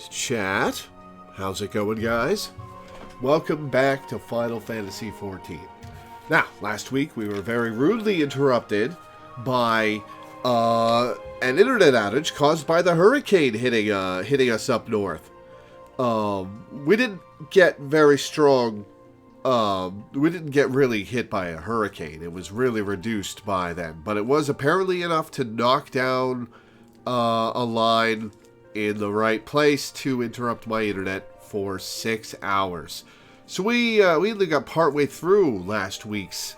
chat. How's it going, guys? Welcome back to Final Fantasy XIV. Now, last week we were very rudely interrupted by an internet outage caused by the hurricane hitting us up north. We didn't get very strong. We didn't get really hit by a hurricane. It was really reduced by then, but it was apparently enough to knock down a line in the right place to interrupt my internet for 6 hours. So we only got partway through last week's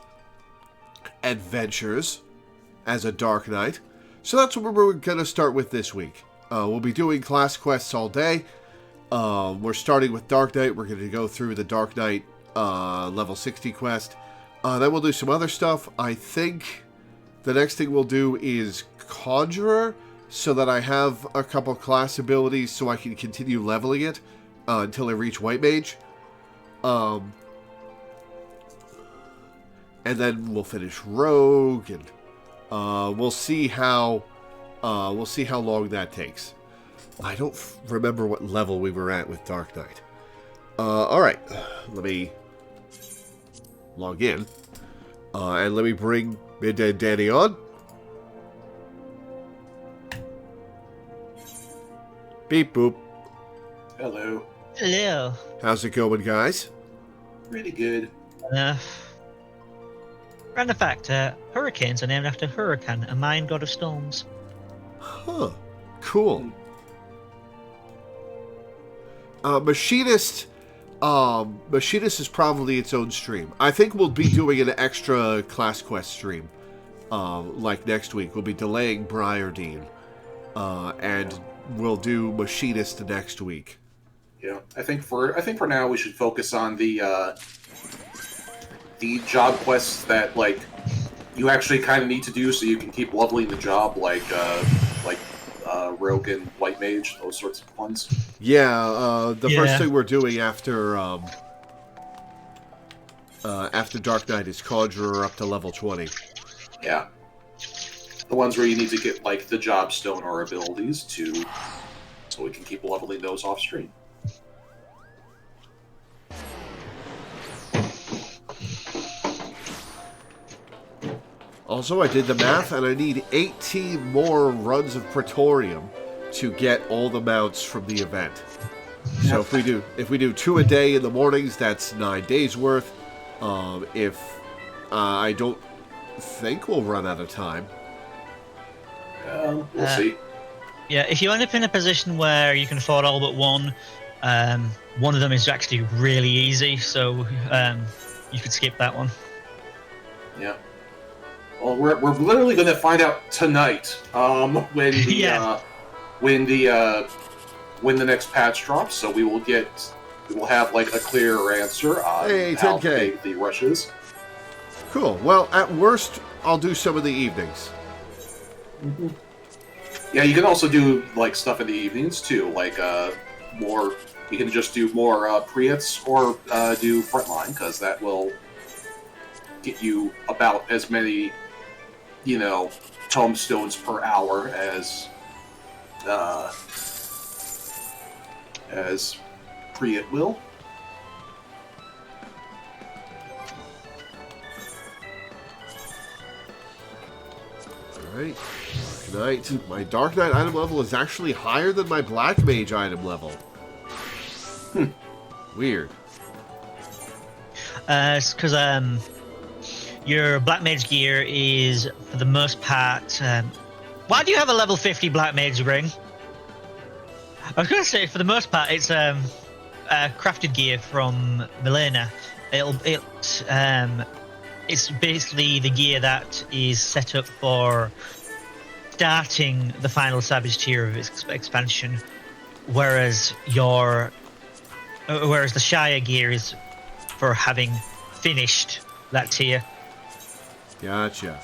adventures as a Dark Knight. So that's what we're going to start with this week. We'll be doing class quests all day. We're starting with Dark Knight. We're going to go through the Dark Knight level 60 quest. Then we'll do some other stuff. I think the next thing we'll do is Conjurer, so that I have a couple class abilities so I can continue leveling it until I reach White Mage. And then we'll finish Rogue, and we'll see how long that takes. I don't remember what level we were at with Dark Knight. All right, let me log in, and let me bring Midday Danny on. Beep boop. Hello. Hello. How's it going, guys? Pretty good. Random fact, hurricanes are named after Huracan, a Mayan god of storms. Huh. Cool. Machinist is probably its own stream. I think we'll be doing an extra class quest stream. Like next week. We'll be delaying Briardine. And we'll do Machinist next week. Yeah, I think for now we should focus on the job quests that you actually kind of need to do so you can keep leveling the job, like Rogue and White Mage, those sorts of ones. Yeah, the first thing we're doing after Dark Knight is Conjurer up to level 20. Yeah. The ones where you need to get, the job stone or abilities so we can keep leveling those off screen. Also, I did the math, and I need 18 more runs of Praetorium to get all the mounts from the event. So if we do 2 a day in the mornings, that's 9 days worth. I don't think we'll run out of time. We'll see. Yeah, if you end up in a position where you can afford all but one of them is actually really easy, so you could skip that one. Yeah. Well, we're literally going to find out tonight when the next patch drops. So we will have a clearer answer on how big the rush is. Cool. Well, at worst, I'll do some of the evenings. Mm-hmm. Yeah, you can also do stuff in the evenings too, more. You can just do more Priets or do Frontline, because that will get you about as many, tomestones per hour as Priet will. Alright. Dark Knight. My Dark Knight item level is actually higher than my Black Mage item level. Weird. It's because your Black Mage gear is, for the most part... why do you have a level 50 Black Mage ring? I was going to say, for the most part, it's crafted gear from Milena. It's basically the gear that is set up for starting the final Savage tier of its expansion, whereas the Shire gear is for having finished that tier. Gotcha.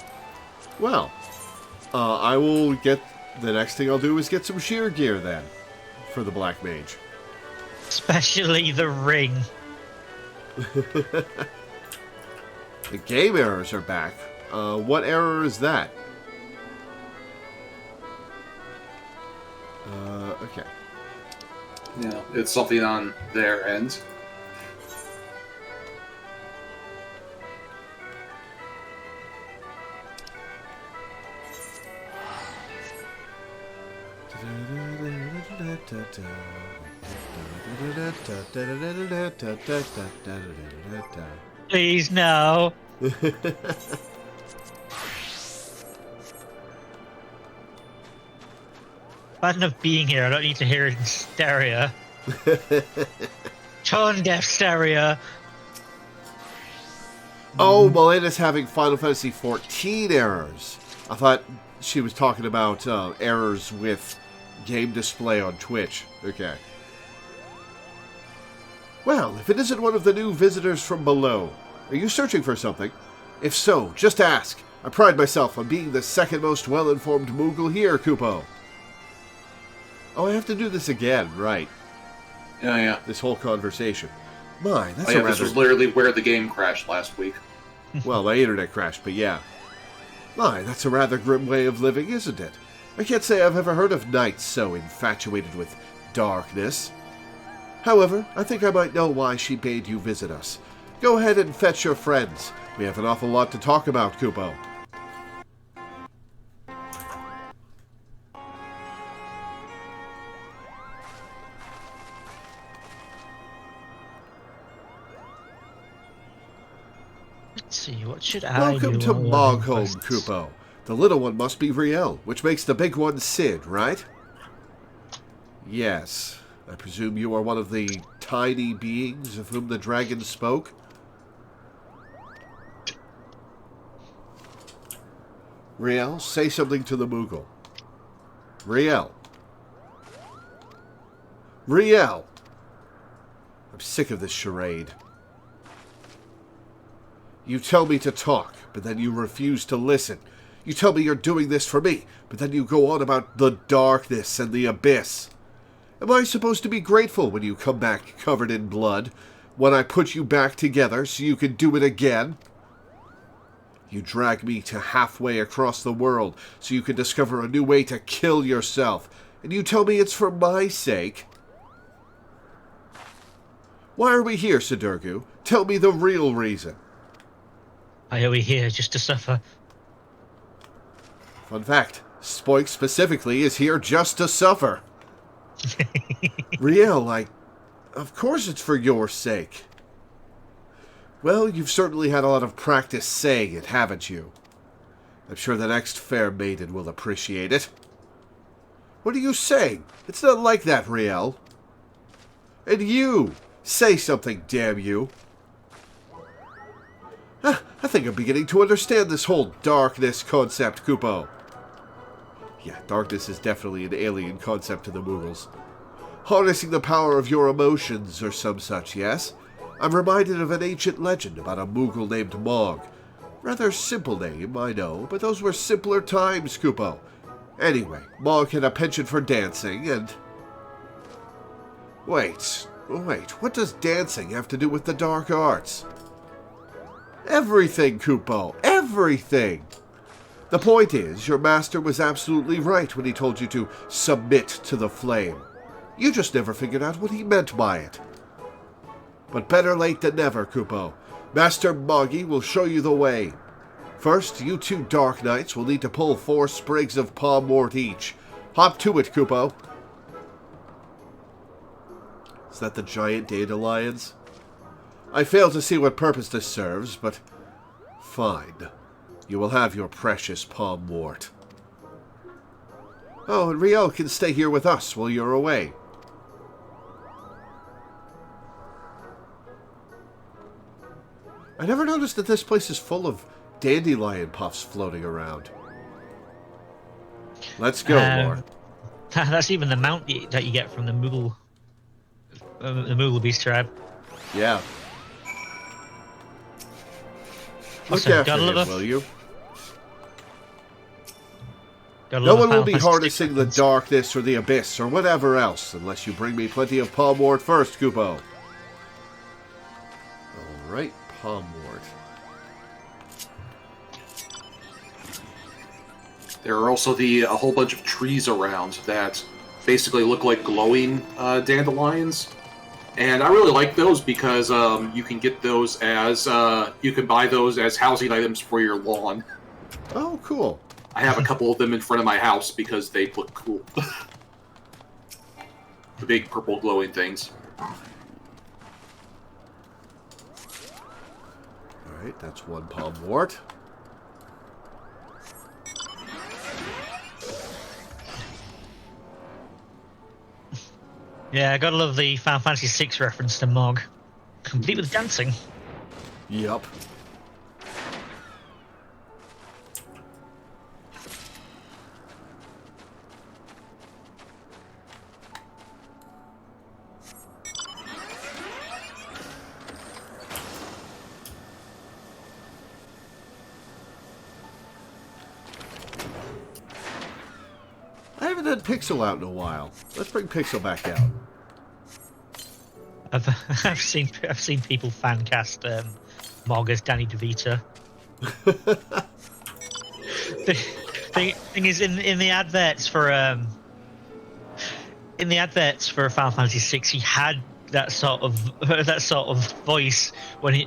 Well, I will get... The next thing I'll do is get some sheer gear then, for the Black Mage. Especially the ring. The game errors are back. What error is that? Okay. it's something on their end. Please, no. Bad enough being here, I don't need to hear it in stereo. Tone deaf stereo. Oh, Melena's having Final Fantasy XIV errors. I thought she was talking about errors with game display on Twitch. Okay. Well, if it isn't one of the new visitors from below, are you searching for something? If so, just ask. I pride myself on being the second most well-informed Moogle here, Kupo. Oh, I have to do this again, right. Yeah. This whole conversation. My, that's yeah, this was literally where the game crashed last week. Well, my internet crashed, but yeah. My, that's a rather grim way of living, isn't it? I can't say I've ever heard of knights so infatuated with darkness. However, I think I might know why she bade you visit us. Go ahead and fetch your friends. We have an awful lot to talk about, Kupo. Let's see, what should I Welcome do? to Mogholm, Kupo. The little one must be Riel, which makes the big one Sid, right? Yes. I presume you are one of the tiny beings of whom the dragon spoke? Riel, say something to the Moogle. Riel. Riel! I'm sick of this charade. You tell me to talk, but then you refuse to listen. You tell me you're doing this for me, but then you go on about the darkness and the abyss. Am I supposed to be grateful when you come back covered in blood, when I put you back together so you can do it again? You drag me to halfway across the world so you can discover a new way to kill yourself, and you tell me it's for my sake? Why are we here, Sidurgu? Tell me the real reason. Why are we here? Just to suffer? Fun fact, Spoik specifically is here just to suffer. Riel, of course it's for your sake. Well, you've certainly had a lot of practice saying it, haven't you? I'm sure the next fair maiden will appreciate it. What are you saying? It's not like that, Riel. And you! Say something, damn you! I think I'm beginning to understand this whole darkness concept, Kupo. Yeah, darkness is definitely an alien concept to the Moogles. Harnessing the power of your emotions or some such, yes? I'm reminded of an ancient legend about a Moogle named Mog. Rather simple name, I know, but those were simpler times, Kupo. Anyway, Mog had a penchant for dancing, and... Wait, what does dancing have to do with the dark arts? Everything, Kupo, everything! The point is, your master was absolutely right when he told you to submit to the flame. You just never figured out what he meant by it. But better late than never, Kupo. Master Moggy will show you the way. First, you two Dark Knights will need to pull 4 sprigs of palmwort each. Hop to it, Kupo. Is that the giant dandelions? I fail to see what purpose this serves, but fine. You will have your precious palmwort. Oh, and Riel can stay here with us while you're away. I never noticed that this place is full of dandelion puffs floating around. Let's go, Lore. That's even the mount that you get from the Moogle Beast tribe. Yeah. Look Also, after him, will you? No one will be harnessing the darkness or the abyss or whatever else unless you bring me plenty of palmwort first, Kupo. Alright, palmwort. There are also a whole bunch of trees around that basically look like glowing dandelions. And I really like those because you can get those as you can buy those as housing items for your lawn. Oh, cool. I have a couple of them in front of my house because they look cool. The big purple glowing things. Alright, that's one palmwort. Yeah, I gotta love the Final Fantasy VI reference to Mog. Complete with dancing. Yup. I haven't had Pixel out in a while. Let's bring Pixel back out. I've seen people fan cast Mog as Danny DeVito. the thing is, in the adverts for Final Fantasy VI, he had that sort of voice when he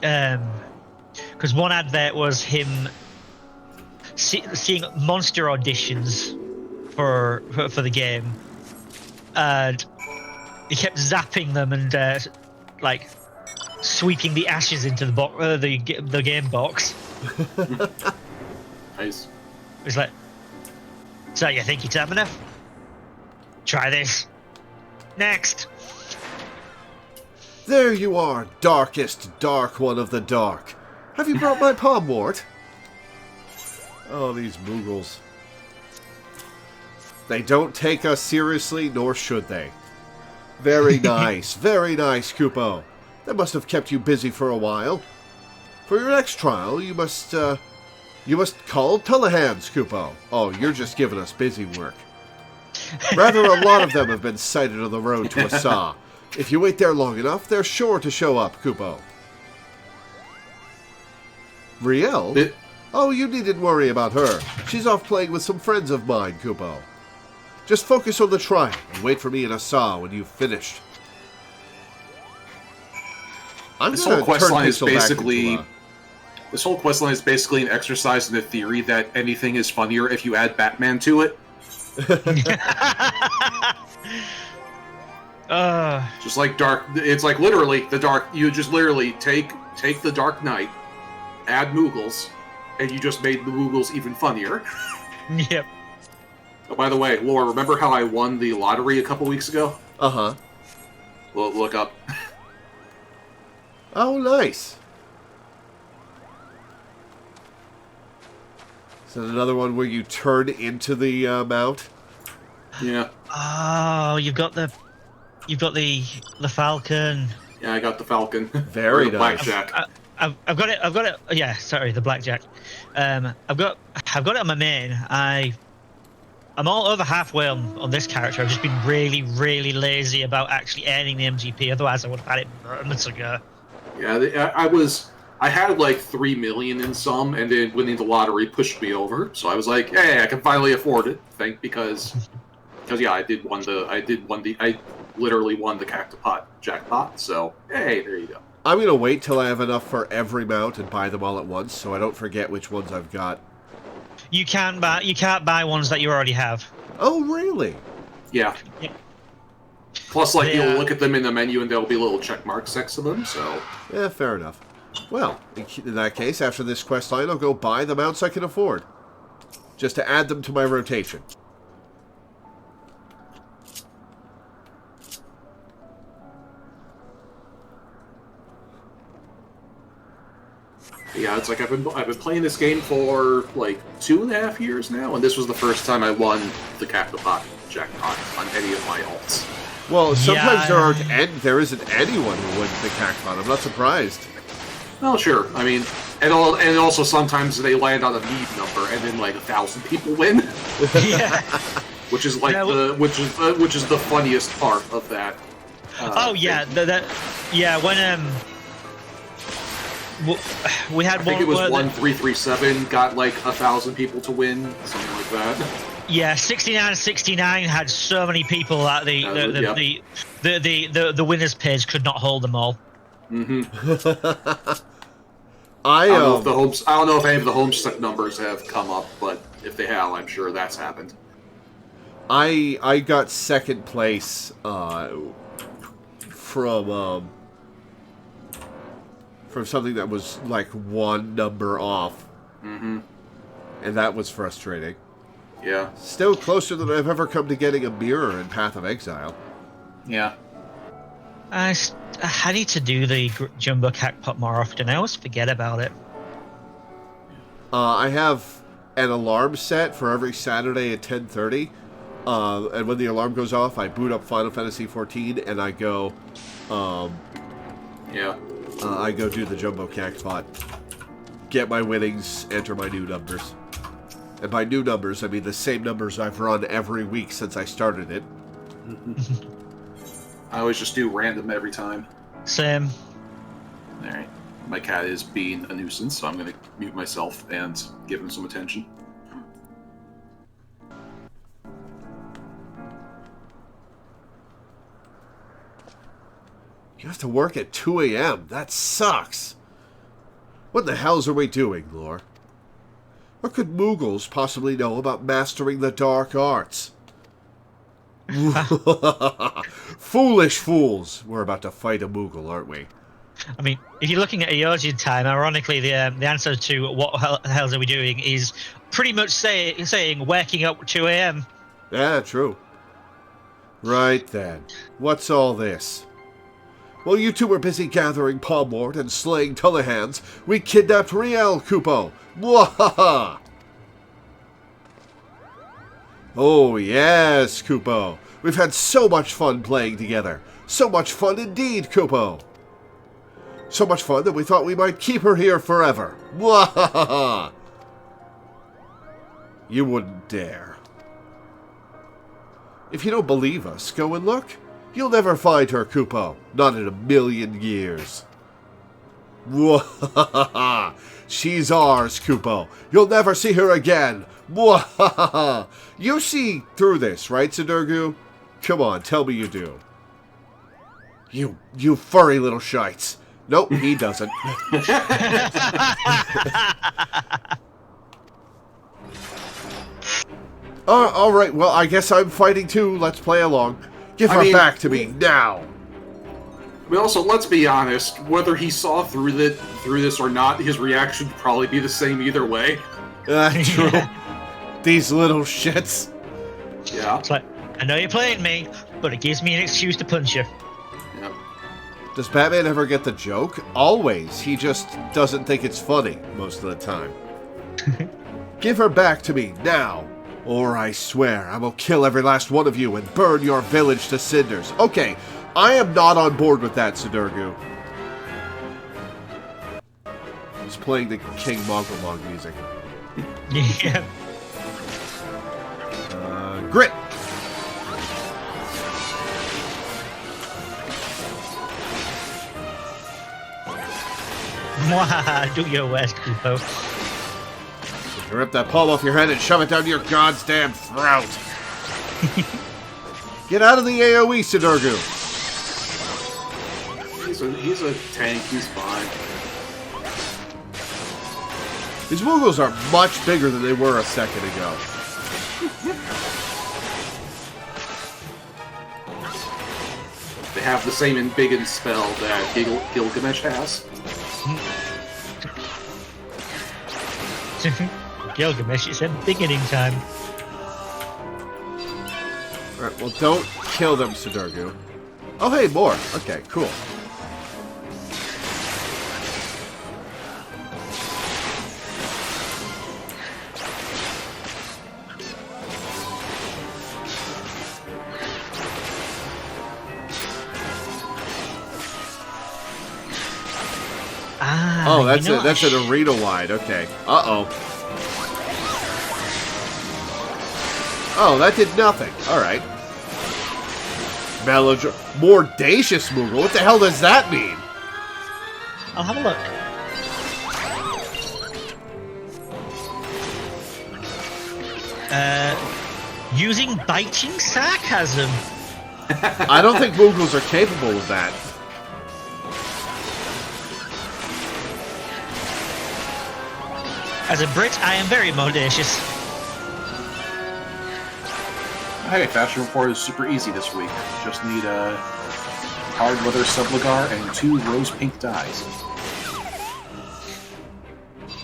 because one advert was him seeing monster auditions for the game, and he kept zapping them and like sweeping the ashes into the game box. Nice. It's like, so you think you're tough enough? Try this. Next. There you are, darkest dark one of the dark. Have you brought my palmwort? Oh, these Moogles. They don't take us seriously, nor should they. Very nice, Kupo. That must have kept you busy for a while. For your next trial, you must call Tullahans, Kupo. Oh, you're just giving us busy work. Rather, a lot of them have been sighted on the road to Asa. If you wait there long enough, they're sure to show up, Kupo. Riel? Oh, you needn't worry about her. She's off playing with some friends of mine, Kupo. Just focus on the trial and wait for me in Asa when you've finished. This whole questline is basically an exercise in the theory that anything is funnier if you add Batman to it. Just like Dark, it's like literally the Dark. You just literally take the Dark Knight, add Moogles, and you just made the Moogles even funnier. Yep. Oh, by the way, Laura, remember how I won the lottery a couple weeks ago? Uh-huh. Well, look up. Oh, nice. Is that another one where you turn into the mount? Yeah. Oh, you've got the Falcon. Yeah, I got the Falcon. Very the nice. Blackjack. I've got it. Yeah, sorry, the Blackjack. I've got it on my main. I'm all over halfway on this character. I've just been really, really lazy about actually earning the MGP. Otherwise, I would have had it months ago. Yeah, I had like 3 million in some, and then winning the lottery pushed me over. So I was like, hey, I can finally afford it. Because yeah, I literally won the Cactopot jackpot. So hey, there you go. I'm gonna wait till I have enough for every mount and buy them all at once, so I don't forget which ones I've got. You can't buy ones that you already have. Oh, really? Yeah. Plus, like, you'll look at them in the menu and there'll be little check marks next to them, so... Yeah, fair enough. Well, in that case, after this quest line, I'll go buy the mounts I can afford. Just to add them to my rotation. Yeah, it's like I've been playing this game for like 2.5 years now, and this was the first time I won the Cactopot jackpot on any of my alts. Well, sometimes there isn't anyone who wins the Cactopot. I'm not surprised. Well, sure. I mean, and also sometimes they land on a need number, and then like 1,000 people win. Yeah. Which is like which is the funniest part of that. Oh yeah, when we had I think it was 1337 got like 1,000 people to win, something like that. Yeah, 69 had so many people that the winners page could not hold them all. I don't know if any of the Homestuck numbers have come up, but if they have, I'm sure that's happened. I got second place from something that was like one number off. And that was frustrating. Yeah. Still closer than I've ever come to getting a mirror in Path of Exile. Yeah. I need to do the Jumbo Cacpot more often. I always forget about it. I have an alarm set for every Saturday at 10:30. And when the alarm goes off, I boot up Final Fantasy XIV and I go... I go do the Jumbo Cacpot. Get my winnings, enter my new numbers. And by new numbers, I mean the same numbers I've run every week since I started it. I always just do random every time. Same. Alright. My cat is being a nuisance, so I'm going to mute myself and give him some attention. You have to work at 2 a.m. That sucks. What the hells are we doing, Lore? What could Moogles possibly know about mastering the dark arts? Foolish fools! We're about to fight a Moogle, aren't we? I mean, if you're looking at Eogian time, ironically, the answer to what the hells are we doing is pretty much saying waking up at 2 a.m. Yeah, true. Right then. What's all this? While you two were busy gathering Palmwort and slaying Tullahans, we kidnapped Riel, Kupo! Mwahaha! Oh yes, Kupo! We've had so much fun playing together! So much fun indeed, Kupo! So much fun that we thought we might keep her here forever! Mwahaha! You wouldn't dare. If you don't believe us, go and look. You'll never find her, Kupo. Not in a million years. Mwahaha! She's ours, Kupo. You'll never see her again. Mwahaha! You see through this, right, Sidurgu? Come on, tell me you do. You furry little shites. Nope, he doesn't. All right, well, I guess I'm fighting too. Let's play along. Give her back to me now. I mean, also, let's be honest. Whether he saw through this or not, his reaction would probably be the same either way. True. These little shits. Yeah. It's like, I know you're playing me, but it gives me an excuse to punch you. Yep. Does Batman ever get the joke? Always. He just doesn't think it's funny most of the time. Give her back to me now. Or I swear I will kill every last one of you and burn your village to cinders. Okay, I am not on board with that, Sidurgu. He's playing the King Mogulmog music. Yeah. Grit! Mwahaha, do your worst, Kupo. Rip that palm off your head and shove it down your goddamn throat. Get out of the AoE, Sidurgu. He's a tank. He's fine. These Moogles are much bigger than they were a second ago. They have the same embiggen spell that Gilgamesh has. Gilgamesh, it's a beginning time. Alright, well, don't kill them, Sidurgu. Oh, hey, more. Okay, cool. Oh, that's it. That's an arena wide. Okay. Uh-oh. Oh, that did nothing. All right. Mordacious Moogle. What the hell does that mean? I'll have a look. Using biting sarcasm. I don't think Moogles are capable of that. As a Brit, I am very modacious. Hey, Fashion Report is super easy this week. Just need a hard leather subligar and 2 rose pink dyes.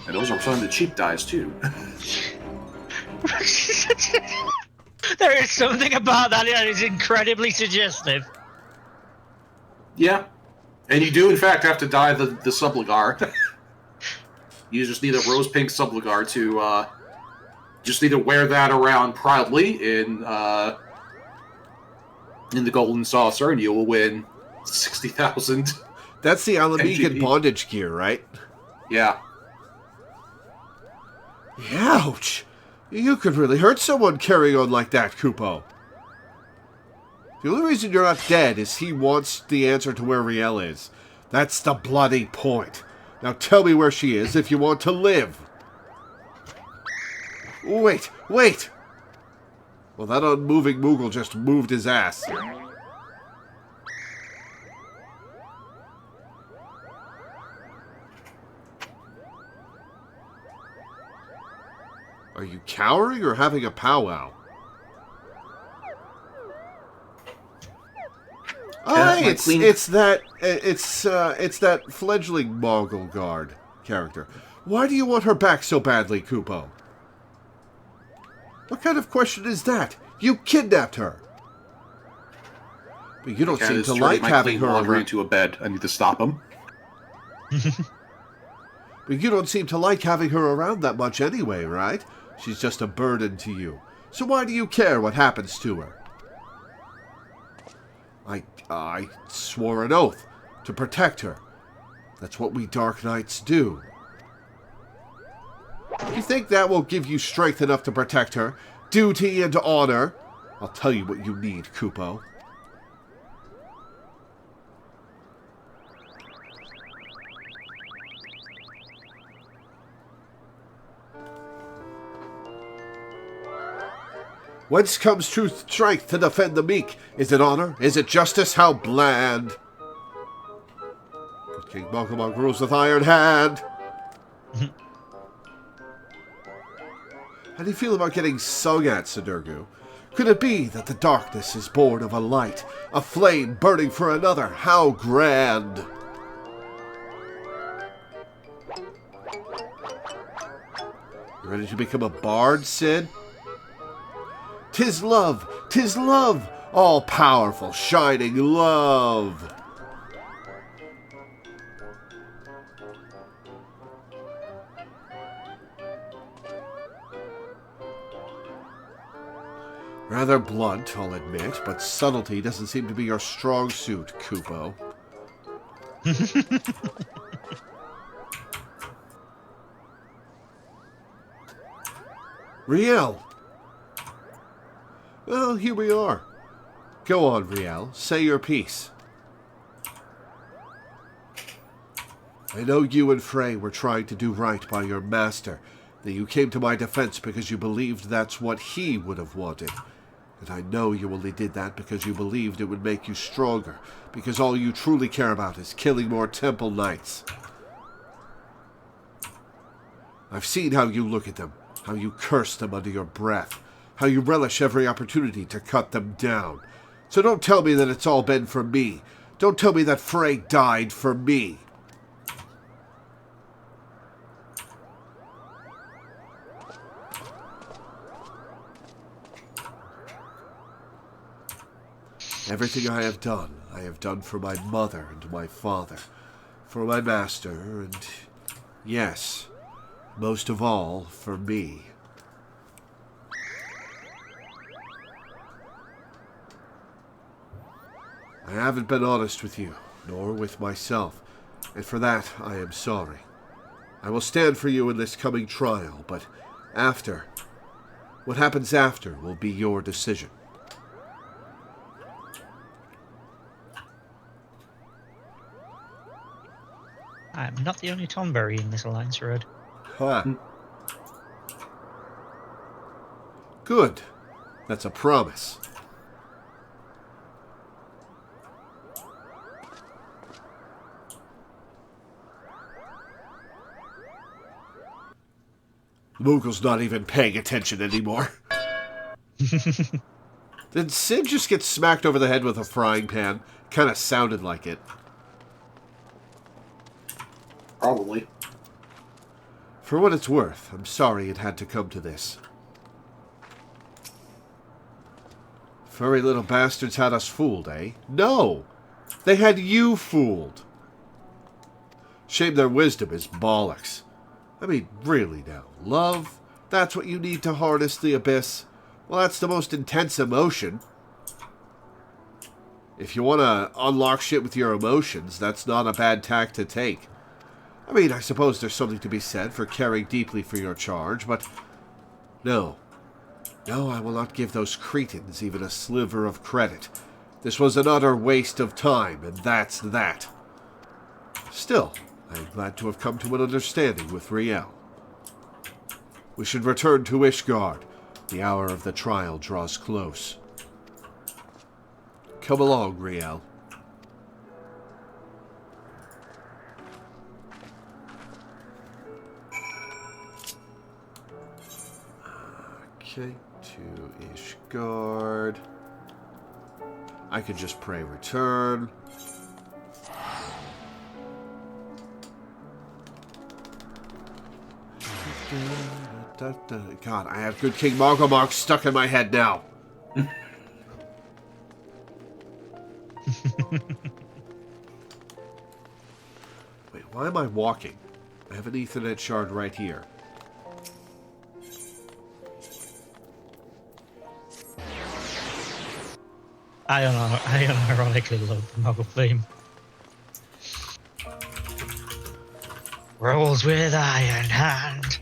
And those are some of the cheap dyes, too. There is something about that is incredibly suggestive. Yeah. And you do, in fact, have to dye the subligar. You just need a rose pink subligar to, just need to wear that around proudly in the Golden Saucer, and you will win 60,000. That's the Alamegan NGP. bondage gear, right? Yeah. Ouch! You could really hurt someone carrying on like that, Kupo. The only reason you're not dead is he wants the answer to where Riel is. That's the bloody point. Now tell me where she is if you want to live. Wait, wait! Well, that unmoving Moogle just moved his ass. Are you cowering or having a powwow? Oh, hey, it's that fledgling Mongol guard character. Why do you want her back so badly, Kupo? What kind of question is that? You kidnapped her. But you don't seem to like having her around. Into a bed. I need to stop him. But you don't seem to like having her around that much anyway, right? She's just a burden to you. So why do you care what happens to her? I swore an oath to protect her. That's what we Dark Knights do. You think that will give you strength enough to protect her? Duty and honor? I'll tell you what you need, Kupo. Whence comes true strength to defend the meek? Is it honor? Is it justice? How bland! King Mongomog rules with iron hand. How do you feel about getting sung at, Sidurgu? Could it be that the darkness is born of a light, a flame burning for another? How grand! You ready to become a bard, Sid? 'Tis love, all-powerful, shining love. Rather blunt, I'll admit, but subtlety doesn't seem to be your strong suit, Kupo. Riel! Well, here we are. Go on, Riel. Say your piece. I know you and Frey were trying to do right by your master, that you came to my defense because you believed that's what he would have wanted. And I know you only did that because you believed it would make you stronger, because all you truly care about is killing more Temple Knights. I've seen how you look at them, how you curse them under your breath, how you relish every opportunity to cut them down. So don't tell me that it's all been for me. Don't tell me that Frey died for me. Everything I have done for my mother and my father, for my master, and, yes, most of all, for me. I haven't been honest with you, nor with myself, and for that I am sorry. I will stand for you in this coming trial, but after, what happens after will be your decision. I'm not the only Tomberry in this alliance road. Huh. Good. That's a promise. Moogle's not even paying attention anymore. Did Sid just get smacked over the head with a frying pan? Kind of sounded like it. Probably. For what it's worth, I'm sorry it had to come to this. Furry little bastards had us fooled, eh? No! They had you fooled! Shame their wisdom is bollocks. I mean, really now. Love? That's what you need to harness the abyss? Well, that's the most intense emotion. If you want to unlock shit with your emotions, that's not a bad tack to take. I mean, I suppose there's something to be said for caring deeply for your charge, but... No. No, I will not give those cretins even a sliver of credit. This was an utter waste of time, and that's that. Still, I am glad to have come to an understanding with Riel. We should return to Ishgard. The hour of the trial draws close. Come along, Riel. Okay, to Ishgard. I could just pray return. God, I have good King Mogomog stuck in my head now. Wait, why am I walking? I have an Ethernet shard right here. I unironically love the Muggle theme. Rolls with iron hand.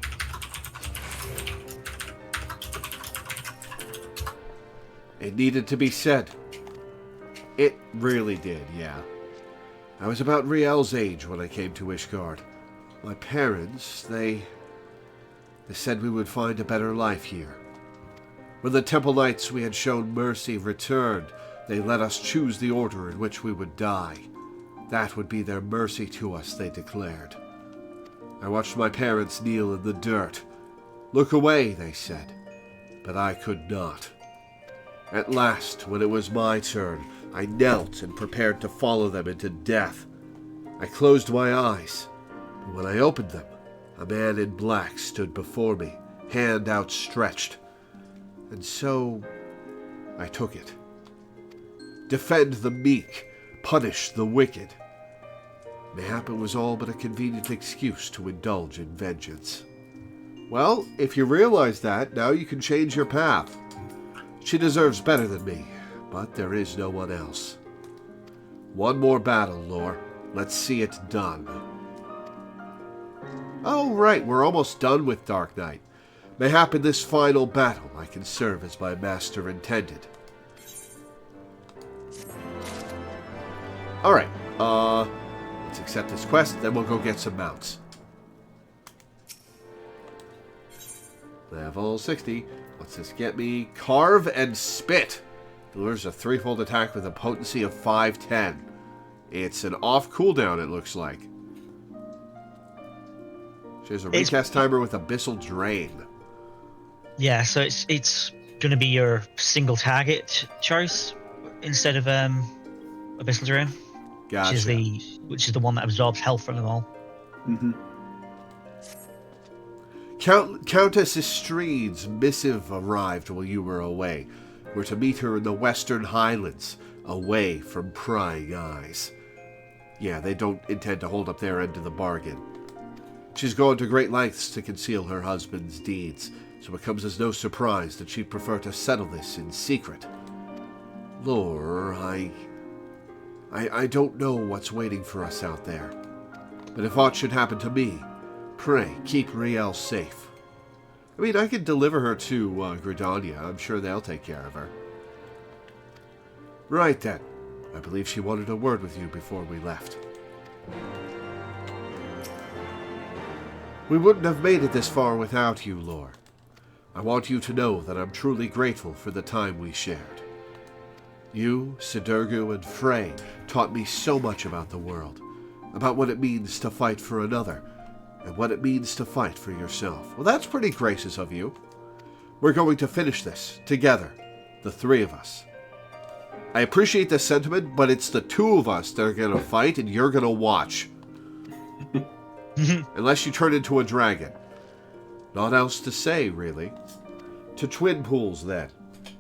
It needed to be said. It really did, yeah. I was about Riel's age when I came to Ishgard. My parents, they said we would find a better life here. When the Temple Knights we had shown mercy returned, they let us choose the order in which we would die. That would be their mercy to us, they declared. I watched my parents kneel in the dirt. Look away, they said, but I could not. At last, when it was my turn, I knelt and prepared to follow them into death. I closed my eyes, but when I opened them, a man in black stood before me, hand outstretched. And so, I took it. Defend the meek, punish the wicked. Mayhap it was all but a convenient excuse to indulge in vengeance. Well, if you realize that, now you can change your path. She deserves better than me, but there is no one else. One more battle, Lore. Let's see it done. Oh, right, we're almost done with Dark Knight. Mayhap in this final battle I can serve as my master intended. Alright, let's accept this quest, then we'll go get some mounts. Level 60. What's this get me? Carve and Spit. Delivers a threefold attack with a potency of 510. It's an off cooldown, it looks like. She has a recast timer with Abyssal Drain. Yeah, so it's going to be your single target choice instead of Abyssal Drain. Gotcha. Which is the one that absorbs health from them all. Mm-hmm. Countess Estride's missive arrived while you were away. We're to meet her in the Western Highlands, away from prying eyes. Yeah, they don't intend to hold up their end of the bargain. She's gone to great lengths to conceal her husband's deeds, so it comes as no surprise that she'd prefer to settle this in secret. Lore, I don't know what's waiting for us out there. But if aught should happen to me, pray keep Riel safe. I mean, I could deliver her to Gridania. I'm sure they'll take care of her. Right then. I believe she wanted a word with you before we left. We wouldn't have made it this far without you, Lore. I want you to know that I'm truly grateful for the time we shared. You, Sidurgu, and Frey taught me so much about the world, about what it means to fight for another, and what it means to fight for yourself. Well, that's pretty gracious of you. We're going to finish this together, the three of us. I appreciate the sentiment, but it's the two of us that are going to fight, and you're going to watch. Unless you turn into a dragon. Not else to say, really. To twin pools, then.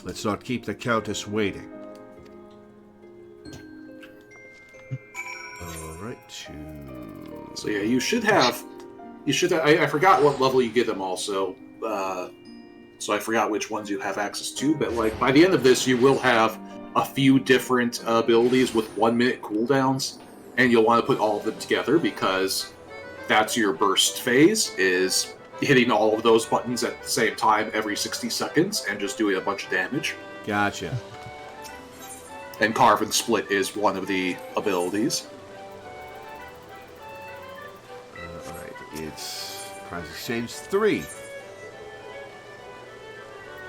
Let's not keep the Countess waiting. Alright, So yeah, you should have... I forgot what level you get them also. So I forgot which ones you have access to, but like by the end of this, you will have a few different abilities with 1 minute cooldowns, and you'll want to put all of them together because that's your burst phase, is hitting all of those buttons at the same time every 60 seconds and just doing a bunch of damage. Gotcha. And Carve and Split is one of the abilities. Alright, it's Prize Exchange 3.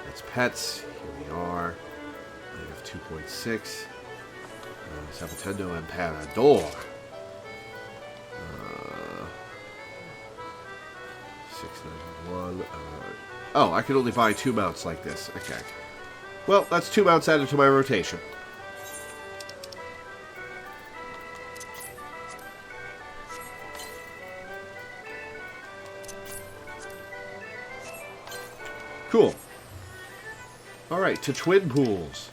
That's pets. Here we are. I have 2.6. Sapatendo and Parador. 691. Oh, I can only buy 2 mounts like this. Okay. Well, that's 2 mounts added to my rotation. Cool. Alright, to twin pools.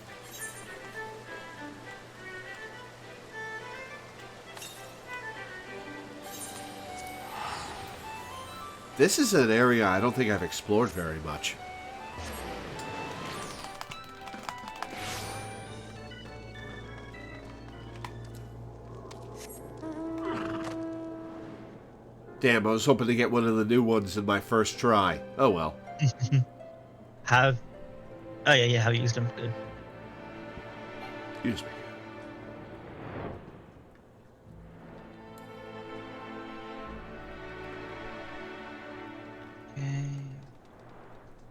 This is an area I don't think I've explored very much. Damn, I was hoping to get one of the new ones in my first try. Oh well. Oh yeah, have used them. Good. Excuse me.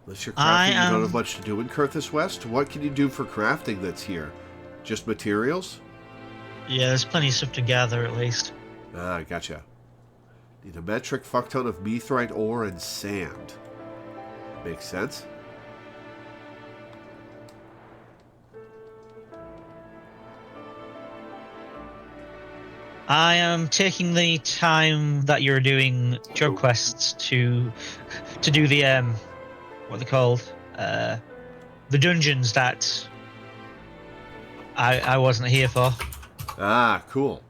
Unless you're crafting, you don't have much to do in Kurthus West. What can you do for crafting that's here? Just materials? Yeah, there's plenty of stuff to gather at least. Ah, gotcha. Need a metric fuckton of methrite ore and sand. Makes sense. I am taking the time that you're doing job quests to do the what are they called? The dungeons that I wasn't here for. Ah, cool.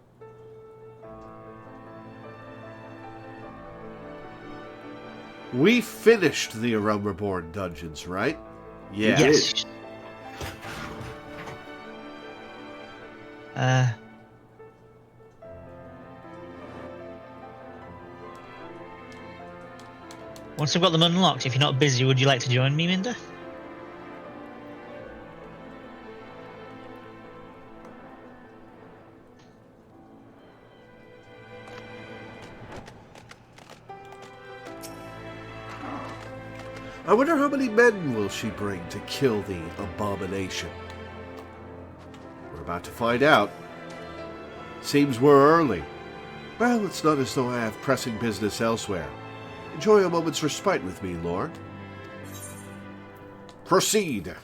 We finished the Realm Reborn dungeons, right? Yeah. Yes. Once I've got them unlocked, if you're not busy, would you like to join me, Minda? I wonder how many men will she bring to kill the abomination. We're about to find out. Seems we're early. Well, it's not as though I have pressing business elsewhere. Enjoy a moment's respite with me, Lord. Proceed.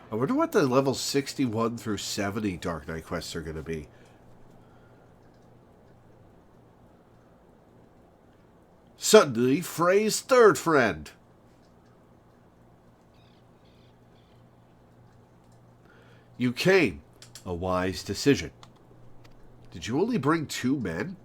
I wonder what the level 61 through 70 Dark Knight quests are going to be. Suddenly, Frey's third friend. You came. A wise decision. Did you only bring 2 men?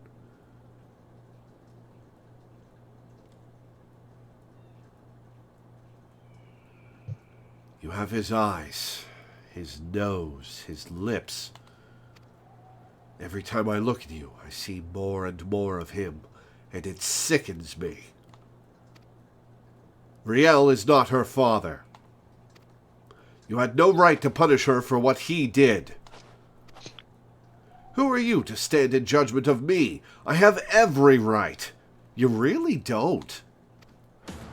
You have his eyes, his nose, his lips. Every time I look at you, I see more and more of him, and it sickens me. Riel is not her father. You had no right to punish her for what he did. Who are you to stand in judgment of me? I have every right. You really don't.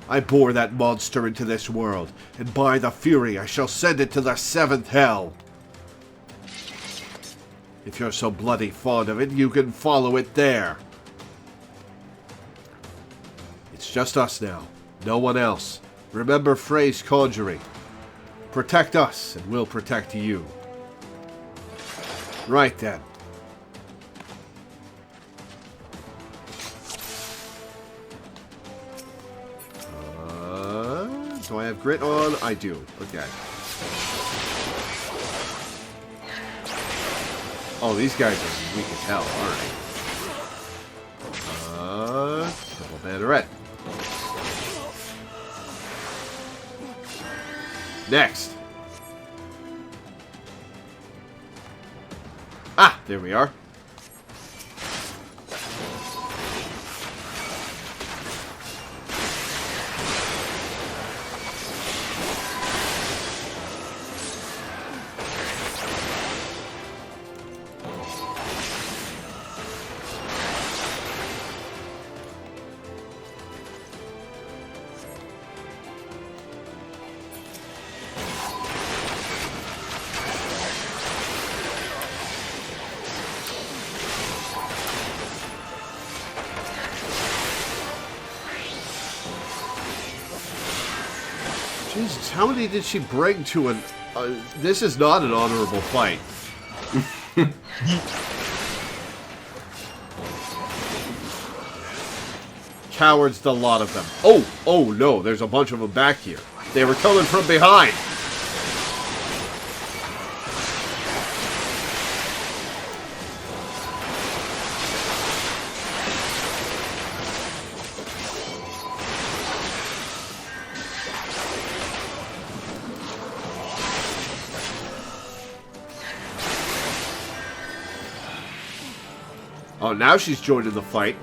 I bore that monster into this world, and by the Fury I shall send it to the 7th hell. If you're so bloody fond of it, you can follow it there. It's just us now, no one else. Remember Frey's conjuring. Protect us, and we'll protect you. Right then. Do I have grit on? I do. Okay. Oh, these guys are weak as hell. Alright. Double banneret. Next. Ah, there we are. Jesus, how many did she bring to an... this is not an honorable fight. Cowards, the lot of them. Oh no, there's a bunch of them back here. They were coming from behind. Oh, now she's joining the fight.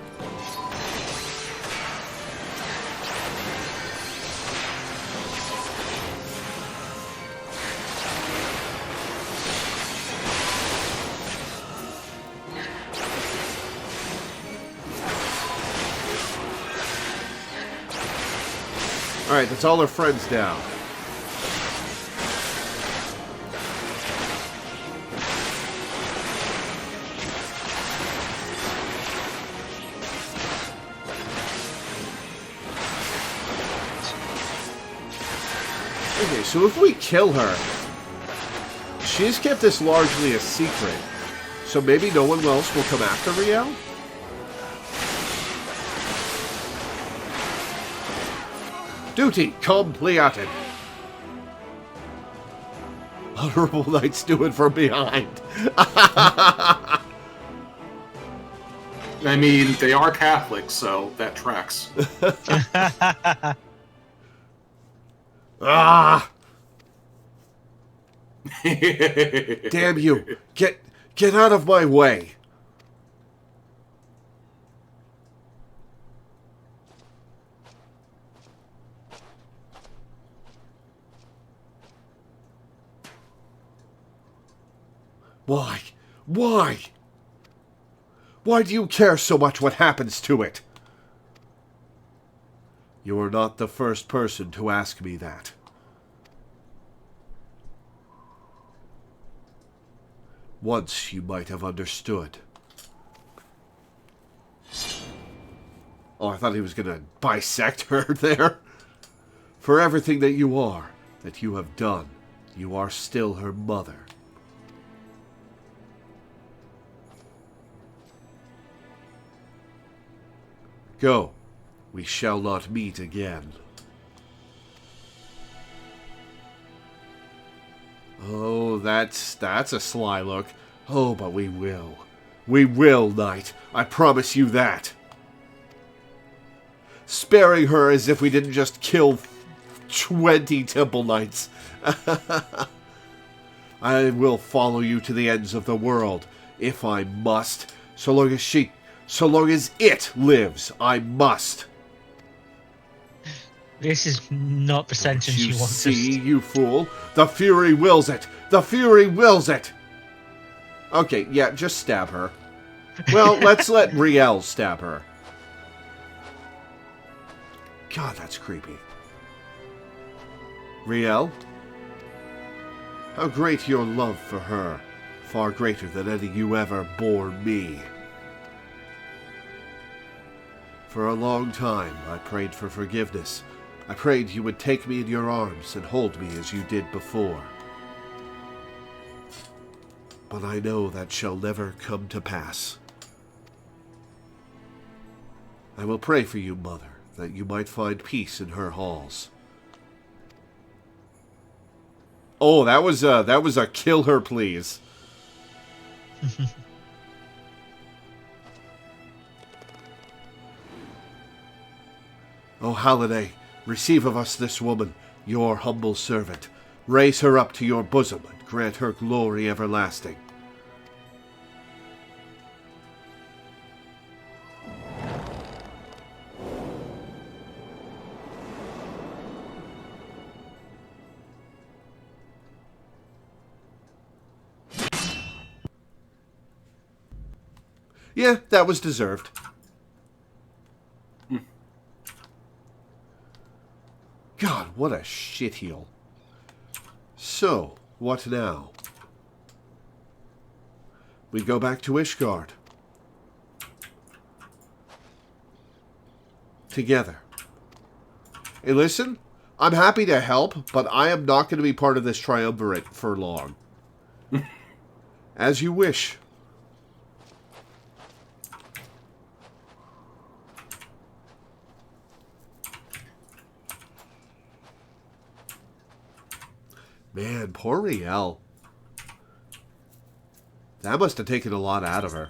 Alright, that's all her friends down. Okay, so if we kill her, she's kept this largely a secret, so maybe no one else will come after Riel? Duty completed. Honorable Knights do it from behind. I mean, they are Catholics, so that tracks. Ah! Damn you! Get out of my way! Why? Why? Why do you care so much what happens to it? You are not the first person to ask me that. Once you might have understood. Oh, I thought he was going to bisect her there. For everything that you are, that you have done, you are still her mother. Go. We shall not meet again. Oh, that's a sly look. Oh, but we will. We will, Knight. I promise you that. Sparing her as if we didn't just kill 20 Temple Knights. I will follow you to the ends of the world, if I must. So long as it lives, I must. This is not the sentence you want. See, you fool. The Fury wills it. The Fury wills it. Okay, yeah, just stab her. Well, let's let Riel stab her. God, that's creepy. Riel? How great your love for her. Far greater than any you ever bore me. For a long time, I prayed for forgiveness. I prayed you would take me in your arms and hold me as you did before. But I know that shall never come to pass. I will pray for you, Mother, that you might find peace in her halls. Oh, that was a kill her, please. O Halliday, receive of us this woman, your humble servant. Raise her up to your bosom and grant her glory everlasting. Yeah, that was deserved. God, what a shitheel. So, what now? We go back to Ishgard. Together. Hey, listen, I'm happy to help, but I am not going to be part of this triumvirate for long. As you wish. Man, poor Riel. That must have taken a lot out of her.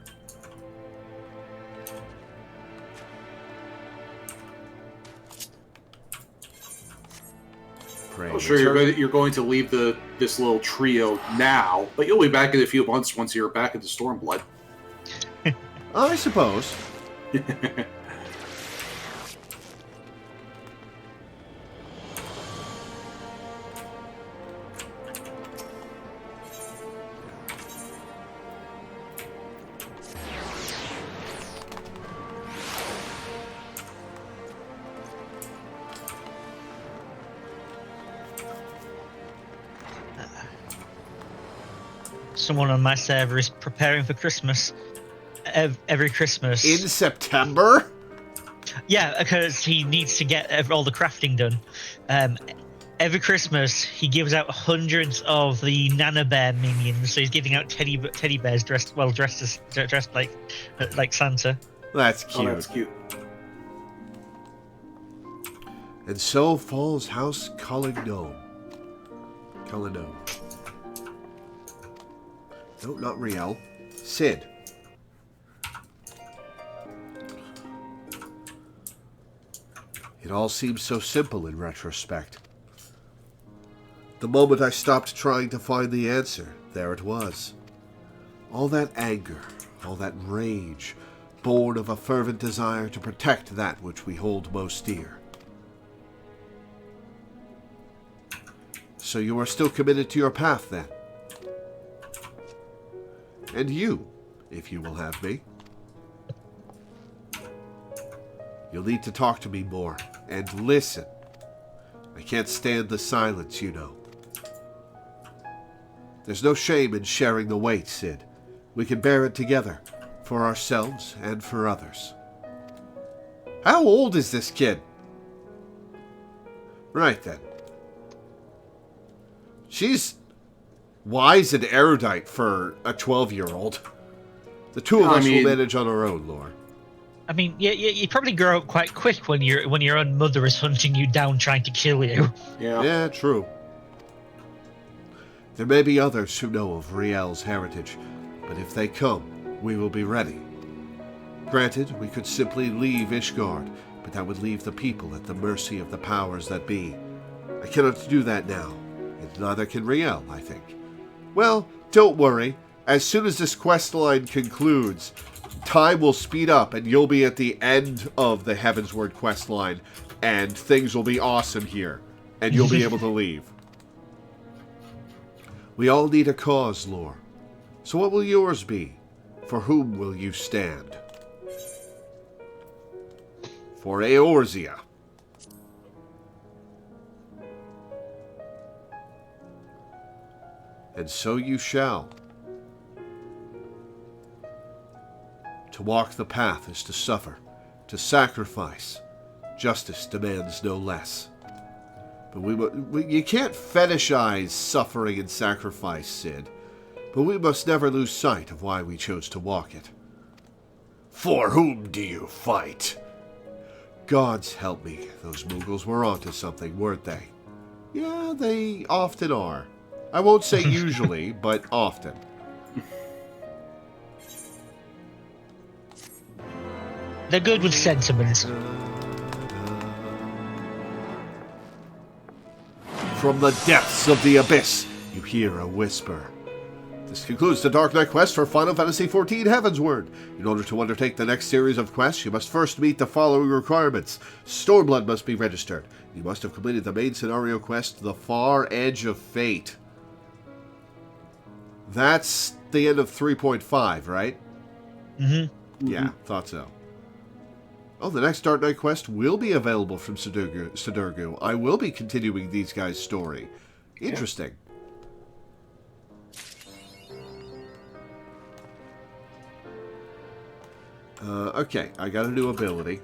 I'm sure you're going to leave this little trio now, but you'll be back in a few months once you're back into Stormblood. I suppose. Someone on my server is preparing for Christmas. Every Christmas. In September? Yeah, because he needs to get all the crafting done. Every Christmas, he gives out hundreds of the Nana Bear minions. So he's giving out teddy bears dressed like Santa. That's cute. Oh, that's cute. And so falls House Collignon. No, not Riel. Sid. It all seems so simple in retrospect. The moment I stopped trying to find the answer, there it was. All that anger, all that rage, born of a fervent desire to protect that which we hold most dear. So you are still committed to your path, then? And you, if you will have me. You'll need to talk to me more, and listen. I can't stand the silence, you know. There's no shame in sharing the weight, Sid. We can bear it together, for ourselves and for others. How old is this kid? Right then. She's wise and erudite for a 12-year-old. The two of us will manage on our own, Lore. I mean, you probably grow up quite quick when your own mother is hunting you down trying to kill you. Yeah, true. There may be others who know of Riel's heritage, but if they come, we will be ready. Granted, we could simply leave Ishgard, but that would leave the people at the mercy of the powers that be. I cannot do that now, and neither can Riel, I think. Well, don't worry. As soon as this quest line concludes, time will speed up and you'll be at the end of the Heavensward quest line, and things will be awesome here, and you'll be able to leave. We all need a cause, Lore. So what will yours be? For whom will you stand? For Eorzea. And so you shall. To walk the path is to suffer, to sacrifice. Justice demands no less. But you can't fetishize suffering and sacrifice, Sid. But we must never lose sight of why we chose to walk it. For whom do you fight? Gods help me, those Moogles were onto something, weren't they? Yeah, they often are. I won't say usually, but often. They're good with sentiments. From the depths of the abyss, you hear a whisper. This concludes the Dark Knight quest for Final Fantasy XIV Heavensward. In order to undertake the next series of quests, you must first meet the following requirements. Stormblood must be registered. You must have completed the main scenario quest, The Far Edge of Fate. That's the end of 3.5, right? Mm-hmm. Yeah, thought so. Oh, the next Dark Knight quest will be available from Sidurgu. I will be continuing these guys' story. Interesting. Okay, I got a new ability.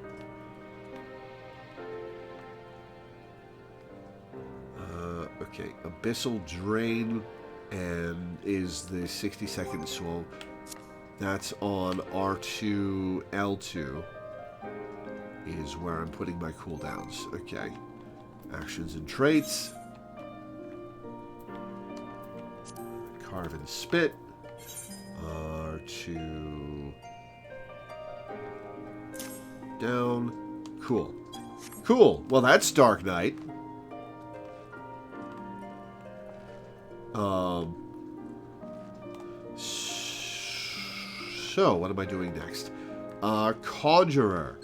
Okay, Abyssal Drain and is the 60-second swell. That's on R2, L2 is where I'm putting my cooldowns. Okay. Actions and traits. Carve and Spit. R2 down. Cool. Cool. Well, that's Dark Knight. So, what am I doing next? Conjurer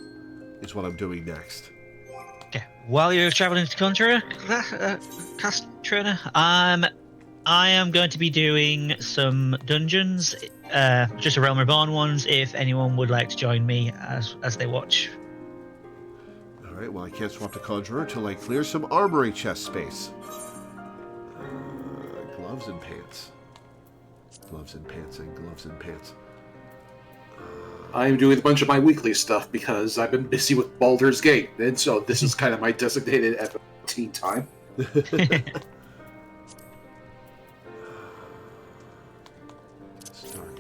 is what I'm doing next. Okay. While you're traveling to Conjurer, cast trainer, I am going to be doing some dungeons, just a Realm Reborn ones, if anyone would like to join me as they watch. Alright, well, I can't swap to Conjurer until I clear some armory chest space. Gloves and pants. Gloves and pants and gloves and pants. I'm doing a bunch of my weekly stuff because I've been busy with Baldur's Gate, and so this is kind of my designated F15 time. Dark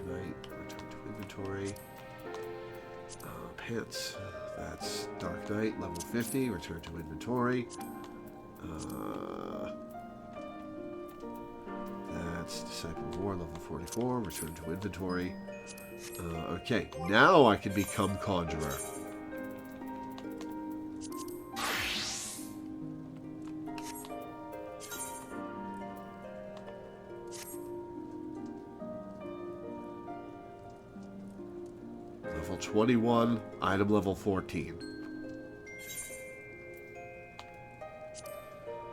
Knight, return to inventory. Pants, that's Dark Knight, level 50, return to inventory. That's Disciple of War, level 44, return to inventory. Okay, now I can become Conjurer. Level 21, item level 14.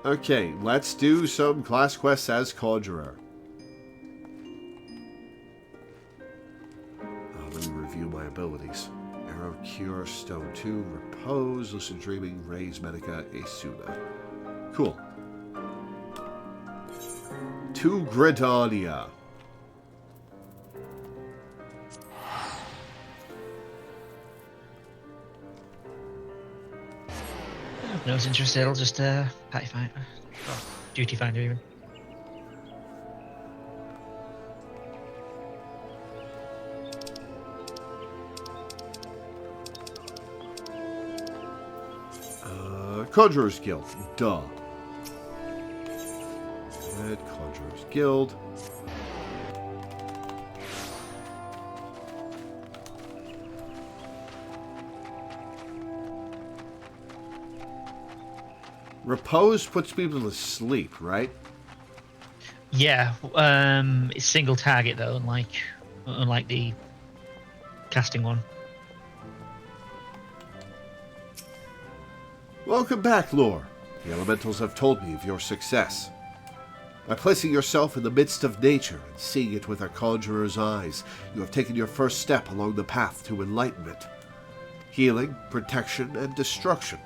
Okay, let's do some class quests as Conjurer. Let me review my abilities. Arrow, Cure, Stone 2, Repose, Lucid Dreaming, Raise, Medica, Asuna. Cool. To Gridania. No one's interested, I'll just party find, or duty finder even. Conjurer's Guild. Duh. Red Conjurer's Guild. Repose puts people to sleep, right? Yeah, it's single target though, unlike the casting one. Welcome back, Lore. The elementals have told me of your success. By placing yourself in the midst of nature and seeing it with a conjurer's eyes, you have taken your first step along the path to enlightenment. Healing, protection, and destruction.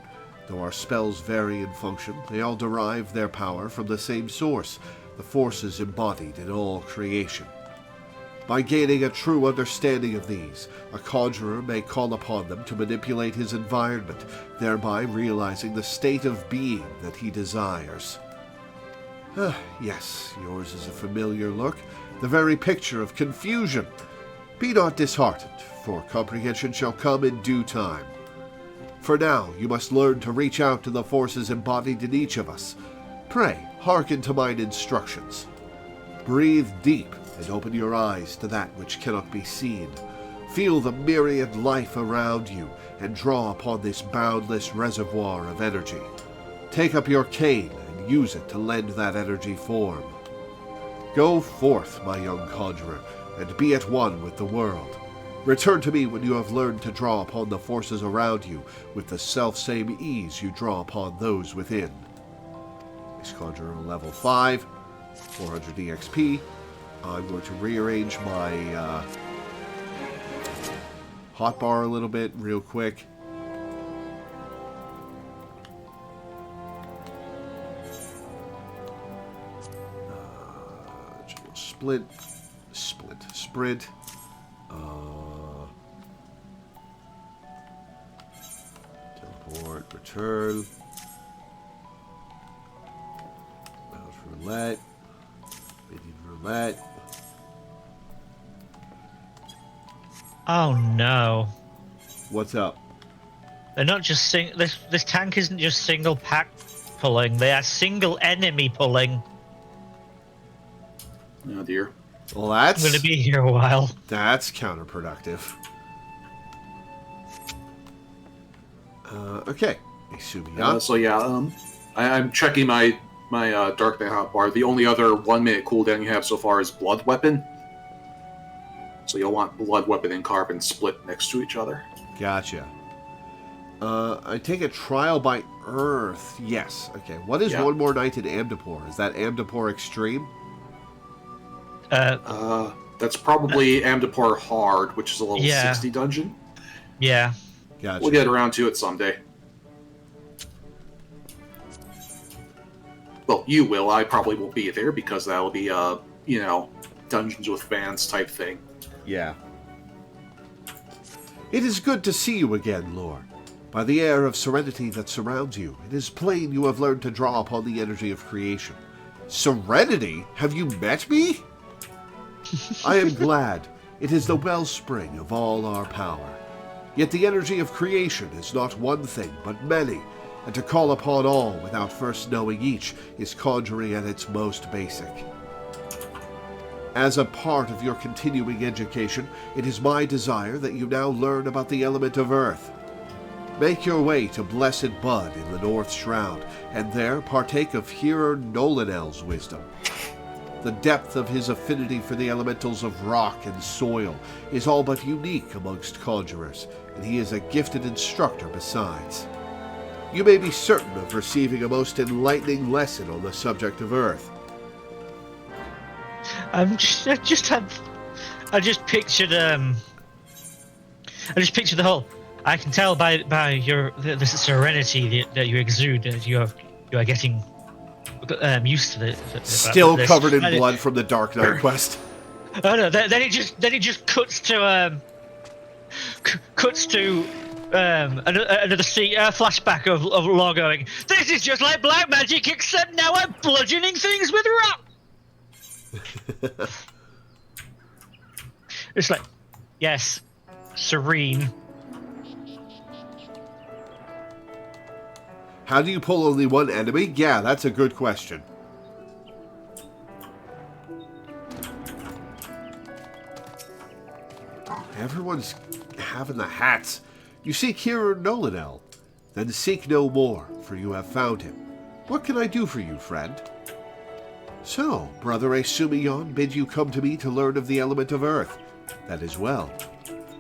Though our spells vary in function, they all derive their power from the same source, the forces embodied in all creation. By gaining a true understanding of these, a conjurer may call upon them to manipulate his environment, thereby realizing the state of being that he desires. Yes, yours is a familiar look, the very picture of confusion. Be not disheartened, for comprehension shall come in due time. For now, you must learn to reach out to the forces embodied in each of us. Pray, hearken to mine instructions. Breathe deep and open your eyes to that which cannot be seen. Feel the myriad life around you and draw upon this boundless reservoir of energy. Take up your cane and use it to lend that energy form. Go forth, my young conjurer, and be at one with the world. Return to me when you have learned to draw upon the forces around you with the selfsame ease you draw upon those within. This conjurer level 5, 400 EXP. I'm going to rearrange my hotbar a little bit real quick. Sprint. Teleport, return. Mouse roulette. Minion roulette. Oh no. What's up? They're not just this tank isn't just single pack pulling, they are single enemy pulling. Oh dear. Well, that's... I'm going to be here a while. That's counterproductive. Okay. So yeah, I'm checking my Dark Knight hotbar. The only other 1 minute cooldown you have so far is Blood Weapon. So you'll want Blood Weapon and Carbon split next to each other. Gotcha. I take a Trial by Earth. Yes. Okay. What is One More Night in Amdapor? Is that Amdapor Extreme? That's probably Amdapor Hard, which is a level 60 dungeon. Yeah. Gotcha. We'll get around to it someday. Well, you will. I probably won't be there because that'll be Dungeons with Fans type thing. Yeah. It is good to see you again, Lore. By the air of serenity that surrounds you, it is plain you have learned to draw upon the energy of creation. Serenity? Have you met me? I am glad. It is the wellspring of all our power. Yet the energy of creation is not one thing, but many, and to call upon all without first knowing each is conjuring at its most basic. As a part of your continuing education, it is my desire that you now learn about the element of earth. Make your way to Blessed Bud in the North Shroud, and there partake of Hearer Nolanel's wisdom. The depth of his affinity for the elementals of rock and soil is all but unique amongst conjurers, and he is a gifted instructor besides. You may be certain of receiving a most enlightening lesson on the subject of earth. I just pictured the whole. I can tell by the serenity that you exude that you are getting used to it. Still covered in blood from the Dark Knight quest. Oh no! Then it just cuts to another flashback of Law going. This is just like black magic, except now I'm bludgeoning things with rock. It's like, yes, serene. How do you pull only one enemy? Yeah, that's a good question. Everyone's having the hats. You seek Hearer Nolanel. Then seek no more, for you have found him. What can I do for you, friend? So, Brother Esumion bid you come to me to learn of the element of earth. That is well.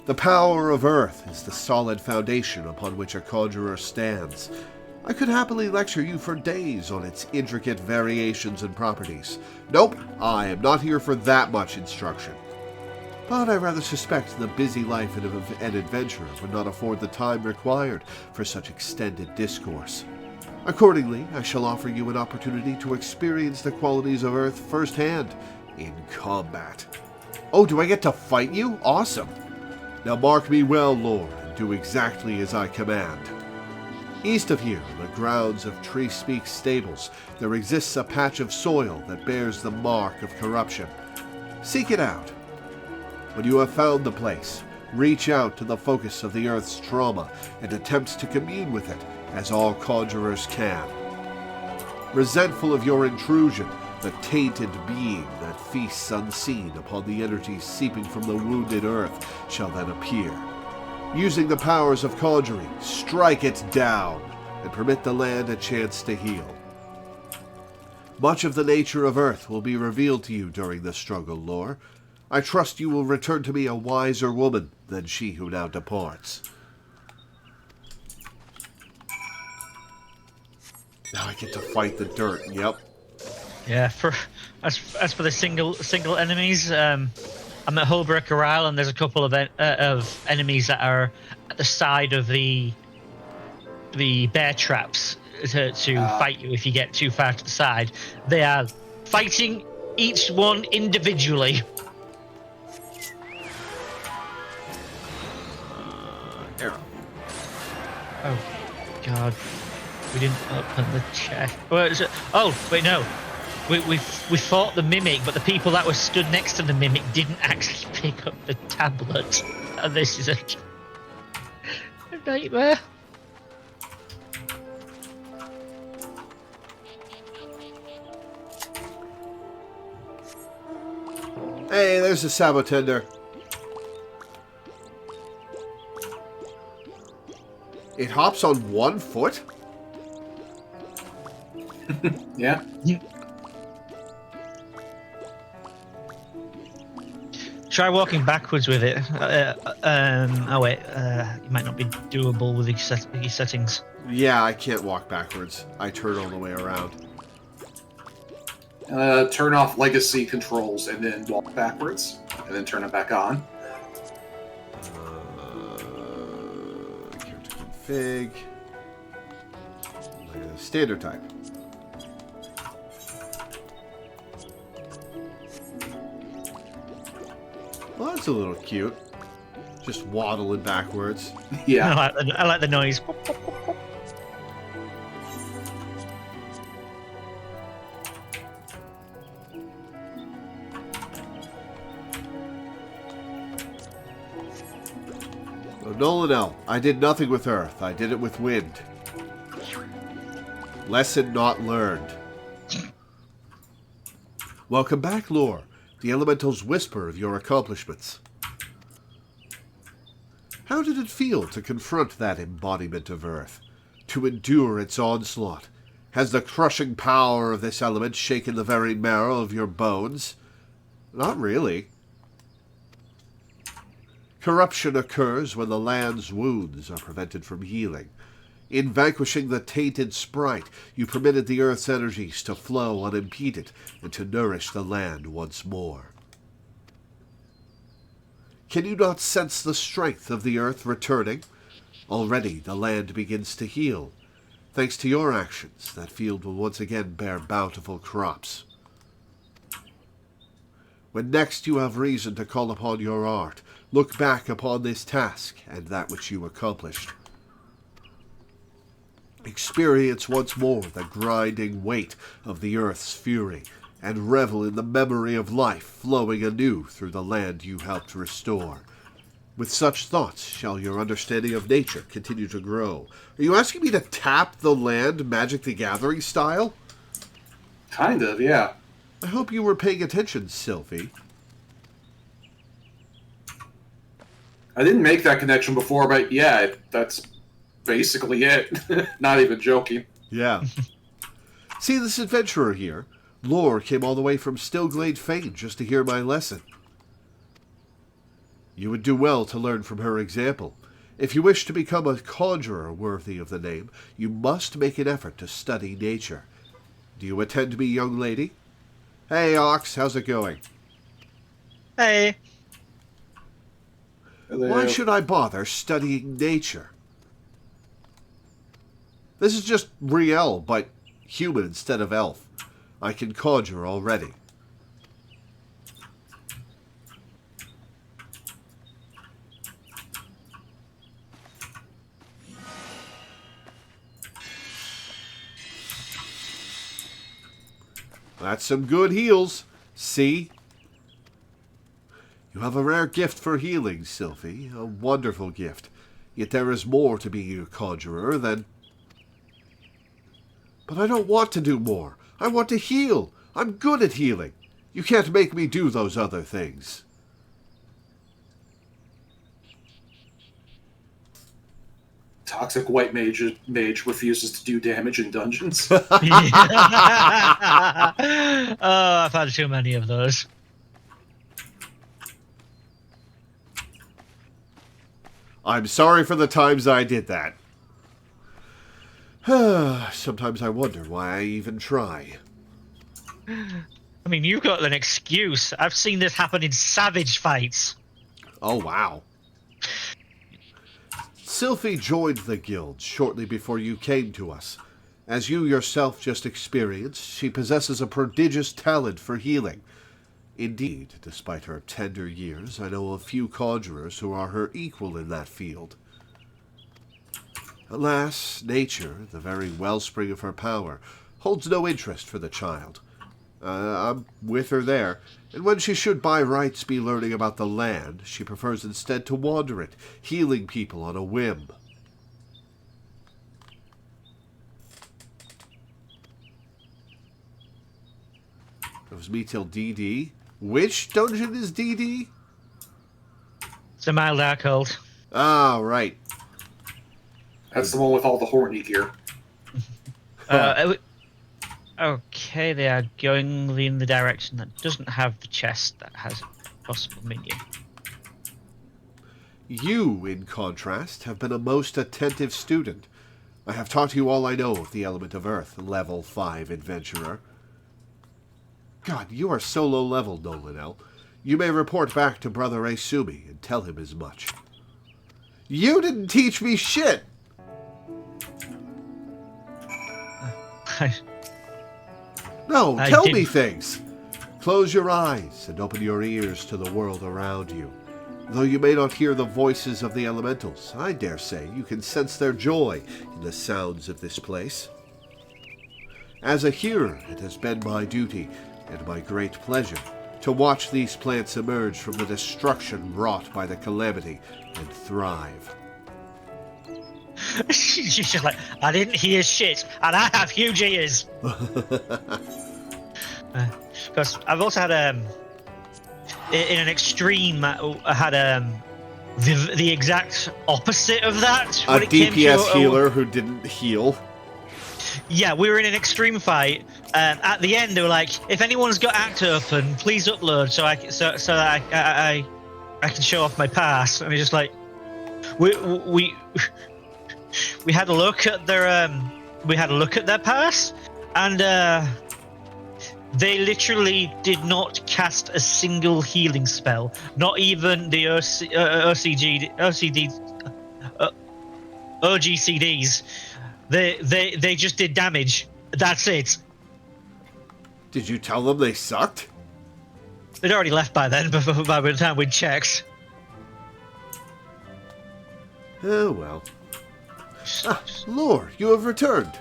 The power of earth is the solid foundation upon which a conjurer stands. I could happily lecture you for days on its intricate variations and properties. Nope, I am not here for that much instruction. But I rather suspect the busy life of an adventurer would not afford the time required for such extended discourse. Accordingly, I shall offer you an opportunity to experience the qualities of Earth firsthand in combat. Oh, do I get to fight you? Awesome! Now mark me well, Lord, and do exactly as I command. East of here, in the grounds of Tree Speak Stables, there exists a patch of soil that bears the mark of corruption. Seek it out. When you have found the place, reach out to the focus of the Earth's trauma and attempt to commune with it, as all conjurers can. Resentful of your intrusion, the tainted being that feasts unseen upon the energies seeping from the wounded Earth shall then appear. Using the powers of conjuring, strike it down and permit the land a chance to heal. Much of the nature of Earth will be revealed to you during the struggle, Lore. I trust you will return to me a wiser woman than she who now departs. Now I get to fight the dirt, yep. Yeah, as for the single enemies, I'm at Holbrook Corral, and there's a couple of enemies that are at the side of the bear traps to fight you if you get too far to the side. They are fighting each one individually. Arrow. Oh, God. We didn't open the chest. Oh, wait, no. We fought the mimic, but the people that were stood next to the mimic didn't actually pick up the tablet. And this is a nightmare. Hey, there's a sabotender. It hops on one foot? Yeah. Try walking backwards with it. Oh wait, it might not be doable with your settings. Yeah, I can't walk backwards. I turn all the way around. Turn off legacy controls and then walk backwards, and then turn it back on. Character config. Standard type. Well, that's a little cute. Just waddling backwards. Yeah. I like the noise. Nolan L. I did nothing with Earth. I did it with wind. Lesson not learned. Welcome back, Lore. The elementals whisper of your accomplishments. How did it feel to confront that embodiment of Earth? To endure its onslaught? Has the crushing power of this element shaken the very marrow of your bones? Not really. Corruption occurs when the land's wounds are prevented from healing. In vanquishing the tainted sprite, you permitted the Earth's energies to flow unimpeded and to nourish the land once more. Can you not sense the strength of the Earth returning? Already the land begins to heal. Thanks to your actions, that field will once again bear bountiful crops. When next you have reason to call upon your art, look back upon this task and that which you accomplished. Experience once more the grinding weight of the Earth's fury, and revel in the memory of life flowing anew through the land you helped restore. With such thoughts shall your understanding of nature continue to grow. Are you asking me to tap the land Magic the Gathering style? Kind of, yeah. I hope you were paying attention, Sylvie. I didn't make that connection before, but yeah, that's basically it. Not even joking. Yeah. See this adventurer here? Lore came all the way from Stillglade Fane just to hear my lesson. You would do well to learn from her example. If you wish to become a conjurer worthy of the name, you must make an effort to study nature. Do you attend me, young lady? Hey, Ox, how's it going? Hey. Why should I bother studying nature? This is just Riel, but human instead of elf. I can conjure already. That's some good heals. See? You have a rare gift for healing, Sylphie. A wonderful gift. Yet there is more to being a conjurer than... But I don't want to do more. I want to heal. I'm good at healing. You can't make me do those other things. Toxic white mage refuses to do damage in dungeons. Oh, I've had too many of those. I'm sorry for the times I did that. Sometimes I wonder why I even try. I mean, you've got an excuse. I've seen this happen in savage fights. Oh, wow. Sylphie joined the guild shortly before you came to us. As you yourself just experienced, she possesses a prodigious talent for healing. Indeed, despite her tender years, I know a few conjurers who are her equal in that field. Alas, nature, the very wellspring of her power, holds no interest for the child. I'm with her there, and when she should by rights be learning about the land, she prefers instead to wander it, healing people on a whim. It was me till DD. Which dungeon is DD? It's a mild Darkhold. Ah, right. That's the one with all the horny gear. Okay, they are going in the direction that doesn't have the chest that has a possible minion. You, in contrast, have been a most attentive student. I have taught you all I know of the element of Earth, level 5 adventurer. God, you are so low level, Nolanel. You may report back to Brother Asumi and tell him as much. You didn't teach me shit! No, tell me things. Close your eyes and open your ears to the world around you. Though you may not hear the voices of the elementals, I dare say you can sense their joy in the sounds of this place. As a hearer, it has been my duty and my great pleasure to watch these plants emerge from the destruction wrought by the calamity and thrive. She's just like, I didn't hear shit, and I have huge ears. Because I've also had in an extreme, I had the exact opposite of that. A DPS healer who didn't heal. Yeah, we were in an extreme fight. At the end, they were like, "If anyone's got Act open, please upload so that I can show off my pass." And it's just like, we had a look at their pass, and they literally did not cast a single healing spell. Not even the OGCDs. They just did damage. That's it. Did you tell them they sucked? They'd already left by then, by the time we'd checked. Oh well. Lord, you have returned.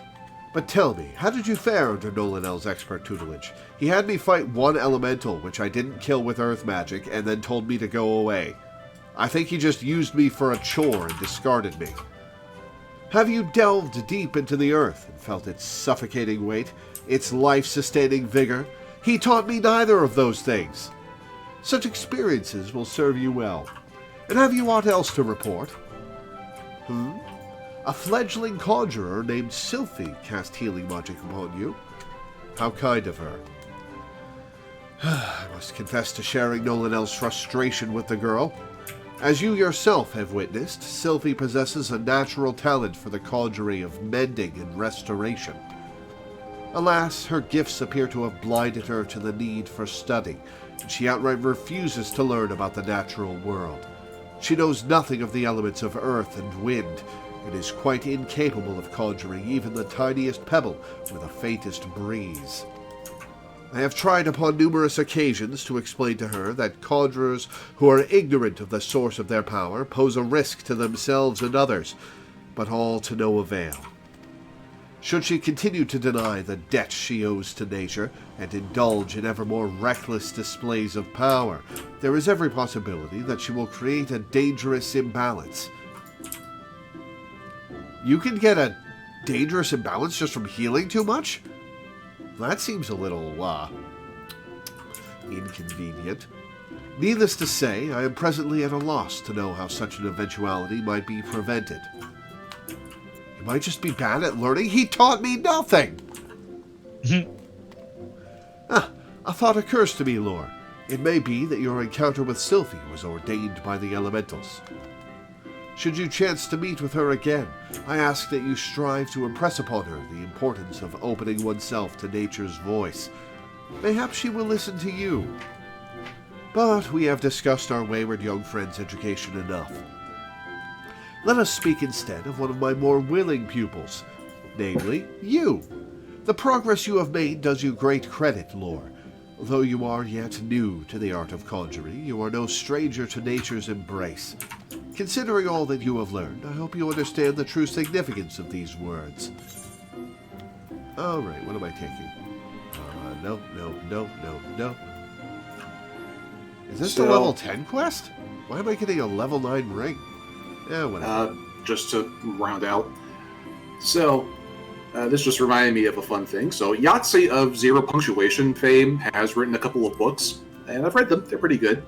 But tell me, how did you fare under Nolanel's expert tutelage? He had me fight one elemental, which I didn't kill with earth magic, and then told me to go away. I think he just used me for a chore and discarded me. Have you delved deep into the earth and felt its suffocating weight, its life-sustaining vigor? He taught me neither of those things. Such experiences will serve you well. And have you aught else to report? A fledgling conjurer named Sylphie cast healing magic upon you. How kind of her. I must confess to sharing Nolanel's frustration with the girl. As you yourself have witnessed, Sylvie possesses a natural talent for the cauldry of mending and restoration. Alas, her gifts appear to have blinded her to the need for study, and she outright refuses to learn about the natural world. She knows nothing of the elements of earth and wind, and is quite incapable of conjuring even the tiniest pebble or the faintest breeze. I have tried upon numerous occasions to explain to her that conjurers who are ignorant of the source of their power pose a risk to themselves and others, but all to no avail. Should she continue to deny the debt she owes to nature and indulge in ever more reckless displays of power, there is every possibility that she will create a dangerous imbalance. You can get a dangerous imbalance just from healing too much? That seems a little, inconvenient. Needless to say, I am presently at a loss to know how such an eventuality might be prevented. You might just be bad at learning. He taught me nothing! A thought occurs to me, Lore. It may be that your encounter with Sylvie was ordained by the elementals. Should you chance to meet with her again, I ask that you strive to impress upon her the importance of opening oneself to nature's voice. Mayhap she will listen to you. But we have discussed our wayward young friend's education enough. Let us speak instead of one of my more willing pupils, namely, you. The progress you have made does you great credit, Lore. Though you are yet new to the art of conjuring, you are no stranger to nature's embrace. Considering all that you have learned, I hope you understand the true significance of these words. Alright, what am I taking? No. Is this the level 10 quest? Why am I getting a level 9 ring? Yeah, whatever. Just to round out. So, this just reminded me of a fun thing. So, Yahtzee of Zero Punctuation fame has written a couple of books, and I've read them. They're pretty good.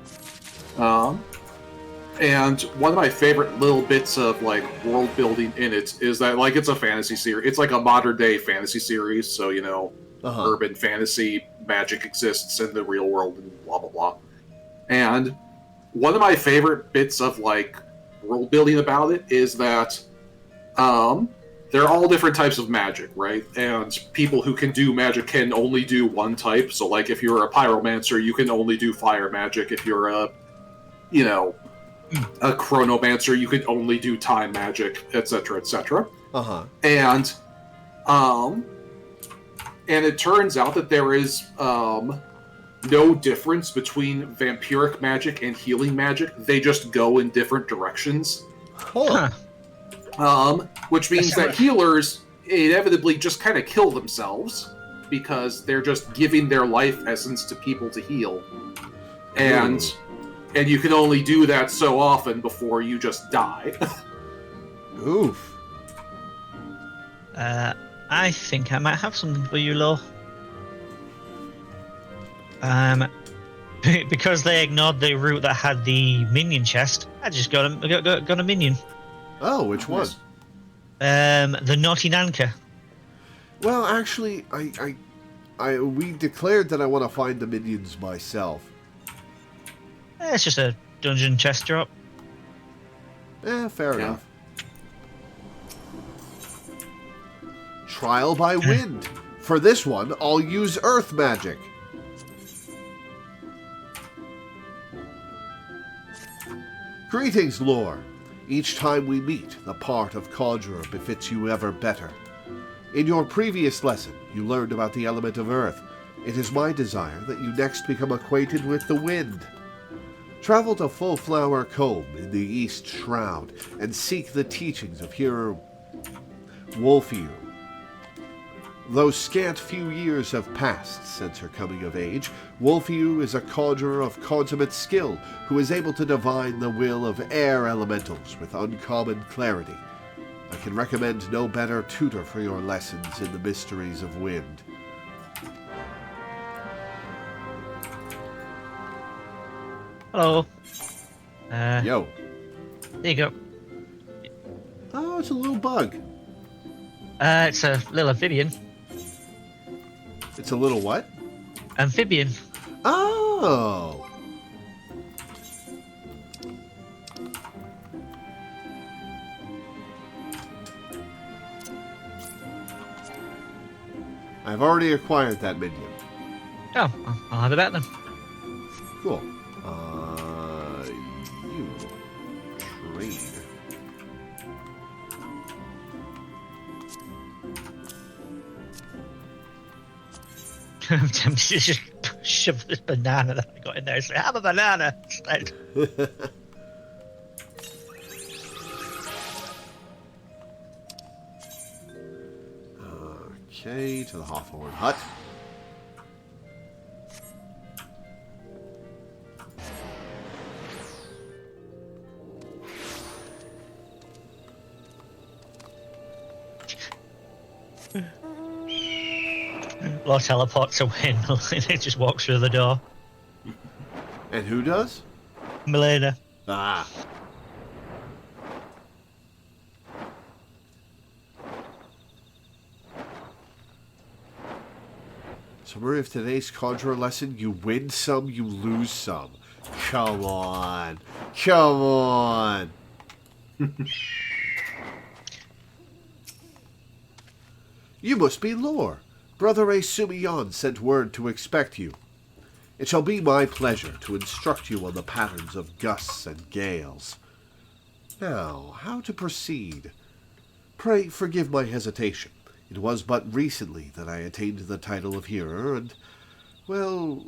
And one of my favorite little bits of, like, world building in it is that, like, it's a fantasy series. It's like a modern day fantasy series, so, you know, urban fantasy, magic exists in the real world, and blah, blah, blah. And one of my favorite bits of, like, world building about it is that, there are all different types of magic, right? And people who can do magic can only do one type. So, like, if you're a pyromancer, you can only do fire magic. If you're a chronomancer, you can only do time magic, etc., etc. And it turns out that there is no difference between vampiric magic and healing magic. They just go in different directions. Which means that healers inevitably just kind of kill themselves because they're just giving their life essence to people to heal. And you can only do that so often before you just die. Oof. I think I might have something for you, Lo. Because they ignored the route that had the minion chest, I just got a minion. Oh, which one? The Naughty Nanka. Well, actually, we declared that I want to find the minions myself. It's just a dungeon chest drop. Fair enough. Trial by wind. For this one, I'll use earth magic. Greetings, Lore. Each time we meet, the part of conjurer befits you ever better. In your previous lesson, you learned about the element of earth. It is my desire that you next become acquainted with the wind. Travel to Full-Flower Cove in the East Shroud and seek the teachings of hero Wolfew. Though scant few years have passed since her coming of age, Wolfew is a conjurer of consummate skill who is able to divine the will of air elementals with uncommon clarity. I can recommend no better tutor for your lessons in the mysteries of wind. Hello. Yo. There you go. Oh, it's a little bug. It's a little amphibian. It's a little what? Amphibian. Oh. I've already acquired that minion. Oh, I'll have it back then. Cool. You trade. I'm tempted to just shove this banana that I got in there and say, have a banana instead. Okay, to the Hawthorne Hut. Law teleports away and Melina just walks through the door. And who does? Melina. Ah. Summary of today's Conjurer lesson: you win some, you lose some. Come on. Come on. You must be Lore. Brother Sumiyon sent word to expect you. It shall be my pleasure to instruct you on the patterns of gusts and gales. Now, how to proceed? Pray forgive my hesitation. It was but recently that I attained the title of hearer, and, well,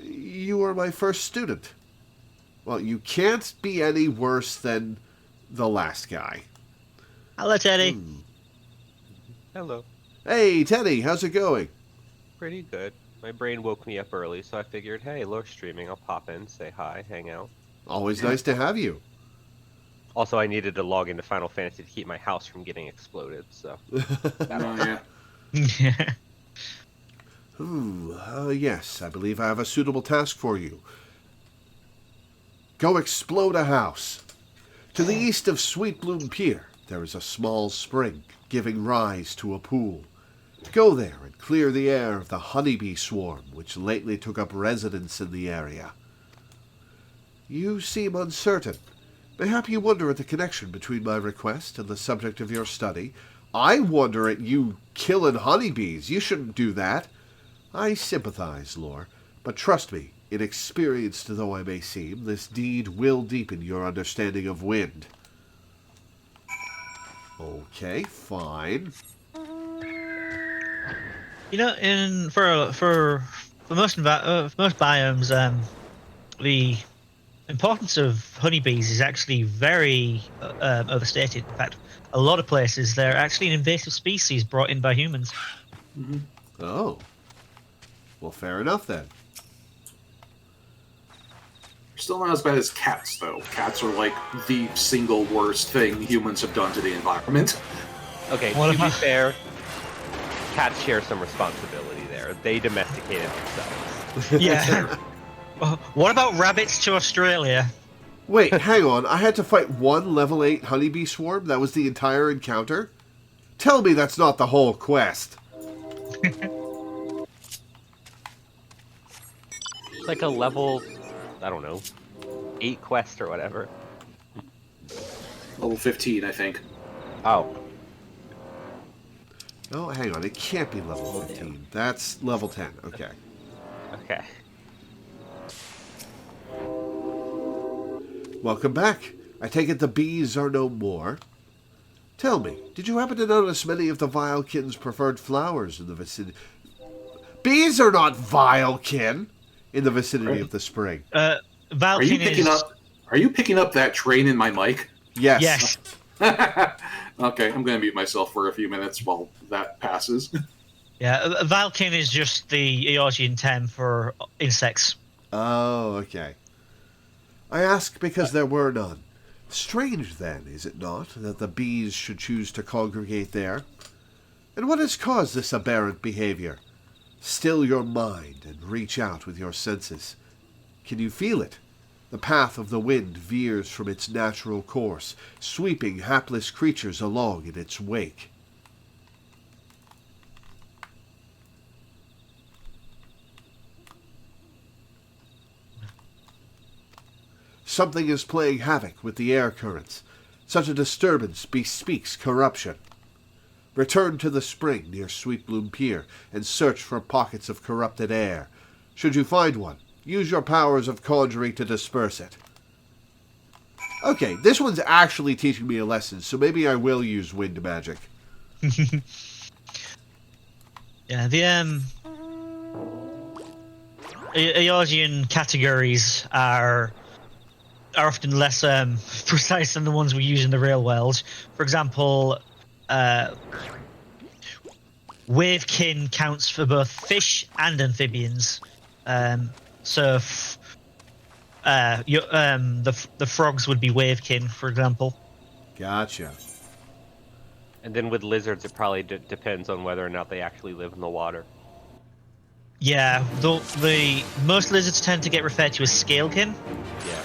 you are my first student. Well, you can't be any worse than the last guy. Hello, Teddy. Hello. Hey, Teddy, how's it going? Pretty good. My brain woke me up early, so I figured, hey, Lore's streaming. I'll pop in, say hi, hang out. Always nice to have you. Also, I needed to log into Final Fantasy to keep my house from getting exploded, so... Yeah. Yeah. Yes, I believe I have a suitable task for you. Go explode a house. To the east of Sweetbloom Pier, there is a small spring, giving rise to a pool. Go there and clear the air of the honeybee swarm, which lately took up residence in the area. You seem uncertain. Mayhap you wonder at the connection between my request and the subject of your study. I wonder at you killing honeybees. You shouldn't do that. I sympathize, Lore, but trust me, inexperienced though I may seem, this deed will deepen your understanding of wind. Okay, fine. You know, for most biomes, the importance of honeybees is actually very overstated. In fact, a lot of places they're actually an invasive species brought in by humans. Mm-hmm. Oh. Well, fair enough then. Still not as bad as cats, though. Cats are like the single worst thing humans have done to the environment. Okay, What to be about- fair, cats share some responsibility there. They domesticated themselves. Yeah. What about rabbits to Australia? Wait, hang on. I had to fight one level 8 honeybee swarm? That was the entire encounter? Tell me that's not the whole quest. It's like a level, I don't know, 8 quest or whatever. Level 15, I think. Oh. Oh, hang on. It can't be level 15. That's level 10. Okay. Okay. Welcome back. I take it the bees are no more. Tell me, did you happen to notice many of the Vilekin's preferred flowers in the vicinity? Bees are not Vilekin in the vicinity of the spring. Are you picking up that train in my mic? Yes. Yes. Okay, I'm going to mute myself for a few minutes while that passes. Yeah, Valkin is just the Eorzean term for insects. Oh, okay. I ask because there were none. Strange, then, is it not, that the bees should choose to congregate there? And what has caused this aberrant behavior? Still your mind and reach out with your senses. Can you feel it? The path of the wind veers from its natural course, sweeping hapless creatures along in its wake. Something is playing havoc with the air currents. Such a disturbance bespeaks corruption. Return to the spring near Sweetbloom Pier and search for pockets of corrupted air. Should you find one, use your powers of conjuring to disperse it. Okay, this one's actually teaching me a lesson, so maybe I will use wind magic. Yeah, the Eorzean categories are often less precise than the ones we use in the real world. For example, wavekin counts for both fish and amphibians. The frogs would be wavekin, for example. Gotcha. And then with lizards, it probably depends on whether or not they actually live in the water. Yeah, the most lizards tend to get referred to as scalekin. Yeah.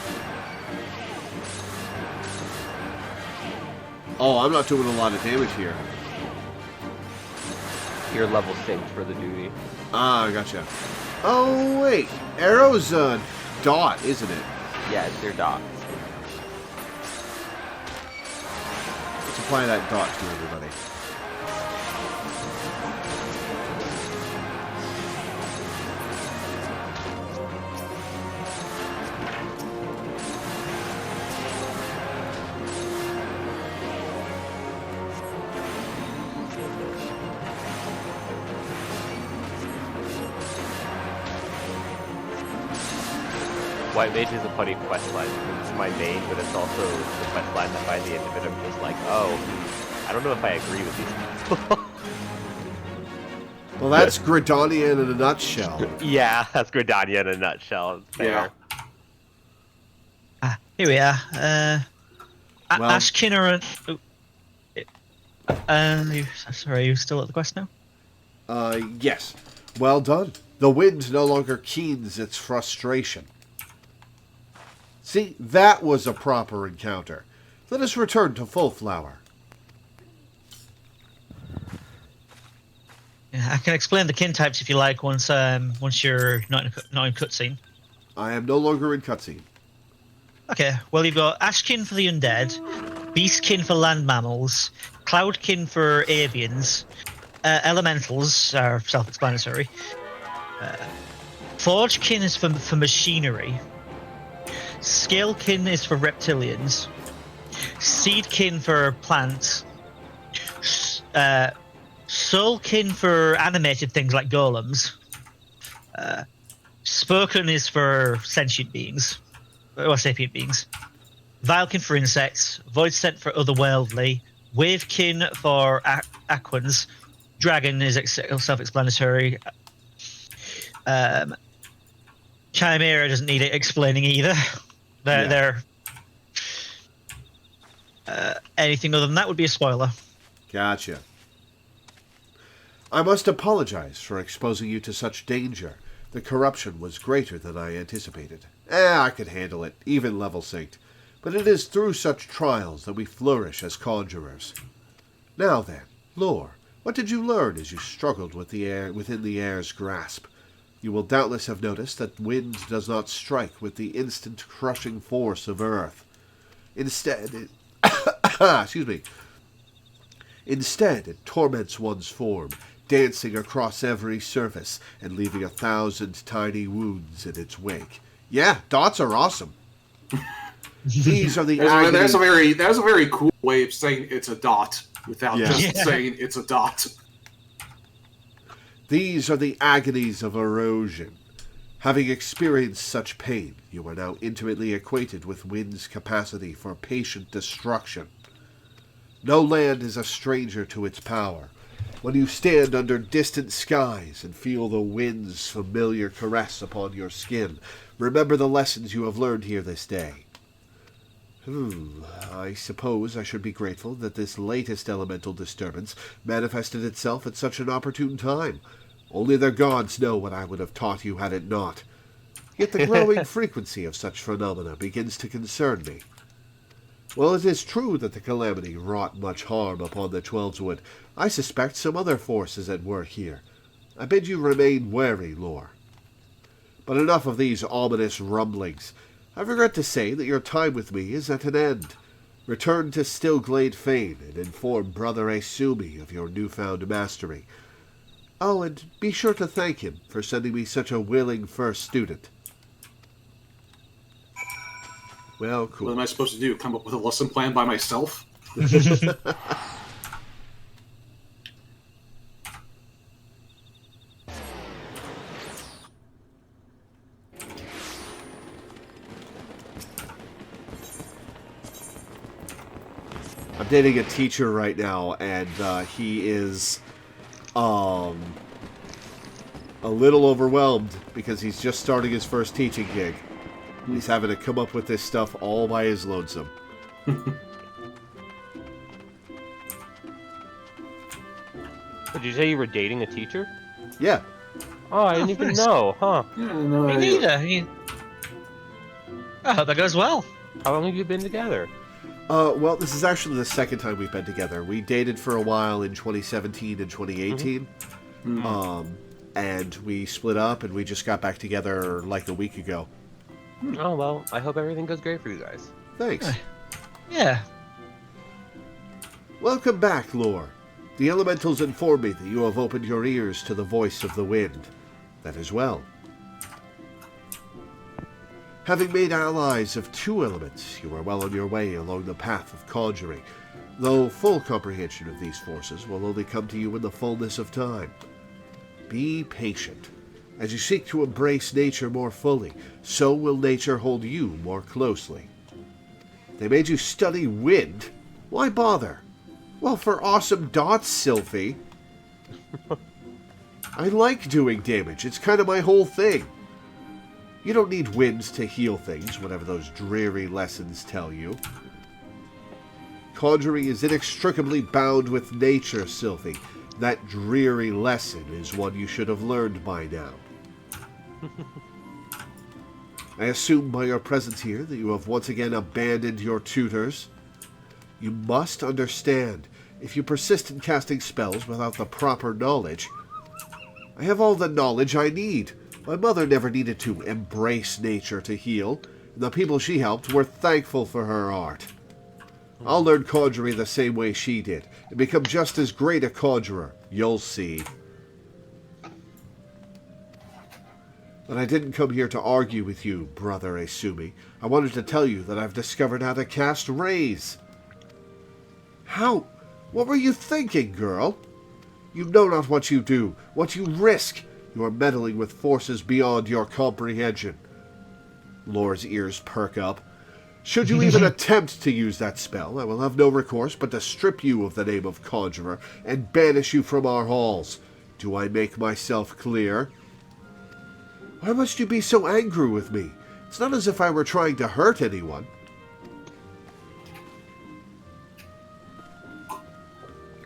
Oh, I'm not doing a lot of damage here. Your level synced for the duty. Ah, gotcha. Oh, wait. Arrow's a dot, isn't it? Yeah, it's your dot. Let's apply that dot to everybody. White Mage is a funny quest line. It's my main, but it's also the quest line that by the end of it I'm just like, oh, I don't know if I agree with these people. Well, that's Gridania in a nutshell. Yeah, that's Gridania in a nutshell. Fair. Yeah. Here we are. Well- Ashkin are... sorry, are you still at the quest now? Yes. Well done. The wind no longer keens its frustration. See, that was a proper encounter. Let us return to Full Flower. Yeah, I can explain the kin types if you like once you're not in cutscene. I am no longer in cutscene. Okay, well you've got Ashkin for the undead, Beastkin for land mammals, Cloudkin for avians, Elementals are self-explanatory. Forgekin is for machinery. Scalekin is for reptilians. Seedkin for plants. Soulkin for animated things like golems. Spoken is for sentient beings, or sapient beings. Vilekin for insects. Voidsent for otherworldly. Wavekin for aquans. Dragon is self-explanatory. Chimera doesn't need it explaining either. They're anything other than that would be a spoiler. Gotcha. I must apologize for exposing you to such danger. The corruption was greater than I anticipated. I could handle it, even level synced. But it is through such trials that we flourish as conjurers. Now then, Lore, what did you learn as you struggled with the air within the air's grasp? You will doubtless have noticed that wind does not strike with the instant crushing force of earth. Instead, Instead, it torments one's form, dancing across every surface and leaving 1,000 tiny wounds in its wake. Yeah, dots are awesome. These are the That's a very cool way of saying it's a dot without just saying it's a dot. These are the agonies of erosion. Having experienced such pain, you are now intimately acquainted with wind's capacity for patient destruction. No land is a stranger to its power. When you stand under distant skies and feel the wind's familiar caress upon your skin, remember the lessons you have learned here this day. I suppose I should be grateful that this latest elemental disturbance manifested itself at such an opportune time. Only the gods know what I would have taught you had it not. Yet the growing frequency of such phenomena begins to concern me. While it is true that the calamity wrought much harm upon the Twelveswood, I suspect some other forces at work here. I bid you remain wary, Lore. But enough of these ominous rumblings. I regret to say that your time with me is at an end. Return to Stillglade Fane and inform Brother Asumi of your newfound mastery. Oh, and be sure to thank him for sending me such a willing first student. Well, cool. What am I supposed to do? Come up with a lesson plan by myself? I'm dating a teacher right now, and he is a little overwhelmed because he's just starting his first teaching gig. He's having to come up with this stuff all by his lonesome. Did you say you were dating a teacher? Yeah. Oh, I didn't even nice. know, huh? Yeah, no, Me neither. I hope that goes well. How long have you been together? Well, this is actually the second time we've been together. We dated for a while in 2017 and 2018. And we split up, and we just got back together like a week ago. Oh, well, I hope everything goes great for you guys. Thanks. Yeah. Welcome back, Lore. The elementals inform me that you have opened your ears to the voice of the wind. That is well. Having made allies of 2 elements, you are well on your way along the path of conjuring, though full comprehension of these forces will only come to you in the fullness of time. Be patient. As you seek to embrace nature more fully, so will nature hold you more closely. They made you study wind? Why bother? Well, for awesome dots, Sylphie. I like doing damage. It's kind of my whole thing. You don't need winds to heal things, whatever those dreary lessons tell you. Conjuring is inextricably bound with nature, Sylphie. That dreary lesson is one you should have learned by now. I assume by your presence here that you have once again abandoned your tutors. You must understand, if you persist in casting spells without the proper knowledge... I have all the knowledge I need. My mother never needed to embrace nature to heal, and the people she helped were thankful for her art. I'll learn conjuring the same way she did, and become just as great a conjurer. You'll see. But I didn't come here to argue with you, Brother Asumi. I wanted to tell you that I've discovered how to cast rays. How? What were you thinking, girl? You know not what you do, what you risk. You are meddling with forces beyond your comprehension. Lore's ears perk up. Should you even attempt to use that spell, I will have no recourse but to strip you of the name of conjurer and banish you from our halls. Do I make myself clear? Why must you be so angry with me? It's not as if I were trying to hurt anyone.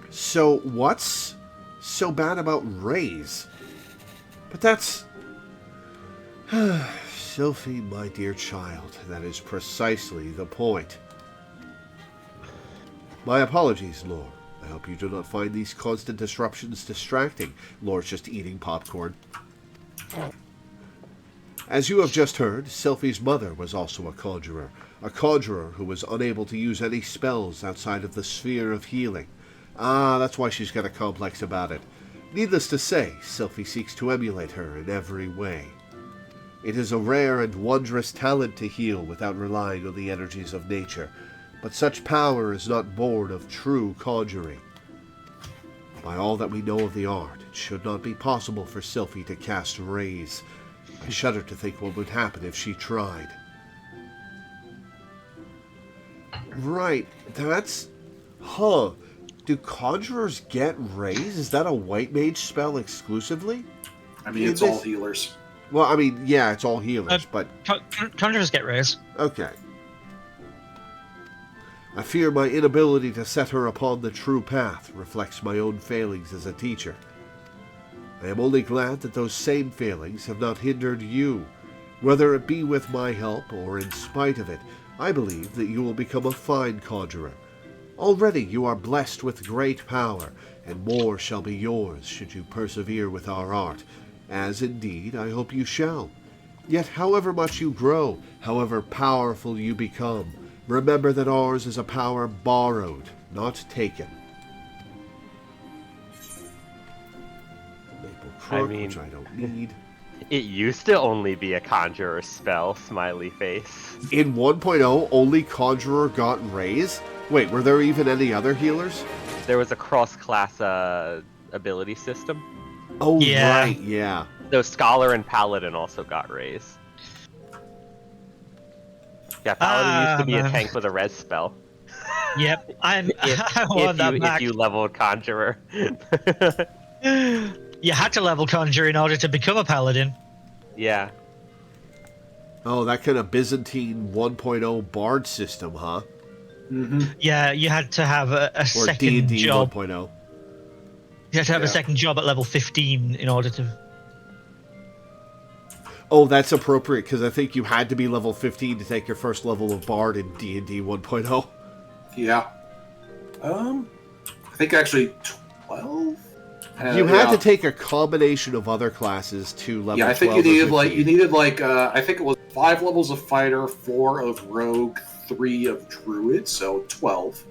So what's so bad about rays? But that's... Sylphie, my dear child, that is precisely the point. My apologies, Lore. I hope you do not find these constant disruptions distracting. Lore's just eating popcorn. As you have just heard, Sylphie's mother was also a conjurer who was unable to use any spells outside of the sphere of healing. Ah, that's why she's got a complex about it. Needless to say, Sylphie seeks to emulate her in every way. It is a rare and wondrous talent to heal without relying on the energies of nature, but such power is not born of true conjuring. By all that we know of the art, it should not be possible for Sylphie to cast rays. I shudder to think what would happen if she tried. Right, that's... Huh. Do conjurers get rays? Is that a white mage spell exclusively? I mean, it's all healers. Well, I mean, yeah, it's all healers, but... Conjurers get rays. Okay. I fear my inability to set her upon the true path reflects my own failings as a teacher. I am only glad that those same failings have not hindered you. Whether it be with my help or in spite of it, I believe that you will become a fine conjurer. Already you are blessed with great power, and more shall be yours should you persevere with our art, as indeed I hope you shall. Yet however much you grow, however powerful you become, Remember that ours is a power borrowed, not taken. Maple Crook, which I don't need. It used to only be a conjurer spell, smiley face. In 1.0, only Conjurer got raise? Wait, were there even any other healers? There was a cross-class ability system. Oh, Yeah. right, yeah. So Scholar and Paladin also got raise. Yeah, Paladin used to be a man. tank with a res spell. Yep, I If want that back. you leveled Conjurer. You had to level Conjure in order to become a paladin. Yeah. Oh, that kind of Byzantine 1.0 Bard system, huh? Mm-hmm. Yeah, you had to have a Or second D&D job. 1.0. You had to have a Yeah. second job at level 15 in order to. Oh, that's appropriate, because I think you had to be level 15 to take your first level of Bard in D&D 1.0. Yeah. I think actually 12. You had yeah. to take a combination of other classes to level 12 Yeah, I think or you needed 15. I think it was 5 levels of fighter, 4 of rogue, 3 of druid, so 12.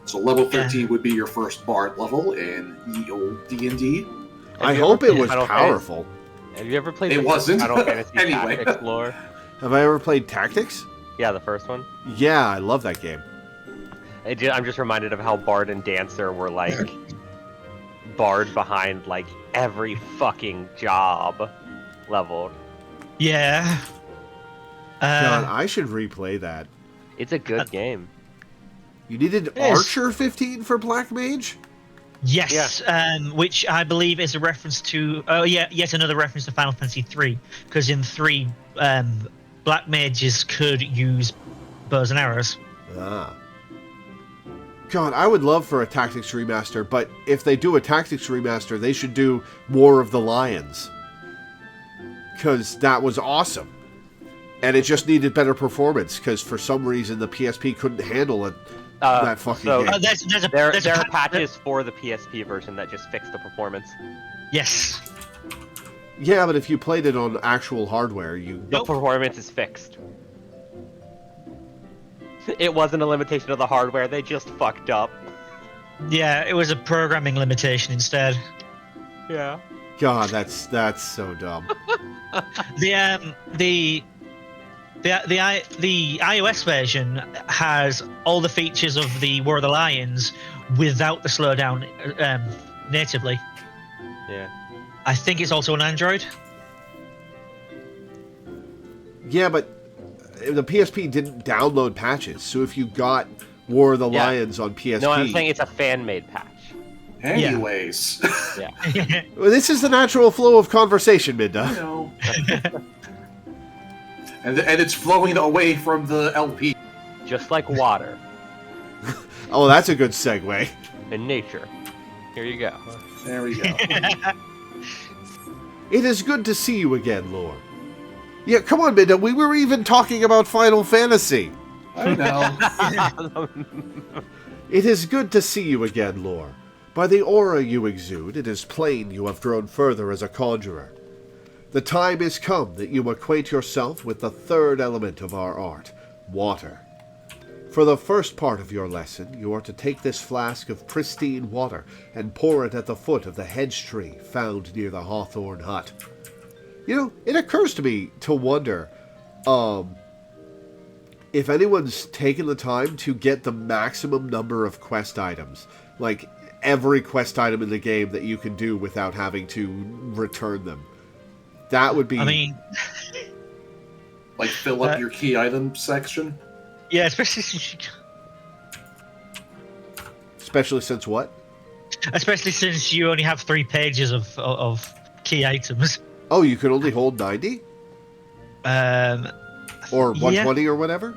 So level 13 would be your first bard level in old D&D. I Have you hope ever it played was Final powerful. Have you ever played It the wasn't. Final Fantasy Anyway. Tactics lore? Have I ever played Tactics? Yeah, the first one. Yeah, I love that game. I'm just reminded of how Bard and Dancer were like Bard behind like every fucking job leveled. Yeah. God, I should replay that. It's a good game. You needed Yes. Archer 15 for Black Mage? Yes, which I believe is a reference to. Oh, yeah, yet another reference to Final Fantasy 3. Because in 3, black mages could use bows and arrows. Ah. God, I would love for a Tactics remaster, but if they do a Tactics remaster, they should do War of the Lions. Because that was awesome. And it just needed better performance, because for some reason the PSP couldn't handle it. That fucking so- game. There there's a are patch- patches for the PSP version that just fix the performance. Yes. Yeah, but if you played it on actual hardware, you... The Nope. performance is fixed. It wasn't a limitation of the hardware, they just fucked up. Yeah, it was a programming limitation instead. Yeah. God, that's so dumb. The iOS version has all the features of the War of the Lions without the slowdown natively. Yeah. I think it's also on Android. Yeah, but the PSP didn't download patches, so if you got War of the Yeah. Lions on PSP... No, I'm saying it's a fan-made patch. Anyways, Yeah. Well, this is the natural flow of conversation, Midna. you know. and it's flowing away from the LP. Just like water Oh, that's a good segue. in nature. Here you go. There we go. It is good to see you again, Lore. Yeah, come on, Midna. We were even talking about Final Fantasy. I know. It is good to see you again, Lore. By the aura you exude, it is plain you have grown further as a conjurer. The time is come that you acquaint yourself with the third element of our art, water. For the first part of your lesson, you are to take this flask of pristine water and pour it at the foot of the hedge tree found near the Hawthorne hut. You know, it occurs to me to wonder, if anyone's taken the time to get the maximum number of quest items, like every quest item in the game that you can do without having to return them. That would be... I mean, Like fill up your key item section. yeah, especially since you only have 3 pages of key items. Oh, you can only hold 90? Or 120 yeah. or whatever?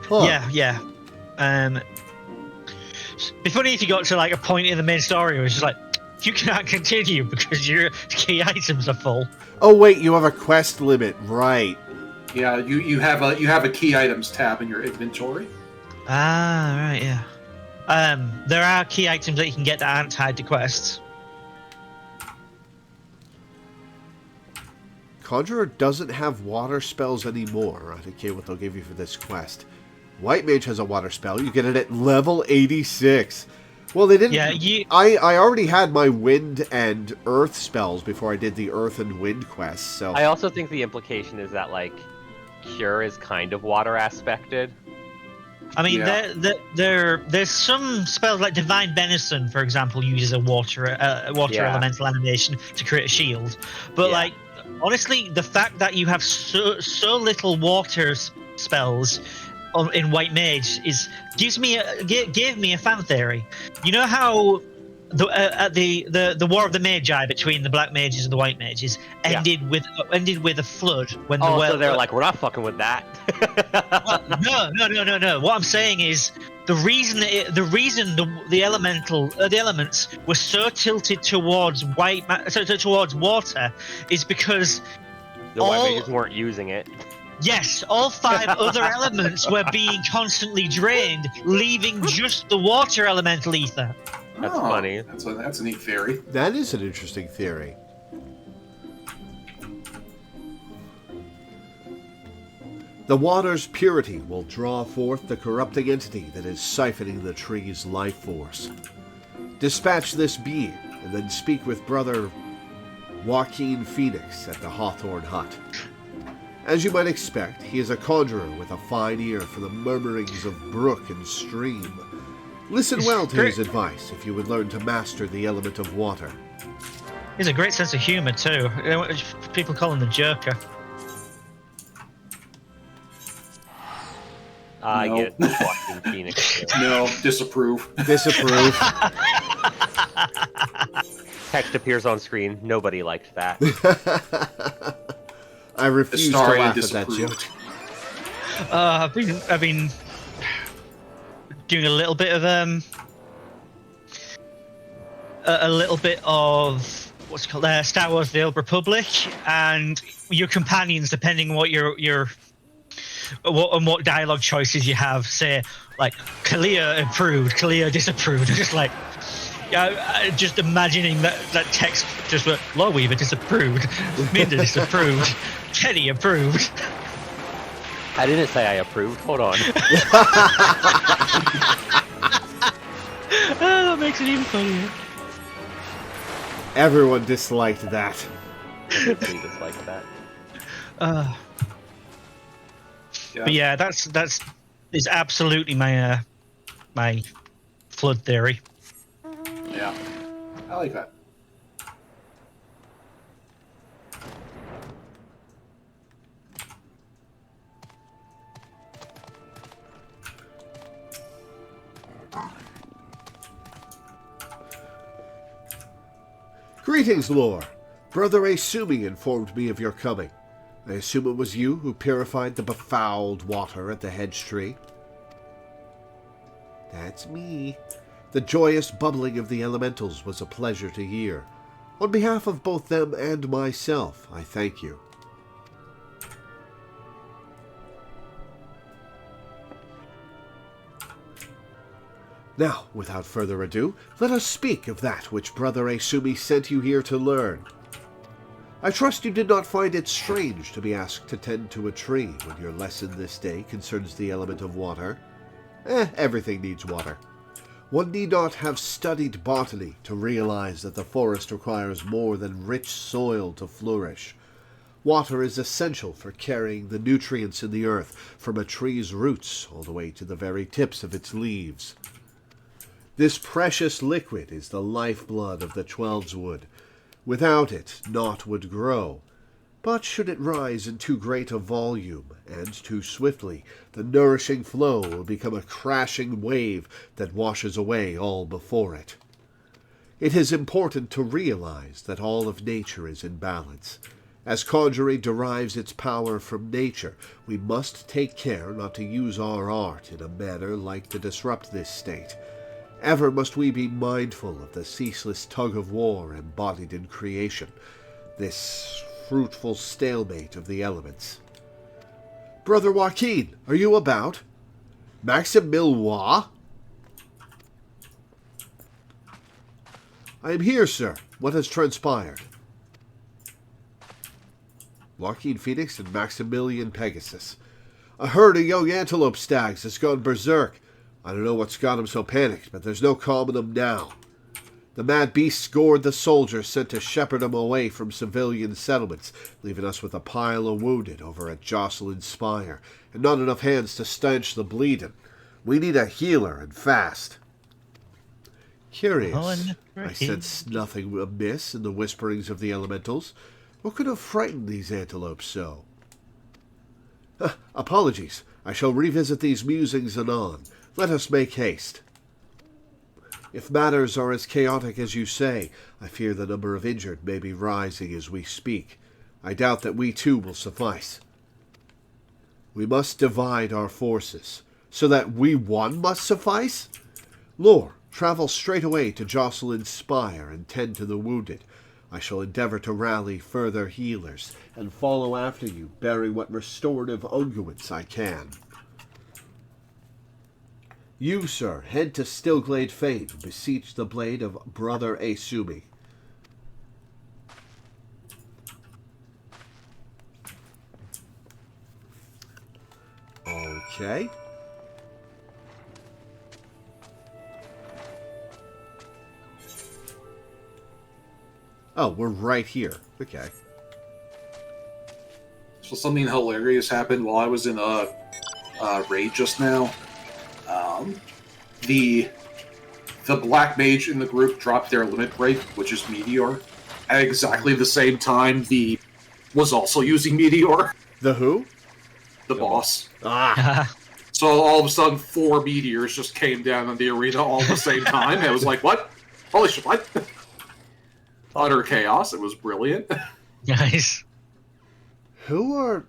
Huh. Yeah. It'd be funny if you got to like a point in the main story where it's just like, you cannot continue because your key items are full. Oh, wait, you have a quest limit, right. Yeah, you have a key items tab in your inventory. Ah, right, yeah. There are key items that you can get that aren't tied to quests. Conjurer doesn't have water spells anymore. I don't care what they'll give you for this quest. White Mage has a water spell. You get it at level 86. Well, they didn't... Yeah, I already had my wind and earth spells before I did the earth and wind quests, so... I also think the implication is that, like, Cure is kind of water aspected. I mean, Yeah. there's some spells like Divine Benison, for example, uses a water Yeah. elemental animation to create a shield. But Yeah. like, honestly, the fact that you have so little water spells in White Mage gave me a fan theory. You know how at the War of the Magi between the Black Mages and the White Mages ended with a flood when the So they're like, we're not fucking with that. No. What I'm saying is the reason the elements were so tilted towards towards water is because The White Mages weren't using it. yes, all 5 other elements were being constantly drained, leaving just the water elemental ether. That's funny. That's a neat theory. That is an interesting theory. The water's purity will draw forth the corrupting entity that is siphoning the tree's life force. Dispatch this being, and then speak with Brother Joaquin Phoenix at the Hawthorne Hut. As you might expect, he is a conjurer with a fine ear for the murmurings of brook and stream. Listen well to his advice if you would learn to master the element of water. He has a great sense of humor too. People call him the Joker. I No. get it. Joaquin Phoenix. No, disapprove. Disapprove. Text appears on screen. Nobody liked that. I refuse to Historian laugh at that disapproved. joke. I've been doing a little bit of what's it called Star Wars: The Old Republic, and your companions, depending on what dialogue choices you have, say like Kalia approved, Kalia disapproved. Just like, just imagining that text just went Loreweaver disapproved, Minda disapproved, Kenny approved. I didn't say I approved. Hold on. That makes it even funnier. Everyone disliked that. I just like that. But yeah, that's is absolutely my my flood theory. Yeah, I like that. Greetings, Lore. Brother Asumi informed me of your coming. I assume it was you who purified the befouled water at the hedge tree. That's me. The joyous bubbling of the elementals was a pleasure to hear. On behalf of both them and myself, I thank you. Now, without further ado, let us speak of that which Brother Asumi sent you here to learn. I trust you did not find it strange to be asked to tend to a tree when your lesson this day concerns the element of water. Everything needs water. One need not have studied botany to realize that the forest requires more than rich soil to flourish. Water is essential for carrying the nutrients in the earth from a tree's roots all the way to the very tips of its leaves. This precious liquid is the lifeblood of the Twelveswood. Without it, naught would grow. But should it rise in too great a volume, and too swiftly, the nourishing flow will become a crashing wave that washes away all before it. It is important to realize that all of nature is in balance. As conjuring derives its power from nature, we must take care not to use our art in a manner like to disrupt this state. Ever must we be mindful of the ceaseless tug-of-war embodied in creation, this fruitful stalemate of the elements. Brother Joaquin, are you about? Maxim Milwa? I am here, sir. What has transpired? Joaquin Phoenix and Maximilian Pegasus. A herd of young antelope stags has gone berserk. I don't know what's got them so panicked, but there's no calming them now. The mad beasts gored the soldiers sent to shepherd them away from civilian settlements, leaving us with a pile of wounded over at Jocelyn's Spire, and not enough hands to stanch the bleeding. We need a healer, and fast. Curious. I sensed nothing amiss in the whisperings of the elementals. What could have frightened these antelopes so? Apologies. I shall revisit these musings anon. Let us make haste. If matters are as chaotic as you say, I fear the number of injured may be rising as we speak. I doubt that we too will suffice. We must divide our forces, so that we one must suffice? Lore, travel straight away to Jocelyn's Spire and tend to the wounded. I shall endeavor to rally further healers, and follow after you, bearing what restorative unguents I can. You, sir, head to Stillglade Fane and beseech the blade of Brother Asumi. Okay. Oh, we're right here. Okay. So something hilarious happened while I was in raid just now. The black mage in the group dropped their limit break, which is Meteor, at exactly the same time the was also using Meteor. The who? The boss. Ah. So all of a sudden, 4 meteors just came down on the arena all at the same time. It was like, what? Holy shit, what? Utter chaos. It was brilliant. Nice. Who are...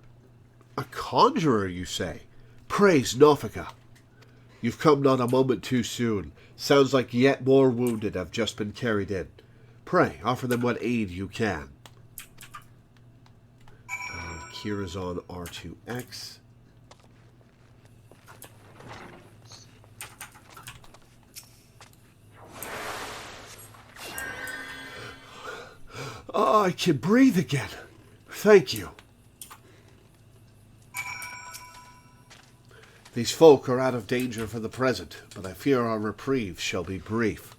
A conjurer, you say? Praise Nofika. You've come not a moment too soon. Sounds like yet more wounded have just been carried in. Pray, offer them what aid you can. Kira's on R2X. Oh, I can breathe again. Thank you. These folk are out of danger for the present, but I fear our reprieve shall be brief.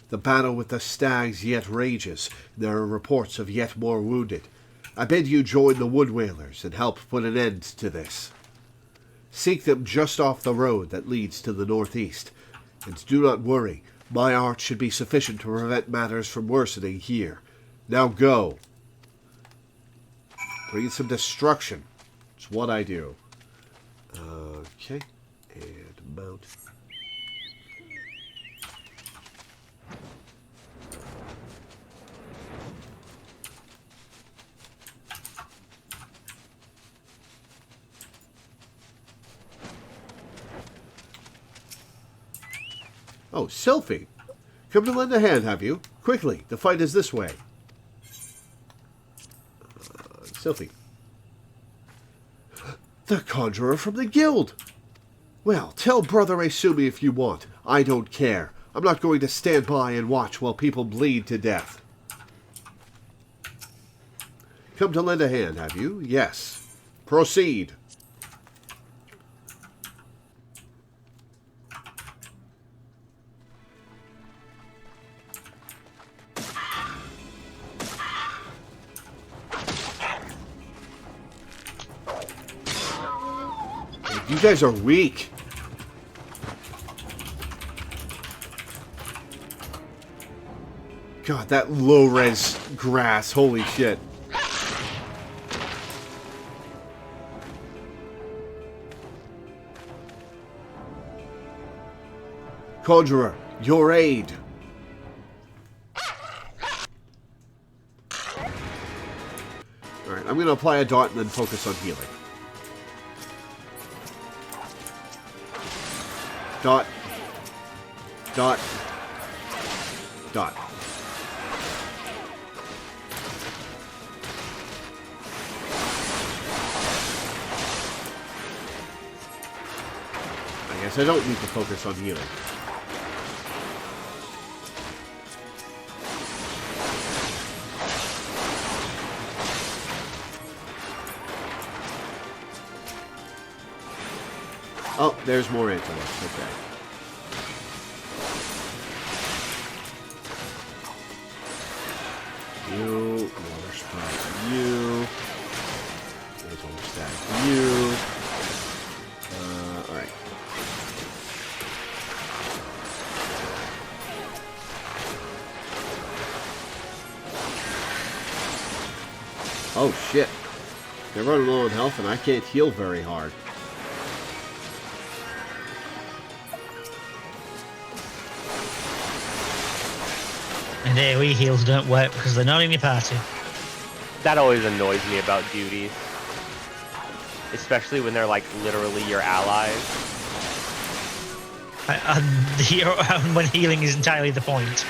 The battle with the stags yet rages, and there are reports of yet more wounded. I bid you join the wood whalers and help put an end to this. Seek them just off the road that leads to the northeast, and do not worry, my art should be sufficient to prevent matters from worsening here. Now go. Bring some destruction. It's what I do. Okay, and mount. Oh, Sylphie. Come to lend a hand, have you? Quickly, the fight is this way. Sylphie. The conjurer from the guild! Well, tell Brother Asumi if you want. I don't care. I'm not going to stand by and watch while people bleed to death. Come to lend a hand, have you? Yes. Proceed. You guys are weak. God, that low-res grass. Holy shit. Conjurer, your aid. Alright, I'm going to apply a dot and then focus on healing. Dot. Dot. Dot. I guess I don't need to focus on healing. Oh, there's more antelopes. Okay. You, water sprite, you. There's one stack. You. Alright. Oh shit. They're running low on health and I can't heal very hard. And AoE heals don't work because they're not in your party. That always annoys me about duties. Especially when they're like literally your allies. And when healing is entirely the point.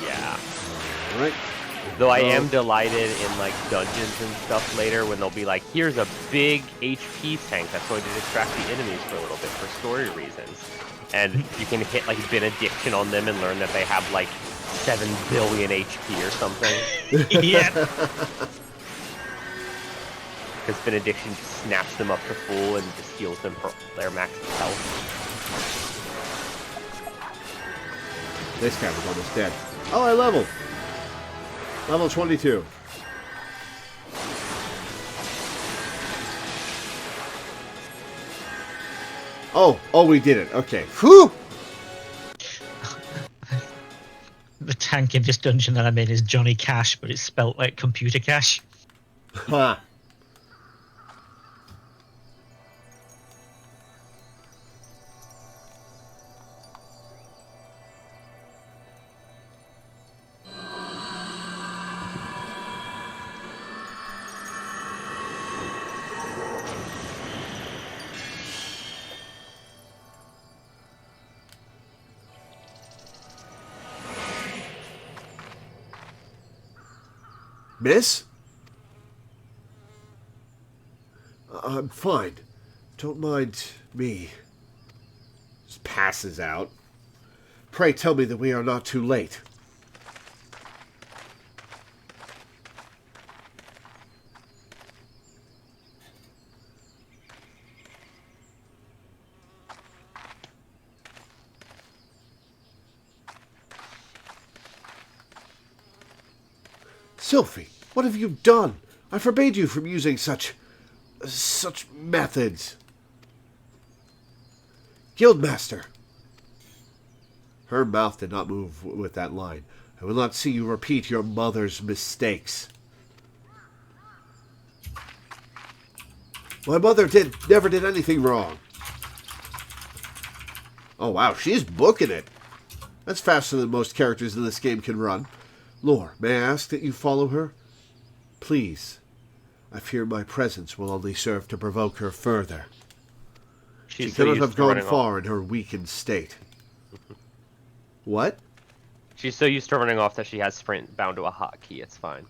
Yeah. Alright. Though I am delighted in like dungeons and stuff later when they'll be like, here's a big HP tank that's going to distract the enemies for a little bit for story reasons. And you can hit like benediction on them and learn that they have like 7 billion HP or something. Yeah. Because benediction just snaps them up to full and just heals them for their max health. This guy was almost dead. Oh, I leveled. Level 22. Oh, we did it. Okay. Whew! The tank in this dungeon that I'm in is Johnny Cash, but it's spelt like computer cash. Ha. Miss? I'm fine. Don't mind me. Just passes out. Pray tell me that we are not too late. Sylphie, what have you done? I forbade you from using such methods. Guildmaster. Her mouth did not move with that line. I will not see you repeat your mother's mistakes. My mother never did anything wrong. Oh wow, she's booking it. That's faster than most characters in this game can run. Lore, may I ask that you follow her? Please. I fear my presence will only serve to provoke her further. She cannot have gone far in her weakened state. What? She's so used to running off that she has sprint bound to a hotkey. It's fine.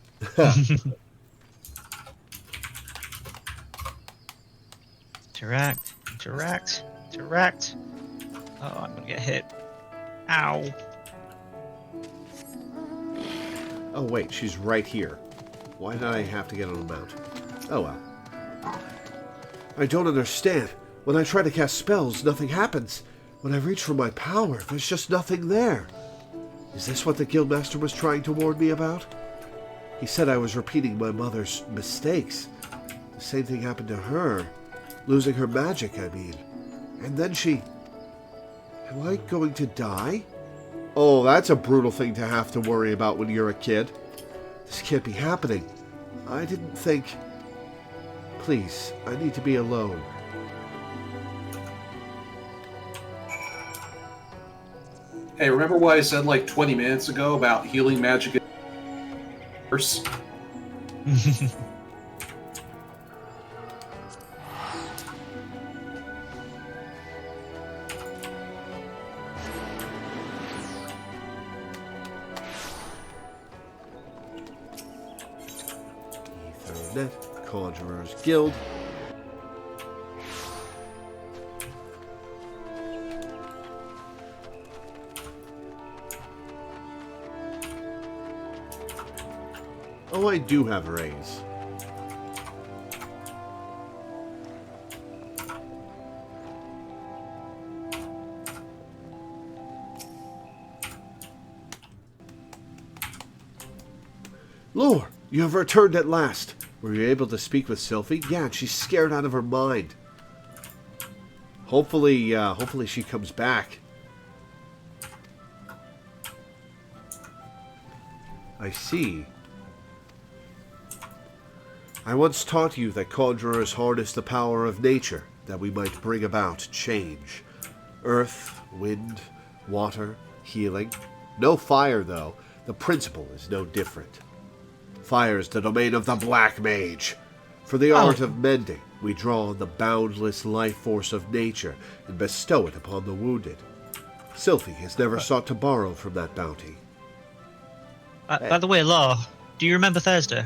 Interact. Interact. Interact. Oh, I'm gonna get hit. Ow. Oh wait, she's right here. Why did I have to get on a mount? Oh well. I don't understand. When I try to cast spells, nothing happens. When I reach for my power, there's just nothing there. Is this what the Guildmaster was trying to warn me about? He said I was repeating my mother's mistakes. The same thing happened to her. Losing her magic, I mean. And then she... Am I going to die? Oh, that's a brutal thing to have to worry about when you're a kid. This can't be happening. I didn't think... Please, I need to be alone. Hey, remember what I said like 20 minutes ago about healing magic? Ethernet, Conjurer's Guild. Oh, I do have rays. Lore, you have returned at last. Were you able to speak with Sylphie? Yeah, she's scared out of her mind. Hopefully she comes back. I see. I once taught you that conjurers harness the power of nature, that we might bring about change. Earth, wind, water, healing. No fire, though. The principle is no different. Fire is the domain of the Black Mage. For the art of mending, we draw on the boundless life force of nature and bestow it upon the wounded. Sylphie has never sought to borrow from that bounty. By the way, Law, do you remember Thursday?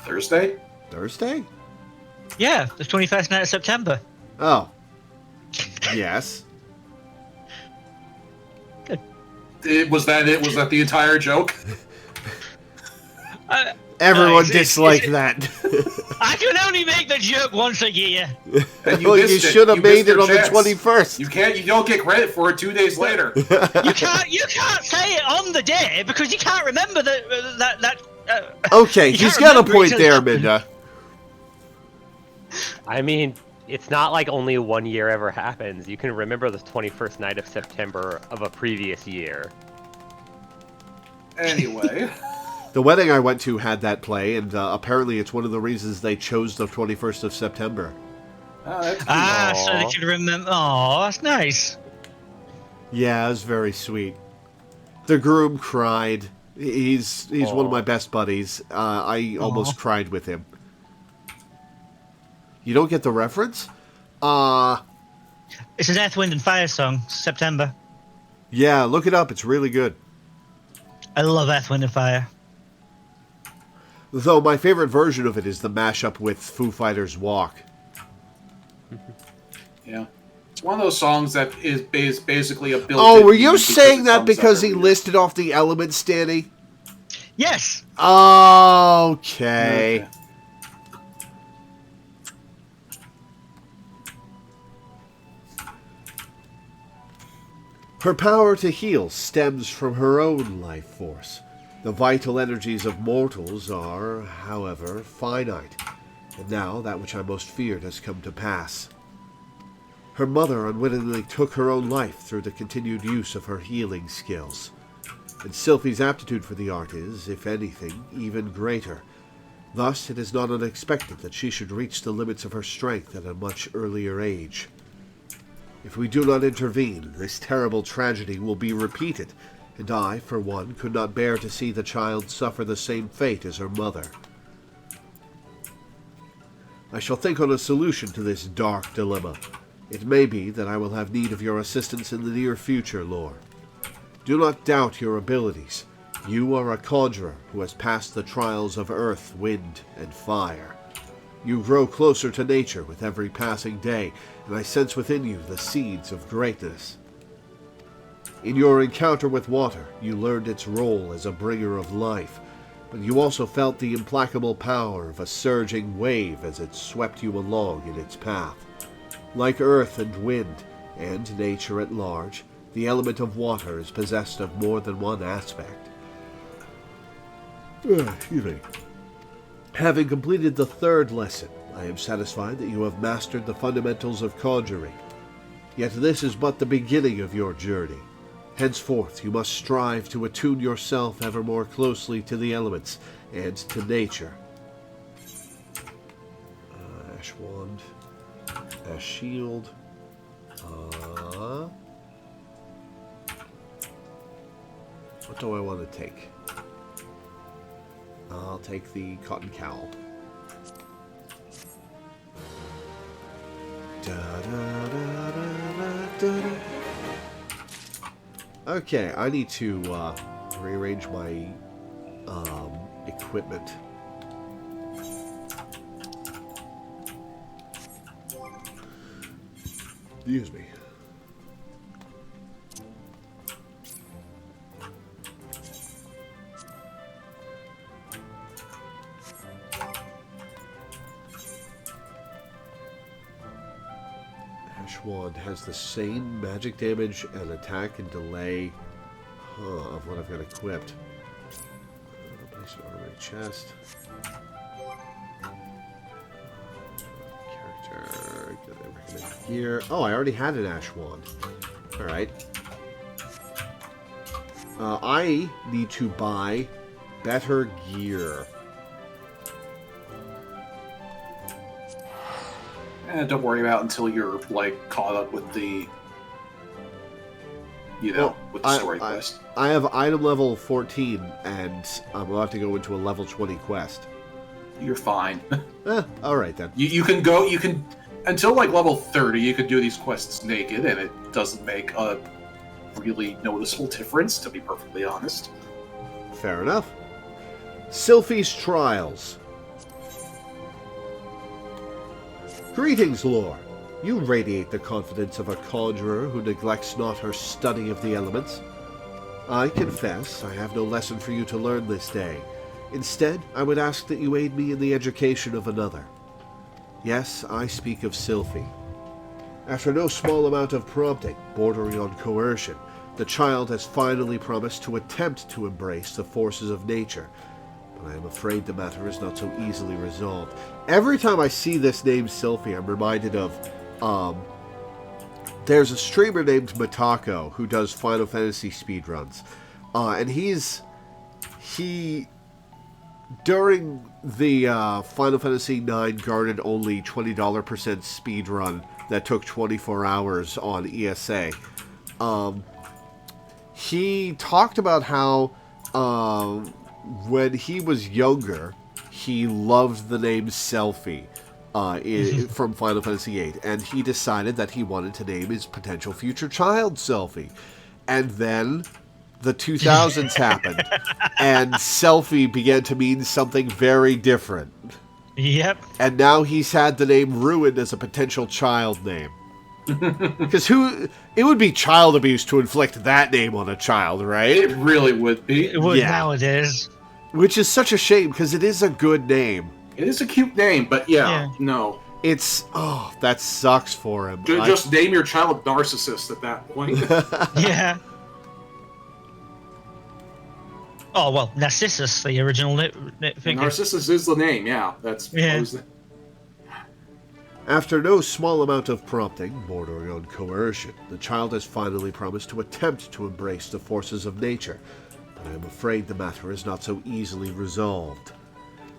Thursday? Thursday? Yeah, the 21st night of September. Oh. Yes. Good. Was that it? Was that the entire joke? Everyone disliked that. I can only make the joke once a year. And Well, you should have made it on the chance. 21st. You don't get credit for it 2 days later. You can't say it on the day because you can't remember that. Okay, You he's can't got a remember point each there, other. Minda. I mean, it's not like only 1 year ever happens. You can remember the 21st night of September of a previous year. Anyway. The wedding I went to had that play, and apparently it's one of the reasons they chose the 21st of September. That's So they can remember. Oh, that's nice. Yeah, it was very sweet. The groom cried. He's one of my best buddies. I almost cried with him. You don't get the reference? It's an Earth, Wind, and Fire song, September. Yeah, look it up. It's really good. I love Earth, Wind, and Fire. Though my favorite version of it is the mashup with Foo Fighters' Walk. Yeah. It's one of those songs that is basically a built-in... Oh, were you because saying it that comes because every he year. listed off the elements, Danny? Yes. Okay. Her power to heal stems from her own life force. The vital energies of mortals are, however, finite, and now that which I most feared has come to pass. Her mother unwittingly took her own life through the continued use of her healing skills, and Sylphie's aptitude for the art is, if anything, even greater. Thus, it is not unexpected that she should reach the limits of her strength at a much earlier age. If we do not intervene, this terrible tragedy will be repeated, and I, for one, could not bear to see the child suffer the same fate as her mother. I shall think on a solution to this dark dilemma. It may be that I will have need of your assistance in the near future, Lore. Do not doubt your abilities. You are a conjurer who has passed the trials of earth, wind, and fire. You grow closer to nature with every passing day, and I sense within you the seeds of greatness. In your encounter with water, you learned its role as a bringer of life, but you also felt the implacable power of a surging wave as it swept you along in its path. Like earth and wind, and nature at large, the element of water is possessed of more than one aspect. Excuse me. Having completed the third lesson, I am satisfied that you have mastered the fundamentals of conjuring. Yet this is but the beginning of your journey. Henceforth, you must strive to attune yourself ever more closely to the elements and to nature. Ash Wand, Ash Shield. What do I want to take? I'll take the Cotton Cowl. Okay, I need to rearrange my equipment. Excuse me. Ash Wand has the same magic damage and attack and delay of what I've got equipped. Place it on my chest. Character. Get recommended gear. Oh, I already had an ash wand. Alright. I need to buy better gear. Don't worry about it until you're, like, caught up with the... You know, with the story quest. I have item level 14, and I'm about to go into a level 20 quest. You're fine. Alright then. You can go, until like level 30, you can do these quests naked, and it doesn't make a really noticeable difference, to be perfectly honest. Fair enough. Sylphie's Trials. Greetings, Lore. You radiate the confidence of a conjurer who neglects not her study of the elements. I confess I have no lesson for you to learn this day. Instead, I would ask that you aid me in the education of another. Yes, I speak of Sylphie. After no small amount of prompting, bordering on coercion, the child has finally promised to attempt to embrace the forces of nature. But I am afraid the matter is not so easily resolved. Every time I see this name Sylphie, I'm reminded of there's a streamer named Matako who does Final Fantasy speedruns. And he during the Final Fantasy IX guarded only $20% speedrun that took 24 hours on ESA. He talked about how when he was younger, he loved the name Selphie. From Final Fantasy VIII, and he decided that he wanted to name his potential future child Selphie. And then the 2000s happened, and Selphie began to mean something very different. Yep. And now he's had the name ruined as a potential child name. Because it would be child abuse to inflict that name on a child, right? It really would be. It would nowadays. Which is such a shame, because it is a good name. It is a cute name, but no. It's... Oh, that sucks for him. Just name your child Narcissist at that point. Yeah. Oh, well, Narcissus, the original figure. Narcissus is the name, yeah. That's... Yeah. After no small amount of prompting, bordering on coercion, the child has finally promised to attempt to embrace the forces of nature, but I am afraid the matter is not so easily resolved.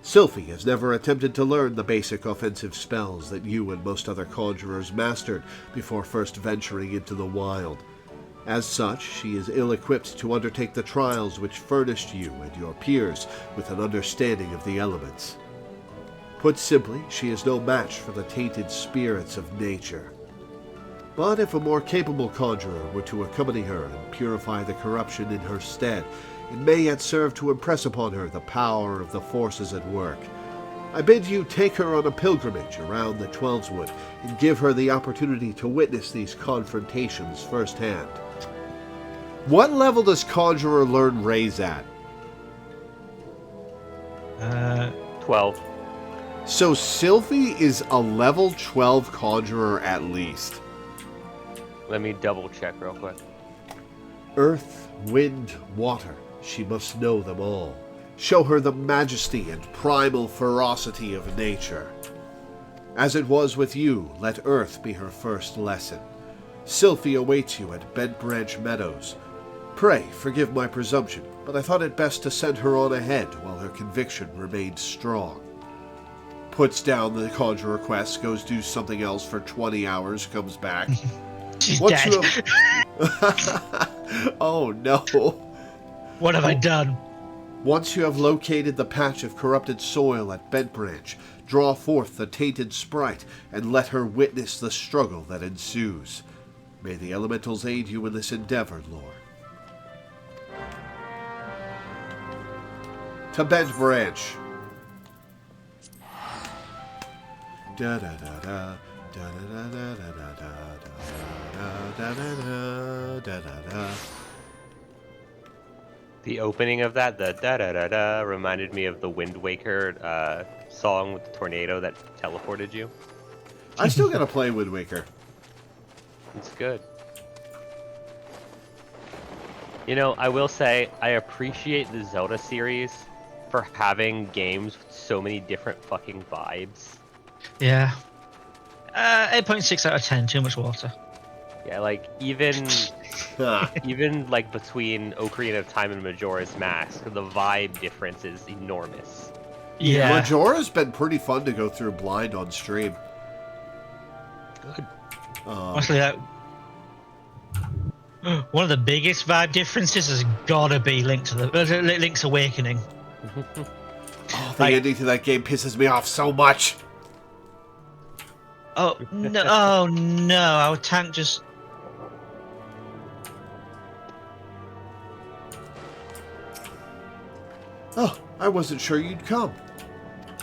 Sylphie has never attempted to learn the basic offensive spells that you and most other conjurers mastered before first venturing into the wild. As such, she is ill-equipped to undertake the trials which furnished you and your peers with an understanding of the elements. Put simply, she is no match for the tainted spirits of nature. But if a more capable conjurer were to accompany her and purify the corruption in her stead, it may yet serve to impress upon her the power of the forces at work. I bid you take her on a pilgrimage around the Twelveswood and give her the opportunity to witness these confrontations firsthand. What level does Conjurer learn Raise at? 12. So Sylphie is a level 12 Conjurer at least. Let me double check real quick. Earth, wind, water. She must know them all. Show her the majesty and primal ferocity of nature. As it was with you, let Earth be her first lesson. Sylphie awaits you at Bent Branch Meadows. Pray, forgive my presumption, but I thought it best to send her on ahead while her conviction remained strong. Puts down the conjurer quest, goes do something else for 20 hours, comes back. She's dead. Oh no. What have I done? Once you have located the patch of corrupted soil at Bent Branch, draw forth the tainted sprite and let her witness the struggle that ensues. May the elementals aid you in this endeavor, Lore. To Bent Branch. Da da da da da da da da da da da da da da. The opening of that, the da-da-da-da, reminded me of the Wind Waker song with the tornado that teleported you. I still gotta play Wind Waker. It's good. You know, I will say I appreciate the Zelda series for having games with so many different fucking vibes. Yeah. 8.6 out of 10. Too much water. Yeah, like even like between Ocarina of Time and Majora's Mask, the vibe difference is enormous. Yeah. Majora's been pretty fun to go through blind on stream. Good. Honestly, that one of the biggest vibe differences has gotta be Link's Awakening. Oh, the ending to that game pisses me off so much. Oh no! Oh no! Our tank just. Oh, I wasn't sure you'd come.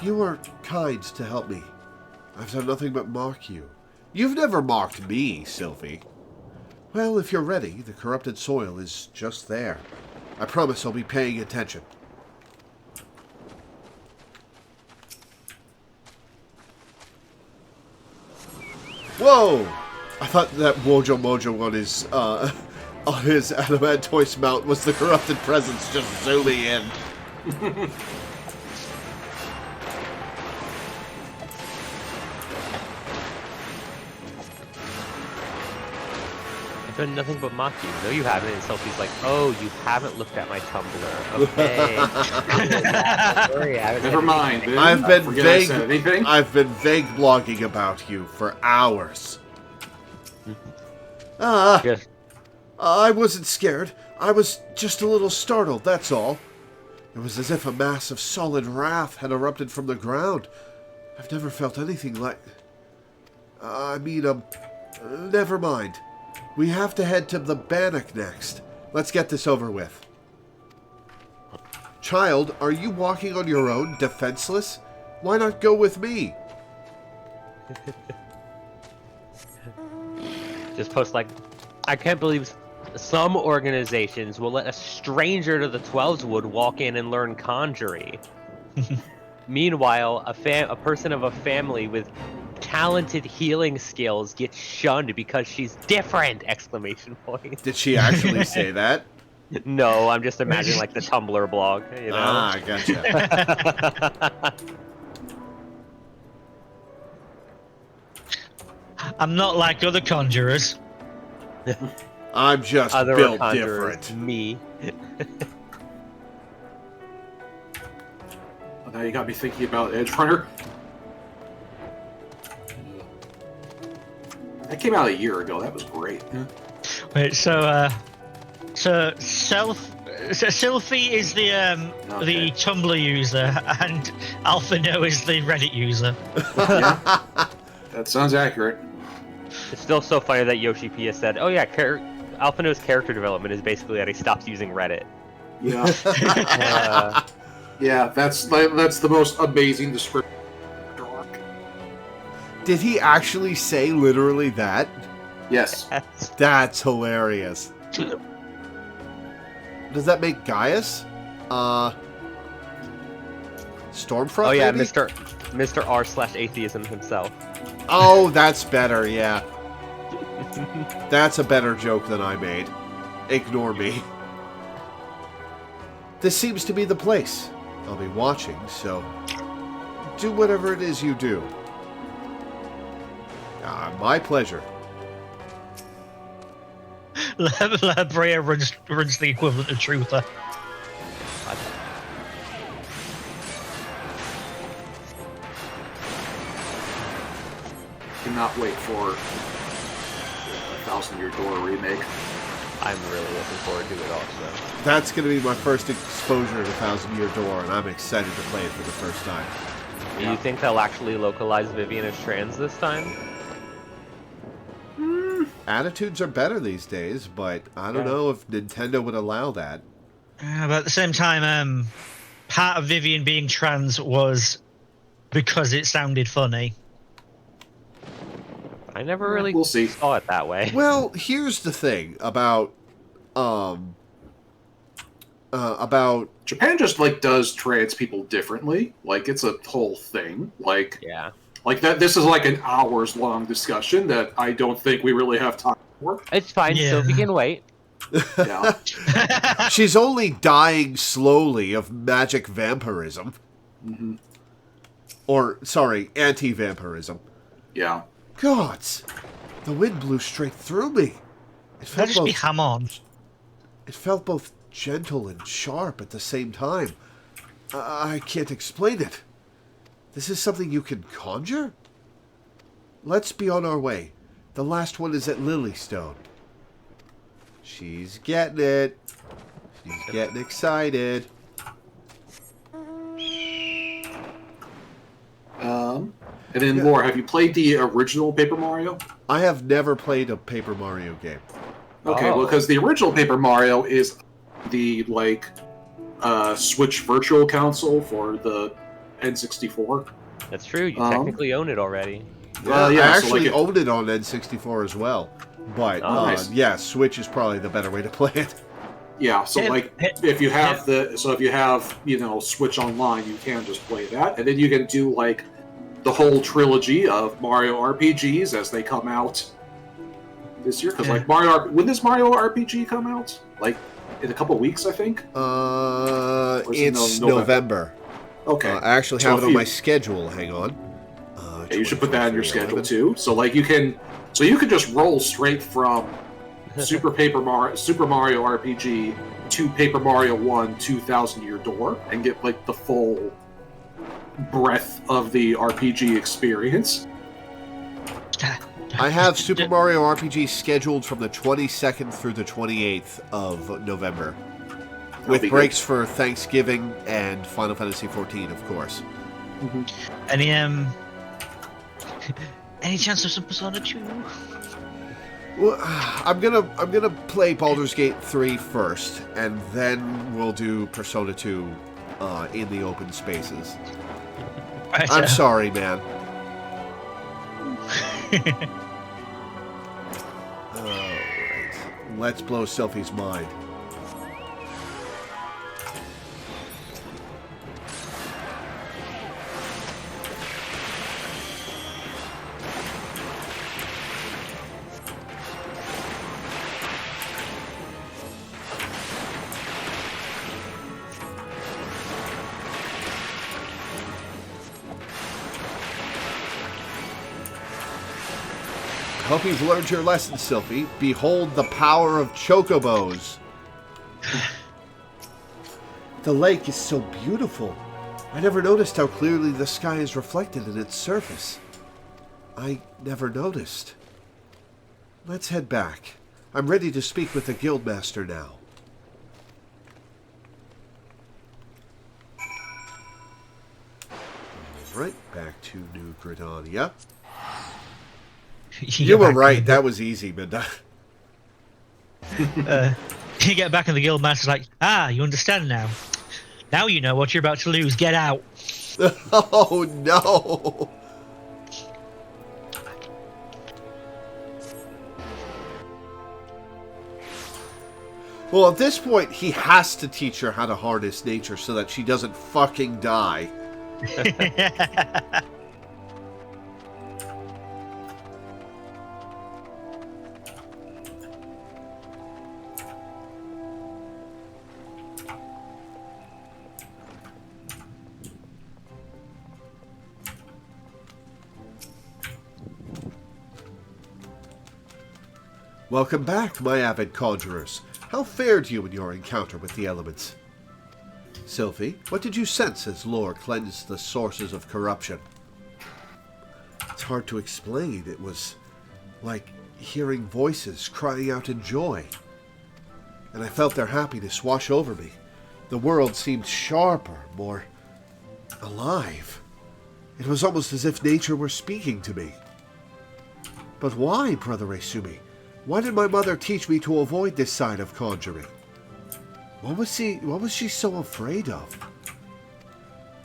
You were kind to help me. I've done nothing but mock you. You've never mocked me, Sylphie. Well, if you're ready, the corrupted soil is just there. I promise I'll be paying attention. Whoa! I thought that Mojo Mojo on his Adamantoise mount was the corrupted presence just zooming in. I've done nothing but mock you. No, you haven't. And Sophie's like, oh, you haven't looked at my Tumblr. Okay. Don't worry, I haven't Never mind. Ben. I've been Forget I said vague. anything. I've been vague blogging about you for hours. Yes. I wasn't scared. I was just a little startled, that's all. It was as if a mass of solid wrath had erupted from the ground. I've never felt anything like... never mind. We have to head to the Bannock next. Let's get this over with. Child, are you walking on your own, defenseless? Why not go with me? Just post like, I can't believe some organizations will let a stranger to the 12's Wood walk in and learn conjuring. Meanwhile, a person of a family with talented healing skills gets shunned because she's different! Exclamation point. Did she actually say that? No, I'm just imagining like the Tumblr blog, you know? Ah, gotcha. I'm not like other conjurers. I'm just Other built conjurers, different. me. Well, now you got me thinking about Edge Runner. That came out a year ago. That was great. Wait, so Sylphie is the Okay. Tumblr user, and Alphino is the Reddit user. Yeah, that sounds accurate. It's still so funny that Yoshi P has said, oh yeah, Alphino's character development is basically that he stops using Reddit. Yeah, yeah. That's the most amazing description. Did he actually say literally that? Yes. That's hilarious. Does that make Gaius? Stormfront? Oh yeah, maybe? Mr. R/Atheism himself. Oh, that's better, yeah. That's a better joke than I made. Ignore me. This seems to be the place. I'll be watching, so do whatever it is you do. My pleasure. Labrea runs the equivalent of Truther. Cannot wait for the 1,000-Year Door remake. I'm really looking forward to it also. That's going to be my first exposure to 1,000-Year Door, and I'm excited to play it for the first time. Do you think they'll actually localize Vivian as trans this time? Attitudes are better these days, but I don't know if Nintendo would allow that. But at the same time, part of Vivian being trans was because it sounded funny. I never really We'll see. saw it that way. Well, here's the thing about Japan just does trans people differently. Like, it's a whole thing. Like that. This is like an hours long discussion that I don't think we really have time for. It's fine, Yeah. Sophie can wait. Yeah. She's only dying slowly of magic vampirism. Mm-hmm. Or, sorry, anti-vampirism. Yeah. Gods! The wind blew straight through me. It That'd just be ham on. It felt both gentle and sharp at the same time. I can't explain it. This is something you can conjure? Let's be on our way. The last one is at Lilystone. She's getting it. She's getting excited. And then, Laura, have you played the original Paper Mario? I have never played a Paper Mario game. Okay, well, because the original Paper Mario is the, Switch Virtual Console for the N64. That's true. You technically own it already. I so, actually owned it on N64 as well. But, nice. yeah, Switch is probably the better way to play it. Yeah, so if you have Switch Online, you can just play that, and then you can do the whole trilogy of Mario RPGs as they come out this year. Because when does Mario RPG come out? In a couple of weeks, I think. It's November. Okay, I actually have it on my schedule. Hang on. Yeah, you should put that on your schedule too. So you can just roll straight from Super Mario RPG to Paper Mario 1 2000 Year Door and get the full breadth of the RPG experience. I have Super Mario RPG scheduled from the 22nd through the 28th of November, with breaks for Thanksgiving and Final Fantasy XIV, of course. Mm-hmm. Any chance of some Persona 2? Well, I'm gonna play Baldur's Gate 3 first, and then we'll do Persona 2 in the open spaces. Right, I'm sorry, man. Alright. Let's blow Sylphie's mind. Hope you've learned your lesson, Sylphie. Behold the power of chocobos. The lake is so beautiful. I never noticed how clearly the sky is reflected in its surface. I never noticed. Let's head back. I'm ready to speak with the guildmaster now. Alright, back to New Gridania. You were right. That was easy, Minda. You get back and the guildmaster's like, you understand now. Now you know what you're about to lose. Get out. Oh, no. Well, at this point, he has to teach her how to harness nature so that she doesn't fucking die. Welcome back, my avid conjurers. How fared you in your encounter with the elements? Sylphie, what did you sense as Lore cleansed the sources of corruption? It's hard to explain. It was like hearing voices crying out in joy. And I felt their happiness wash over me. The world seemed sharper, more alive. It was almost as if nature were speaking to me. But why, Brother Esumi? Why did my mother teach me to avoid this side of conjuring? What was she so afraid of?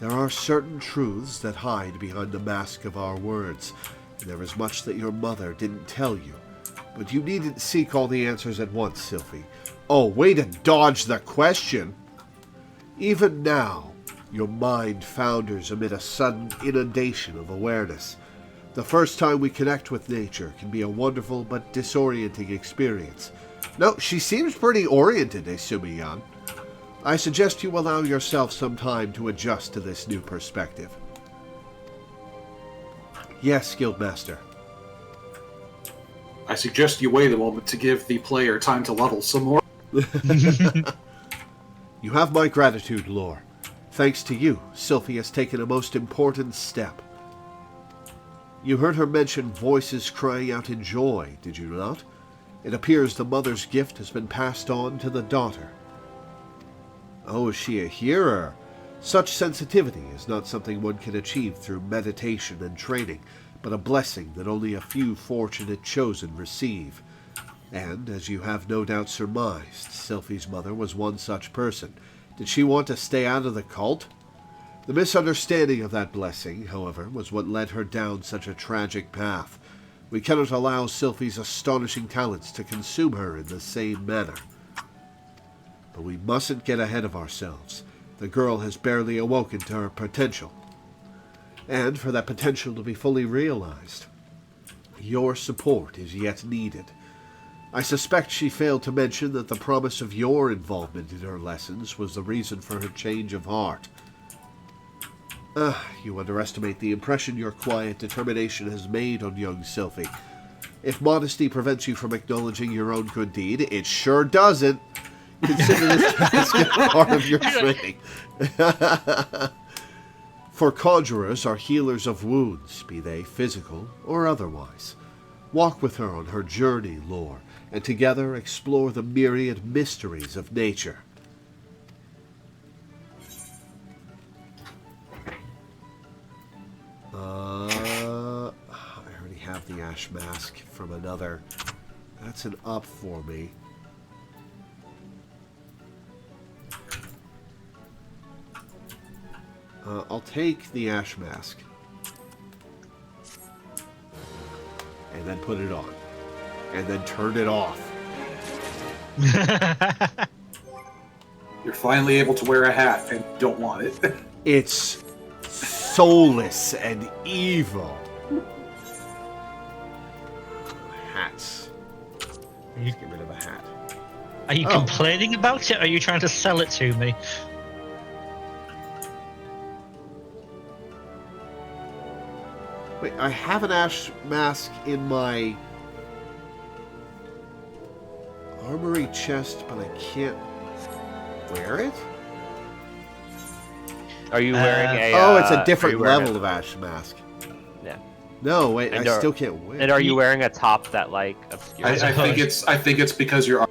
There are certain truths that hide behind the mask of our words, and there is much that your mother didn't tell you. But you needn't seek all the answers at once, Sylphie. Oh, way to dodge the question! Even now, your mind founders amid a sudden inundation of awareness. The first time we connect with nature can be a wonderful but disorienting experience. No, she seems pretty oriented, Asumi-yan. I suggest you allow yourself some time to adjust to this new perspective. Yes, Guildmaster. I suggest you wait a moment to give the player time to level some more. You have my gratitude, Lore. Thanks to you, Sylphie has taken a most important step. You heard her mention voices crying out in joy, did you not? It appears the mother's gift has been passed on to the daughter. Oh, is she a hearer? Such sensitivity is not something one can achieve through meditation and training, but a blessing that only a few fortunate chosen receive. And, as you have no doubt surmised, Sylphie's mother was one such person. Did she want to stay out of the cult? The misunderstanding of that blessing, however, was what led her down such a tragic path. We cannot allow Sylphie's astonishing talents to consume her in the same manner. But we mustn't get ahead of ourselves. The girl has barely awoken to her potential. And for that potential to be fully realized, your support is yet needed. I suspect she failed to mention that the promise of your involvement in her lessons was the reason for her change of heart. You underestimate the impression your quiet determination has made on young Sylphie. If modesty prevents you from acknowledging your own good deed, it sure doesn't. Consider this task as part of your training. For conjurers are healers of wounds, be they physical or otherwise. Walk with her on her journey, Lore, and together explore the myriad mysteries of nature. I already have the ash mask from another. That's an up for me. I'll take the ash mask. And then put it on. And then turn it off. You're finally able to wear a hat and don't want it. It's soulless and evil. Hats. Let's get rid of a hat. Are you complaining about it, or are you trying to sell it to me? Wait, I have an ash mask in my armory chest, but I can't wear it? Are you wearing a... oh, it's a different level of ash mask. Yeah. No, wait, I still can't wear it. And are you wearing a top that, like, obscures... I think it's because you're...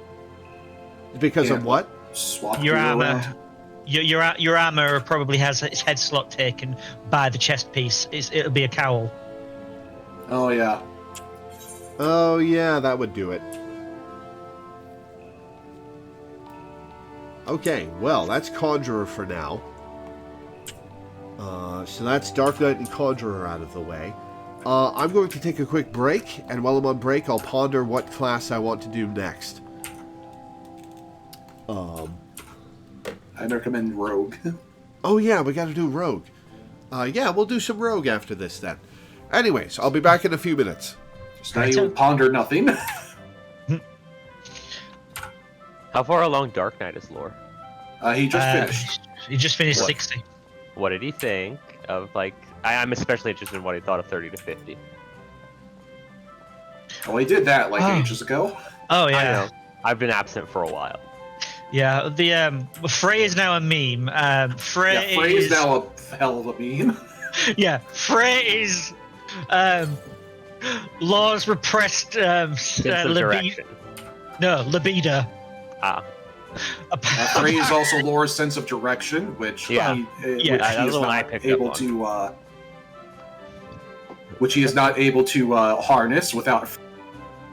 Because of what? Swap Your armor. around. Your armor probably has its head slot taken by the chest piece. It'll be a cowl. Oh, yeah. Oh, yeah, that would do it. Okay, well, that's Conjurer for now. So that's Dark Knight and Conjurer out of the way. I'm going to take a quick break, and while I'm on break, I'll ponder what class I want to do next. I'd recommend Rogue. Oh yeah, we gotta do Rogue. Yeah, we'll do some Rogue after this then. Anyways, I'll be back in a few minutes. So now you ponder nothing. How far along Dark Knight is Lore? He just finished. He just finished What? 60. What did he think of, like... I'm especially interested in what he thought of 30 to 50. Oh, he did that ages ago. Oh I yeah, know. I've been absent for a while. yeah. The Frey is now a meme. Frey Frey is is now a hell of a meme. yeah. Frey is Law's repressed Sense of libido. direction. No, libido. Ah. Frey is also Laura's sense of direction, which Yeah. he that's is the one I not picked able up to, which he is not able to harness without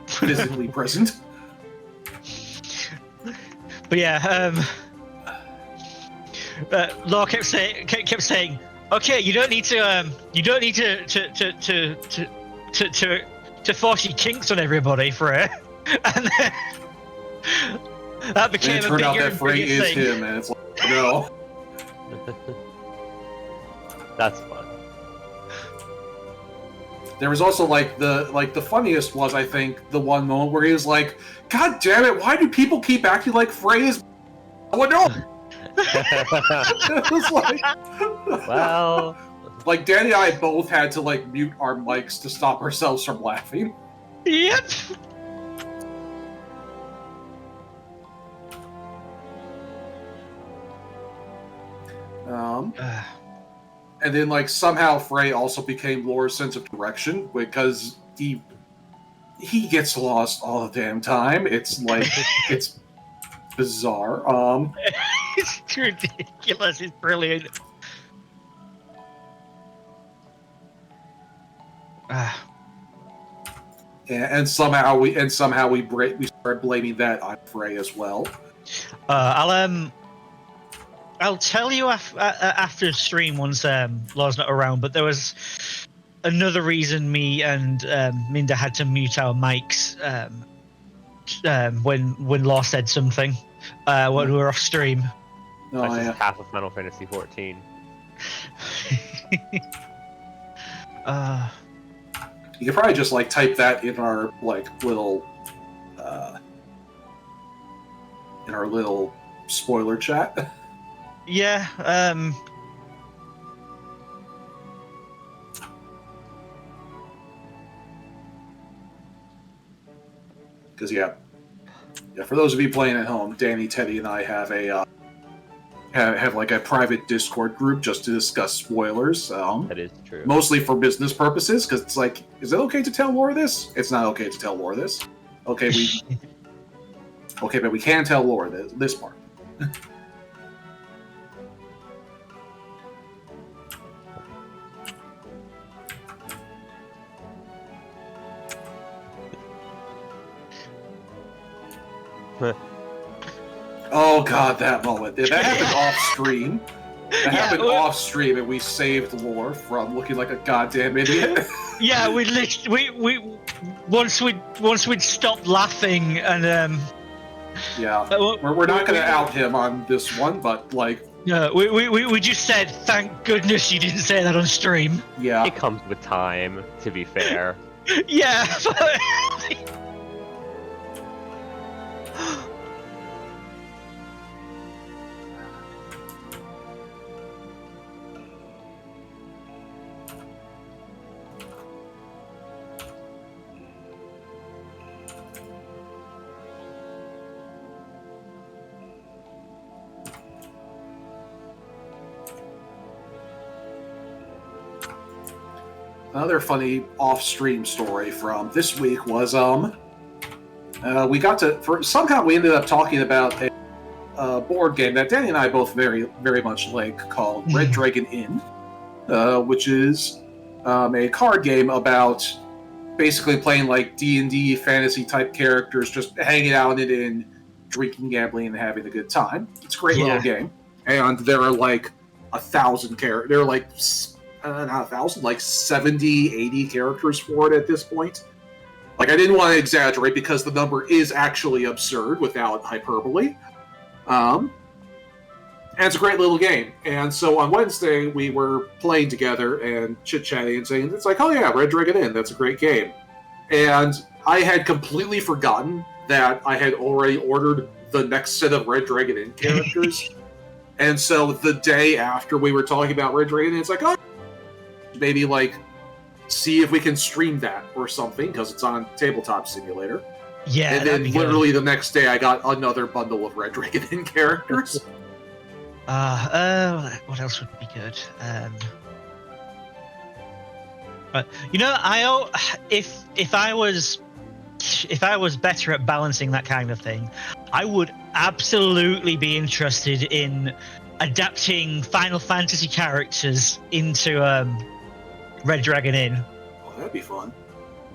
physically present. But yeah, Law kept saying, okay, you don't need to force your kinks on everybody, Frey. And then that became And it a turned bigger out that and Frey bigger is thing. him, and it's like, no. That's fun. There was also the funniest was, I think, the one moment where he was like, "God damn it! Why do people keep acting like Frey is?" Oh no! It was like, Well, like Danny and I both had to like mute our mics to stop ourselves from laughing. Yep. And then like somehow Frey also became Lore's sense of direction because he gets lost all the damn time. It's like it's bizarre. It's ridiculous. It's brilliant. And somehow we start blaming that on Frey as well. I'll tell you after stream once Law's not around. But there was another reason me and Minda had to mute our mics when Law said something when we were off stream. Oh, that's yeah. just half of Final Fantasy XIV. You could probably just like type that in our like little spoiler chat. Yeah. Because yeah, for those of you playing at home, Danny, Teddy, and I have a have like a private Discord group just to discuss spoilers. That is true. Mostly for business purposes, because it's like, is it okay to tell Lore this? It's not okay to tell Lore this. Okay, but we can tell Lore this part. Oh god, that moment. That happened off stream. That happened off stream, and we saved Lore from looking like a goddamn idiot. Yeah, we once we'd stopped laughing and yeah, we're not going to out him on this one, but like, we just said thank goodness you didn't say that on stream. Yeah, it comes with time. To be fair. Yeah. another funny off-stream story from this week was we got to somehow we ended up talking about a board game that Danny and I both very very much like called Red Dragon Inn, which is a card game about basically playing like D&D fantasy type characters, just hanging out in an inn, drinking, gambling, and having a good time. It's a great little game, and there are like 1,000 characters. There are like not 1,000, like 70, 80 characters for it at this point. Like, I didn't want to exaggerate because the number is actually absurd without hyperbole. And it's a great little game. And so on Wednesday, we were playing together and chit-chatting and saying, it's like, oh yeah, Red Dragon Inn, that's a great game. And I had completely forgotten that I had already ordered the next set of Red Dragon Inn characters. And so the day after we were talking about Red Dragon Inn, it's like, oh, maybe like see if we can stream that or something because it's on Tabletop Simulator. Yeah, and then literally the next day I got another bundle of Red Dragon Inn characters. What else would be good? You know, if I was better at balancing that kind of thing, I would absolutely be interested in adapting Final Fantasy characters into Red Dragon Inn. Oh, that'd be fun.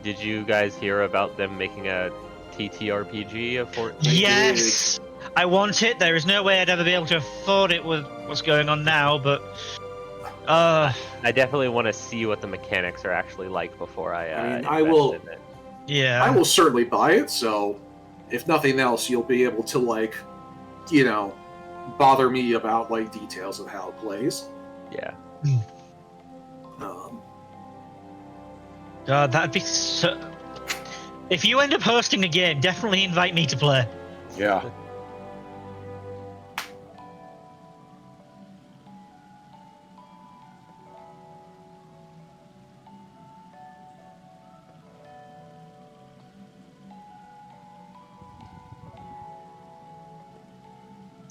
Did you guys hear about them making a TTRPG of Fortnite? Yes, I want it. There is no way I'd ever be able to afford it with what's going on now, but I definitely want to see what the mechanics are actually like before I invest in it. Yeah, I will certainly buy it. So, if nothing else, you'll be able to like, you know, bother me about like details of how it plays. Yeah. God, that'd be so... If you end up hosting a game, definitely invite me to play. Yeah.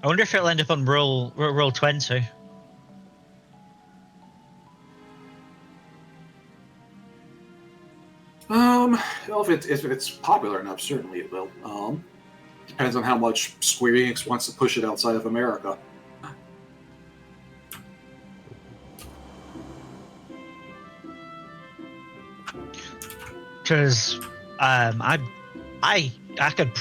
I wonder if it'll end up on roll 20. Well, if it's popular enough, certainly it will. Depends on how much Square Enix wants to push it outside of America. Because I could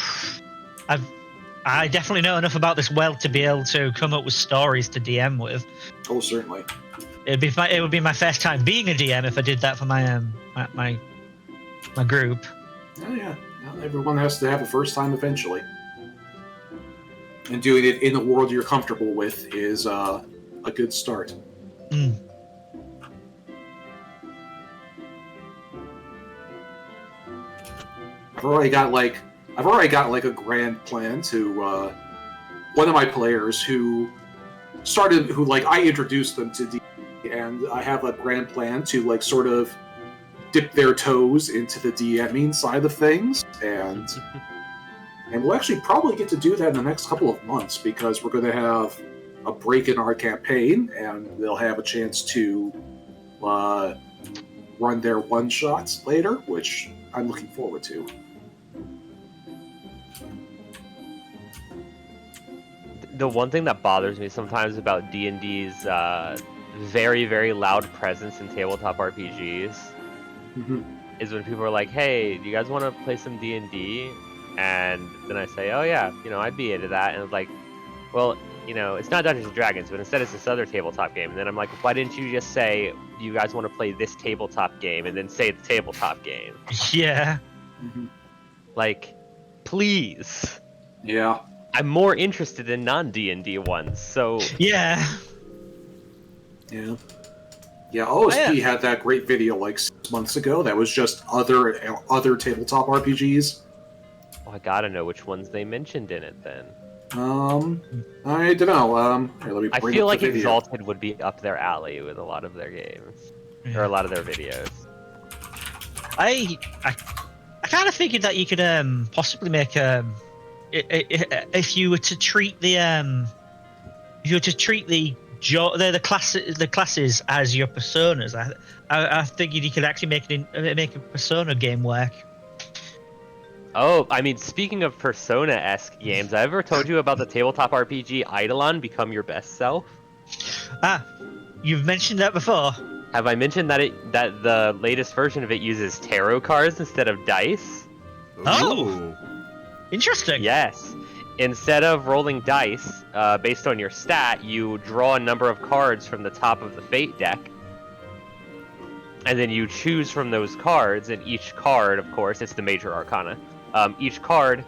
I definitely know enough about this world to be able to come up with stories to DM with. Oh, certainly. It would be my first time being a DM if I did that for my my group. Oh, yeah. Well, everyone has to have a first time eventually. And doing it in a world you're comfortable with is a good start. Mm. I've already got like a grand plan to one of my players who I introduced them to D, and I have a grand plan to like sort of dip their toes into the DMing side of things, and we'll actually probably get to do that in the next couple of months because we're going to have a break in our campaign, and they'll have a chance to run their one-shots later, which I'm looking forward to. The one thing that bothers me sometimes about D&D's very, very loud presence in tabletop RPGs is when people are like, hey, do you guys want to play some D&D? And then I say, oh yeah, I'd be into that. And it's like, well, it's not Dungeons & Dragons, but instead it's this other tabletop game. And then I'm like, why didn't you just say, do you guys want to play this tabletop game? And then say the tabletop game. Yeah. Like, please. Yeah. I'm more interested in non-D&D ones, so... Yeah. Yeah. Yeah, OSP had that great video like 6 months ago that was just other tabletop RPGs. Oh, I gotta know which ones they mentioned in it, then. I don't know. Here, let me I bring feel up like the video. Exalted would be up their alley with a lot of their games. Or a lot of their videos. I kind of figured that you could possibly make if you were to treat the the classes as your personas. I figured you could actually make a persona game work. Oh, I mean, speaking of Persona-esque games, I ever told you about the tabletop RPG Eidolon Become Your Best Self? Ah, you've mentioned that before. Have I mentioned that the latest version of it uses tarot cards instead of dice? Oh, interesting. Yes. Instead of rolling dice based on your stat, you draw a number of cards from the top of the Fate deck, and then you choose from those cards, and each card, of course, it's the major arcana. Each card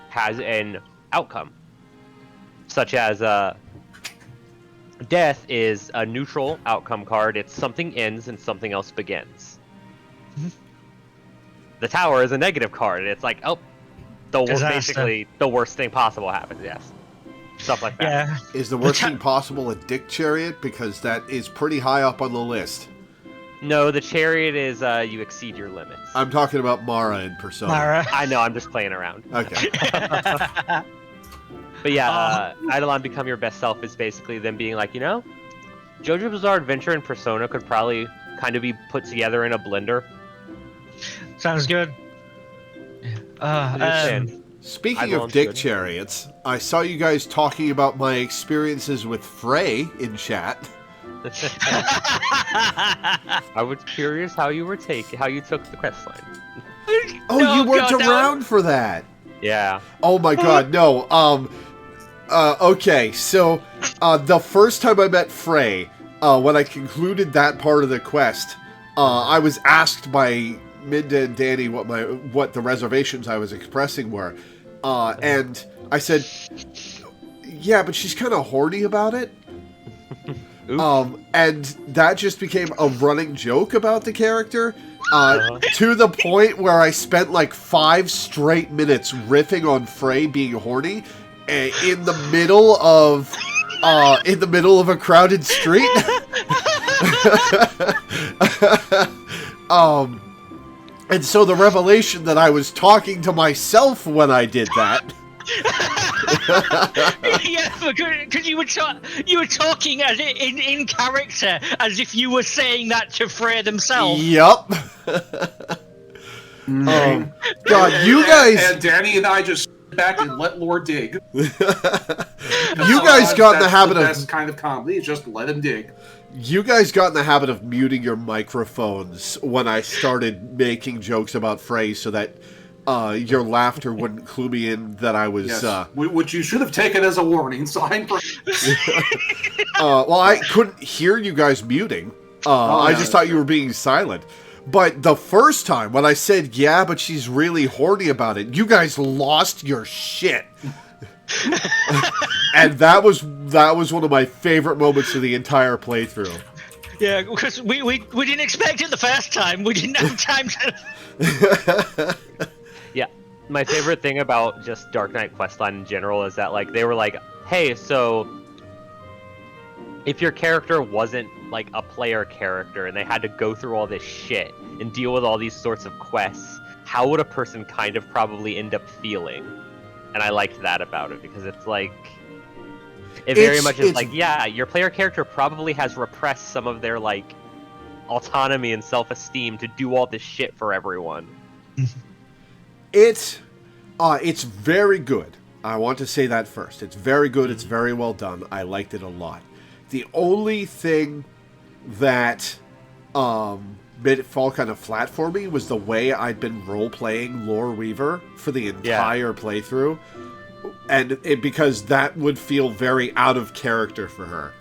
has an outcome, such as Death is a neutral outcome card. It's something ends and something else begins. The Tower is a negative card. It's like, oh, basically the worst thing possible happens. Yes, stuff like that. Yeah. Is the worst thing possible a dick chariot? Because that is pretty high up on the list. No, the chariot is you exceed your limits. I'm talking about Mara in Persona. Mara. I know, I'm just playing around. Okay. But yeah, Eidolon Become Your Best Self is basically them being like, JoJo's Bizarre Adventure and Persona could probably kind of be put together in a blender. Sounds good. Speaking of dick chariots, I saw you guys talking about my experiences with Frey in chat. I was curious how you took the quest line. Oh, you weren't around for that. Yeah. Oh my god, no. Okay, so the first time I met Frey, when I concluded that part of the quest, I was asked by Minda and Danny what the reservations I was expressing were, and I said, yeah, but she's kind of horny about it. And that just became a running joke about the character, To the point where I spent like 5 straight minutes riffing on Frey being horny in the middle of a crowded street. And so the revelation that I was talking to myself when I did that. Yeah, because you were talking as in character, as if you were saying that to Frey themselves. Yup. God, you guys. And Danny and I just sit back and let Lore dig. You guys got in the habit of. Best kind of comedy is just let him dig. You guys got in the habit of muting your microphones when I started making jokes about Frey so that your laughter wouldn't clue me in that I was... Yes. Which you should have taken as a warning sign. Well, I couldn't hear you guys muting. I just thought you were being silent. But the first time when I said, yeah, but she's really horny about it, you guys lost your shit. And that was one of my favorite moments of the entire playthrough. Yeah, because we didn't expect it the first time. We didn't have time to... Yeah, my favorite thing about just Dark Knight Questline in general is that, like, they were like, hey, so if your character wasn't, like, a player character and they had to go through all this shit and deal with all these sorts of quests, how would a person kind of probably end up feeling? And I liked that about it, because it's like... It very much is like, yeah, your player character probably has repressed some of their, like, autonomy and self-esteem to do all this shit for everyone. It's very good. I want to say that first. It's very good. It's very well done. I liked it a lot. The only thing that made it fall kind of flat for me was the way I'd been role-playing Loreweaver for the entire playthrough. And because that would feel very out of character for her.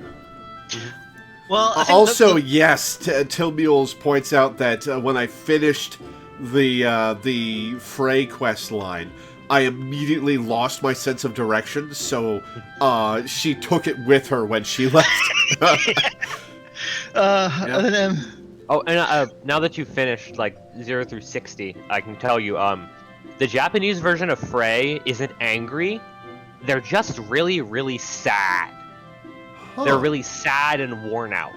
Well, also, yes, Tilmules points out that when I finished the Frey quest line, I immediately lost my sense of direction, so she took it with her when she left. Oh, and now that you've finished, like, 0 through 60, I can tell you, the Japanese version of Frey isn't angry. They're just really, really sad. Huh. They're really sad and worn out.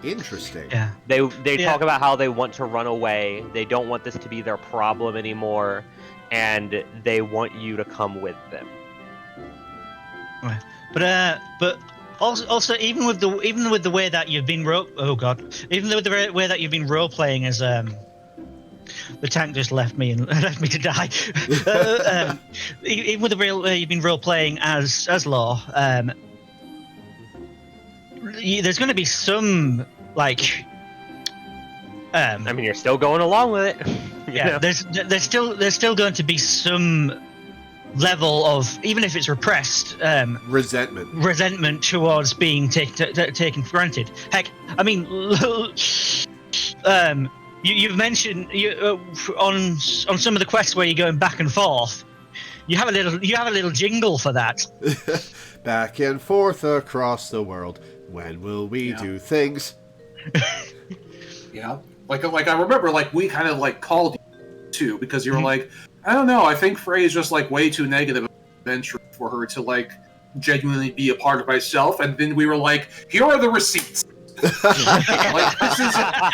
Interesting. Yeah. They talk about how they want to run away. They don't want this to be their problem anymore, and they want you to come with them. Right. But also even with the way that you've been even with the way that you've been role playing as the tank just left me and left me to die. Even with the way you've been role playing as Law, there's going to be some like. I mean, you're still going along with it. Yeah, there's still going to be some level of, even if it's repressed, resentment towards being taken for granted. Heck, I mean, you've mentioned on some of the quests where you're going back and forth. You have a little jingle for that. Back and forth across the world. When will we do things? Yeah, like I remember, like we kind of like called you too, because you were like, I don't know, I think Frey is just like way too negative adventure for her to like genuinely be a part of myself, and then we were like, here are the receipts. Like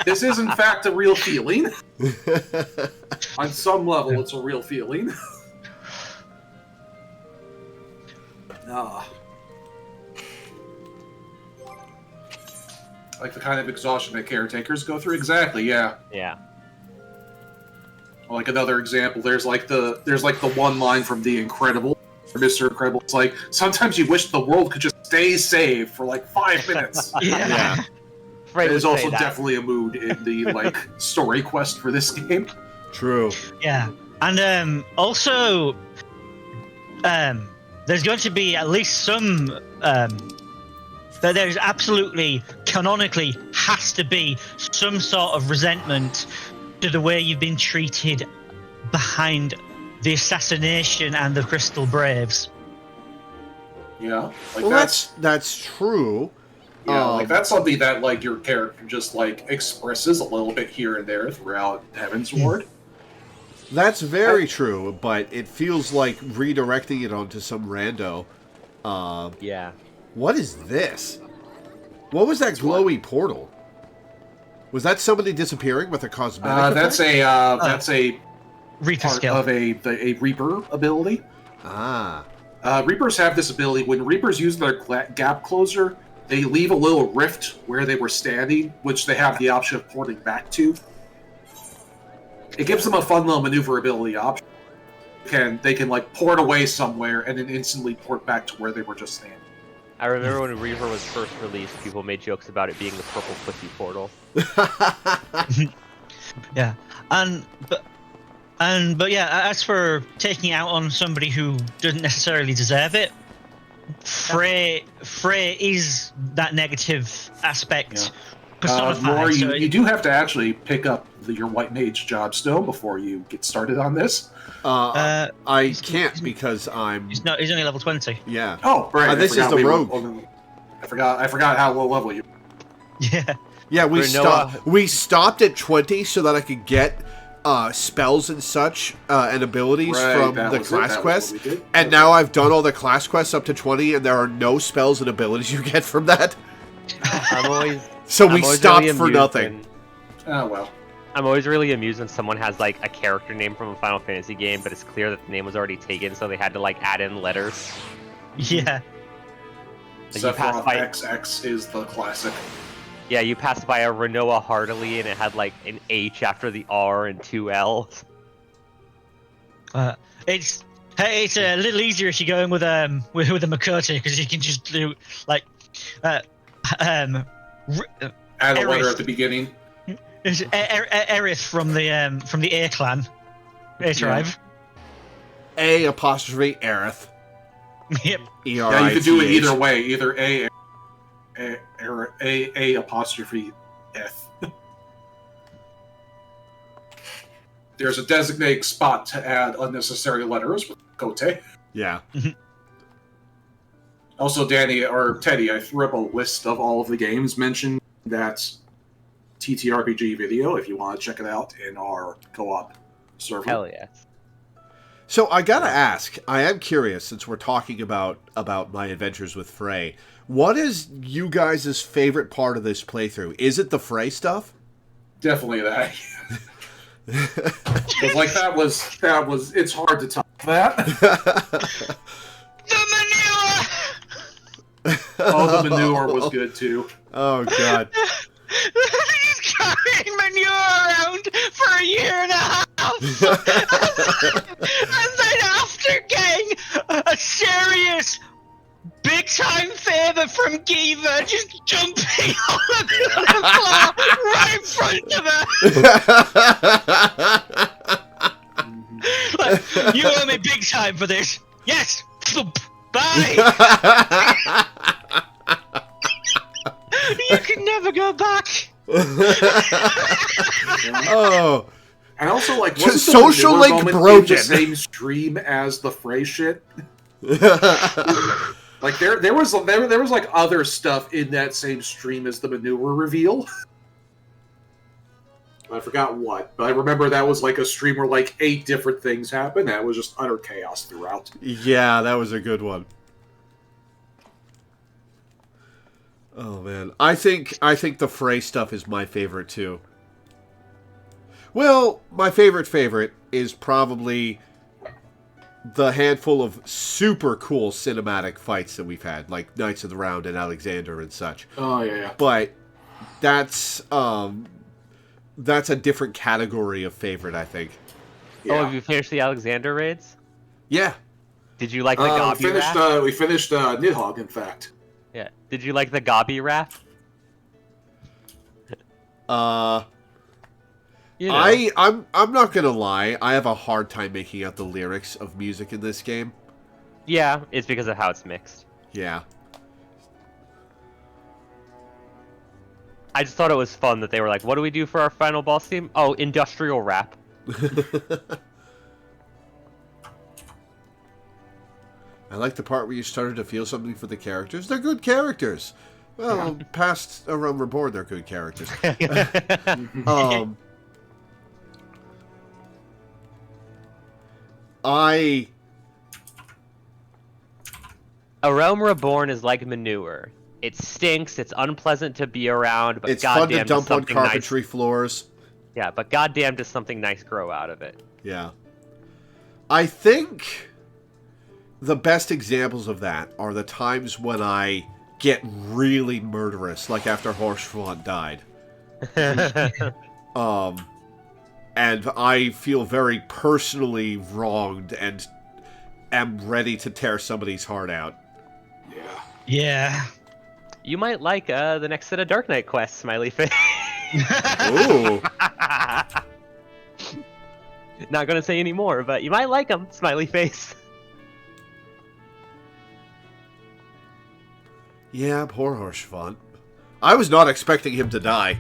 this is in fact a real feeling. On some level, it's a real feeling. Like the kind of exhaustion that caretakers go through. Exactly. Yeah. Yeah. Like another example, there's like the one line from The Incredible, where Mr. Incredible. It's like, sometimes you wish the world could just stay safe for like 5 minutes. Yeah. There's also definitely a mood in the like story quest for this game. True. Yeah, and also, there's going to be at least some. There's absolutely, canonically, has to be some sort of resentment to the way you've been treated behind the assassination and the Crystal Braves. Yeah, like well, that's true. Yeah, like that's something that like your character just like expresses a little bit here and there throughout Heaven's Ward. That's very true, but it feels like redirecting it onto some rando. Yeah. What is this? What was that glowy portal? Was that somebody disappearing with a cosmetic That's a Reaper part skill. of a Reaper ability. Ah. Reapers have this ability. When Reapers use their gap closer, they leave a little rift where they were standing, which they have the option of porting back to. It gives them a fun little maneuverability option. They can like port away somewhere and then instantly port back to where they were just standing. I remember when Reaver was first released, people made jokes about it being the purple pussy portal. Yeah, but yeah, as for taking it out on somebody who doesn't necessarily deserve it, Frey is that negative aspect personified. More, so you do have to actually pick up your White Mage job still before you get started on this. I can't because I'm... He's only level 20. Yeah. Oh, right. This is the rogue. I forgot how low level you. Yeah. Yeah, we stopped at 20 so that I could get spells and such and abilities from the class quests. And now I've done all the class quests up to 20, and there are no spells and abilities you get from that. So we stopped for nothing. Oh well. I'm always really amused when someone has like a character name from a Final Fantasy game, but it's clear that the name was already taken, so they had to like add in letters. Yeah. Sephiroth XX is the classic. Yeah, you passed by a Renoa Heartily, and it had like an H after the R and two L's. It's a little easier if you're going with a Makota, because you can just do like add a letter at the beginning. Aerith from the Air clan. Air tribe. A apostrophe Aerith. Yep. Yeah, you could do it either way. Either A apostrophe F. There's a designated spot to add unnecessary letters with Kote. Yeah. Also, Danny or Teddy, I threw up a list of all of the games mentioned that TTRPG video if you want to check it out in our co-op server. Hell yeah. So I gotta ask, I am curious, since we're talking about my adventures with Frey, what is you guys' favorite part of this playthrough? Is it the Frey stuff? Definitely that. Like that was it's hard to top that. The manure! Oh, the manure was good too. Oh god. He's carrying manure around for a year and a half! And then after getting a serious big-time favour from Giva, just jumping on the floor right in front of her! Like, you owe me big time for this. Yes! Bye! You can never go back! Oh. And also, like, wasn't social the link moment broken. in the same stream as the Frey shit? Like there was like other stuff in that same stream as the manure reveal. I forgot what, but I remember that was like a stream where like 8 different things happened. And it was just utter chaos throughout. Yeah, that was a good one. Oh man, I think the Frey stuff is my favorite too. Well, my favorite is probably the handful of super cool cinematic fights that we've had, like Knights of the Round and Alexander and such. Oh yeah. But that's a different category of favorite, I think. Yeah. Oh, have you finished the Alexander raids? Yeah. Did you like the Gabi raft? We finished Nidhogg, in fact. Yeah. Did you like the Gabi raft? You know. I'm not gonna lie, I have a hard time making out the lyrics of music in this game. Yeah, it's because of how it's mixed. Yeah. I just thought it was fun that they were like, what do we do for our final boss theme? Oh, industrial rap. I like the part where you started to feel something for the characters. They're good characters. Well, past A Realm Reborn, they're good characters. um, A Realm Reborn is like manure. It stinks. It's unpleasant to be around, but it's fun to goddamn, does dump on something carpentry nice. floors. Yeah, but goddamn, does something nice grow out of it? Yeah. I think the best examples of that are the times when I get really murderous, like after Horschfont died. And I feel very personally wronged and am ready to tear somebody's heart out. Yeah. Yeah. You might like the next set of Dark Knight quests, Smiley Face. Ooh. Not gonna say any more, but you might like them, Smiley Face. Yeah, poor Horschfont. I was not expecting him to die.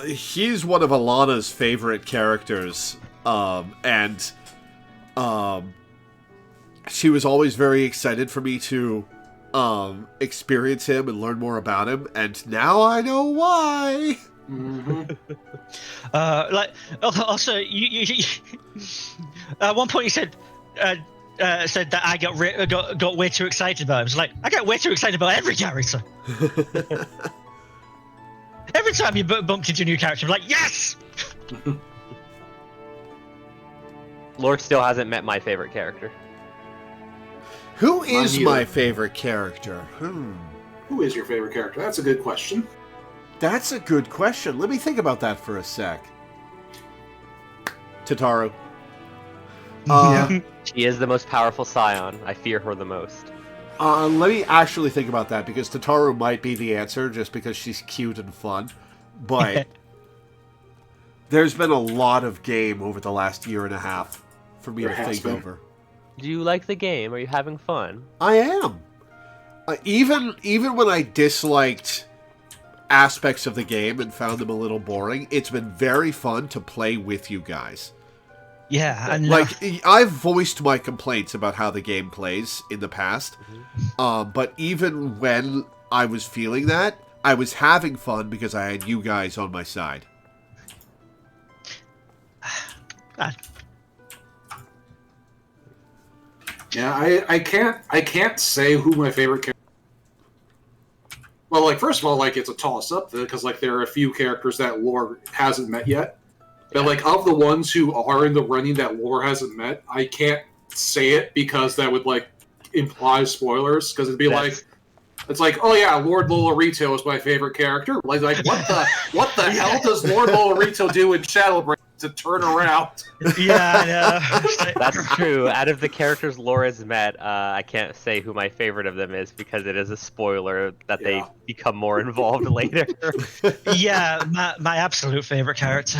He's one of Alana's favorite characters, and she was always very excited for me to experience him and learn more about him, and now I know why. Also, you at one point you said that I got way too excited about him. It's like, I get way too excited about every character. Every time you bumped into a new character, I'm like, yes! Lord still hasn't met my favorite character. Who is Mine my either. favorite character? Who is your favorite character? That's a good question. That's a good question. Let me think about that for a sec. Tataru. She is the most powerful scion. I fear her the most. Let me actually think about that, because Tataru might be the answer just because she's cute and fun. But there's been a lot of game over the last year and a half for me There to has think been. over. Do you like the game? Are you having fun? I am. Even when I disliked aspects of the game and found them a little boring, it's been very fun to play with you guys. Yeah, and Like, I've voiced my complaints about how the game plays in the past, but even when I was feeling that, I was having fun because I had you guys on my side. Yeah, I can't say who my favorite character. Well, like, first of all, like, it's a toss up because like there are a few characters that lore hasn't met yet. But like, of the ones who are in the running that lore hasn't met, I can't say it because that would like imply spoilers. Because it'd be it's like, oh yeah, Lord Lolarito is my favorite character. Like what the hell does Lord Lolarito do in Shadowbreak to turn around? yeah, I know. That's true. Out of the characters Laura's met, I can't say who my favorite of them is because it is a spoiler that they become more involved later. Yeah, my absolute favorite character.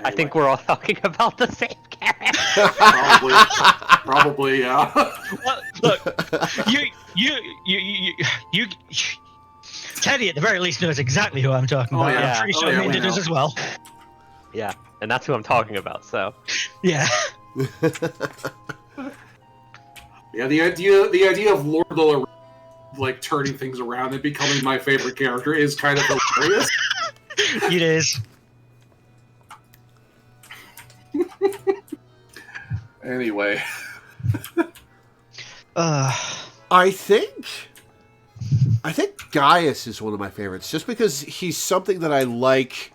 I think we're all talking about the same character. Probably, yeah. Well, look, you, Teddy at the very least knows exactly who I'm talking about. yeah. I'm pretty Oh, sure yeah, Linda we does know. as well. Yeah, and that's who I'm talking about. So Yeah. Yeah, the idea of Lord Lolarito like turning things around and becoming my favorite character is kind of hilarious. It is. Anyway. I think Gaius is one of my favorites, just because he's something that I like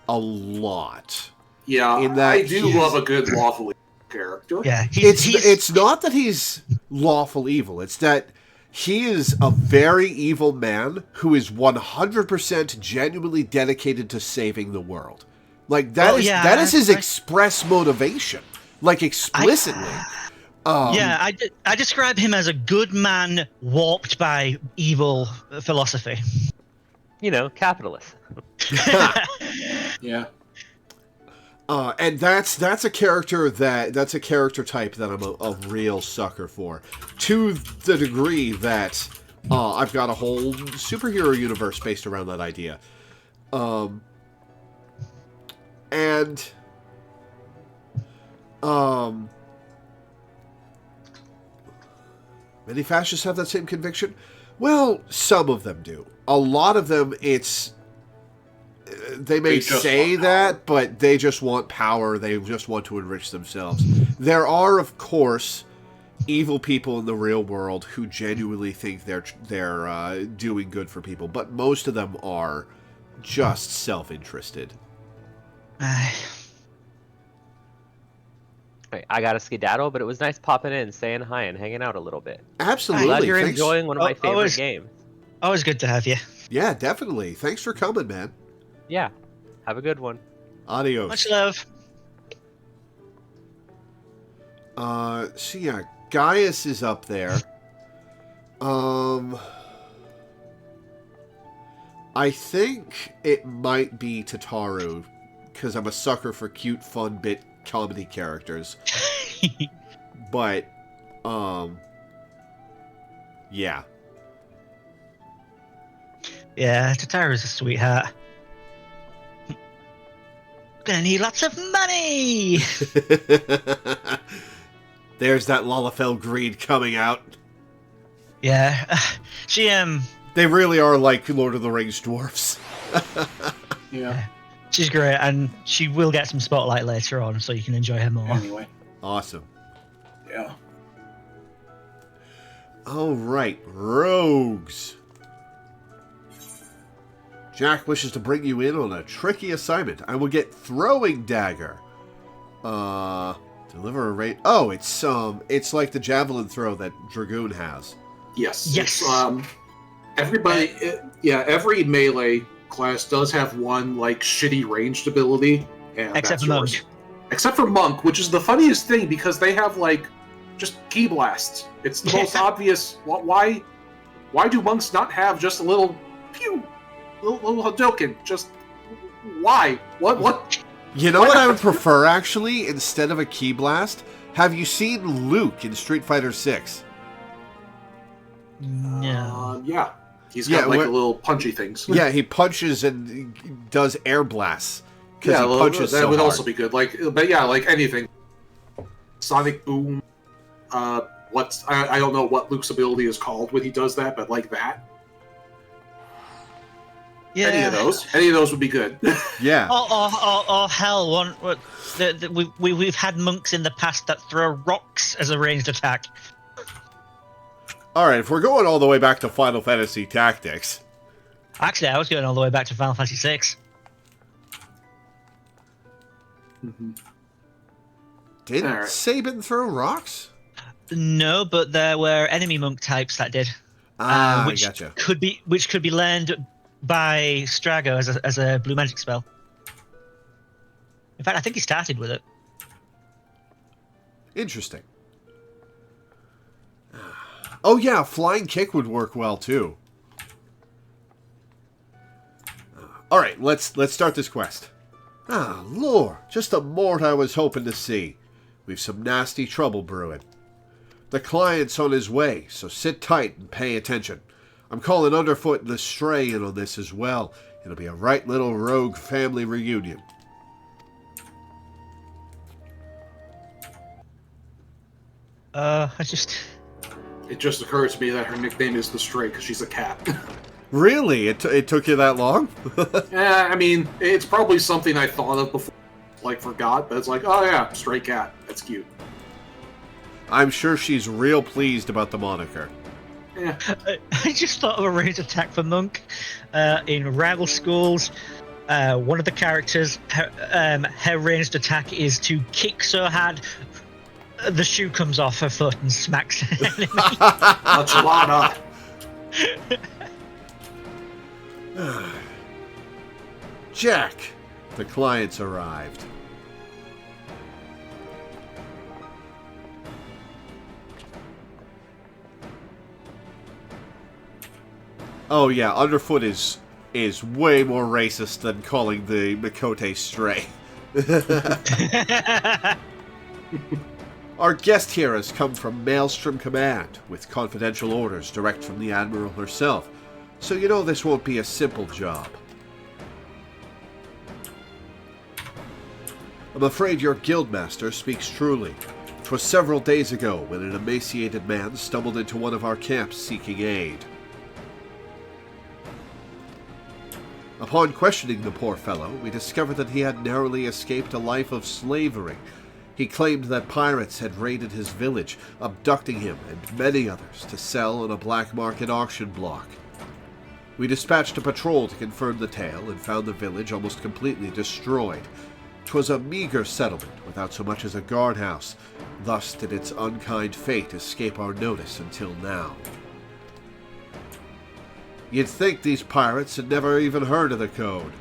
a lot. Yeah, In that I do he's- love a good lawful character. Yeah. It's not that he's lawful evil. It's that he is a very evil man who is 100% genuinely dedicated to saving the world. Like that is his express motivation, like explicitly. I describe him as a good man warped by evil philosophy. you know, capitalist. Yeah. And that's a character that's a character type that I'm a real sucker for, to the degree that I've got a whole superhero universe based around that idea. Many fascists have that same conviction. Well, some of them do. A lot of them, it's... They may say that, but they just want power. They just want to enrich themselves. There are, of course, evil people in the real world who genuinely think they're doing good for people, but most of them are just self-interested. I got a skedaddle, but it was nice popping in, saying hi, and hanging out a little bit. Absolutely. Glad you're Thanks. enjoying one of my favorite games. Always good to have you. Yeah, definitely. Thanks for coming, man. Yeah. Have a good one. Adios. Much love. So yeah, Gaius is up there. I think it might be Tataru, because I'm a sucker for cute, fun bit comedy characters. But, yeah. Yeah, Tataru's a sweetheart. Gonna need lots of money! There's that Lalafell greed coming out. Yeah, she, They really are like Lord of the Rings dwarfs. Yeah. she's great, and she will get some spotlight later on, so you can enjoy her more. Anyway. Awesome. Yeah. Alright, rogues. Jack wishes to bring you in on a tricky assignment. I will get throwing dagger. Deliver a rate. Oh, it's like the javelin throw that Dragoon has. Yes. Yes. Everybody, every melee class does have one like shitty ranged ability, and Except that's for yours. Monk. Except for Monk, which is the funniest thing because they have like just key blasts. It's the most obvious. Why do monks not have just a little pew, little Hadoken? Just why? What? You know what I would prefer, actually, instead of a key blast? Have you seen Luke in Street Fighter 6? No. Yeah. He's got like little punchy things. Yeah, he punches and does air blasts. Because Yeah, he punches that so would hard. also be good. But yeah, like anything. Sonic Boom. I don't know what Luke's ability is called when he does that, but like that. Yeah. Any of those would be good. Yeah. Or hell, we've had monks in the past that throw rocks as a ranged attack. Alright, if we're going all the way back to Final Fantasy Tactics... Actually, I was going all the way back to Final Fantasy VI. Did Alright. Sabin throw rocks? No, but there were enemy monk types that did. Which gotcha. could be learned by Strago as a blue magic spell. In fact, I think he started with it. Interesting. Oh yeah, flying kick would work well too. Alright, let's start this quest. Ah, lore, just the mort I was hoping to see. We've some nasty trouble brewing. The client's on his way, so sit tight and pay attention. I'm calling Underfoot and the Stray in on this as well. It'll be a right little rogue family reunion. It just occurred to me that her nickname is the Stray because she's a cat. Really? It took you that long? Yeah, I mean, it's probably something I thought of before, like forgot, but it's like, oh yeah, stray cat. That's cute. I'm sure she's real pleased about the moniker. Yeah. I just thought of a ranged attack for monk in rival schools. One of the characters, her ranged attack is to kick so hard the shoe comes off her foot and smacks an enemy. Enchilada. Jack, the client's arrived. Oh yeah, Underfoot is way more racist than calling the Mikote stray. Our guest here has come from Maelstrom Command, with confidential orders direct from the Admiral herself, so you know this won't be a simple job. I'm afraid your guildmaster speaks truly. 'Twas several days ago when an emaciated man stumbled into one of our camps seeking aid. Upon questioning the poor fellow, we discovered that he had narrowly escaped a life of slavery. He claimed that pirates had raided his village, abducting him and many others to sell on a black market auction block. We dispatched a patrol to confirm the tale and found the village almost completely destroyed. 'Twas a meager settlement without so much as a guardhouse. Thus did its unkind fate escape our notice until now. You'd think these pirates had never even heard of the code.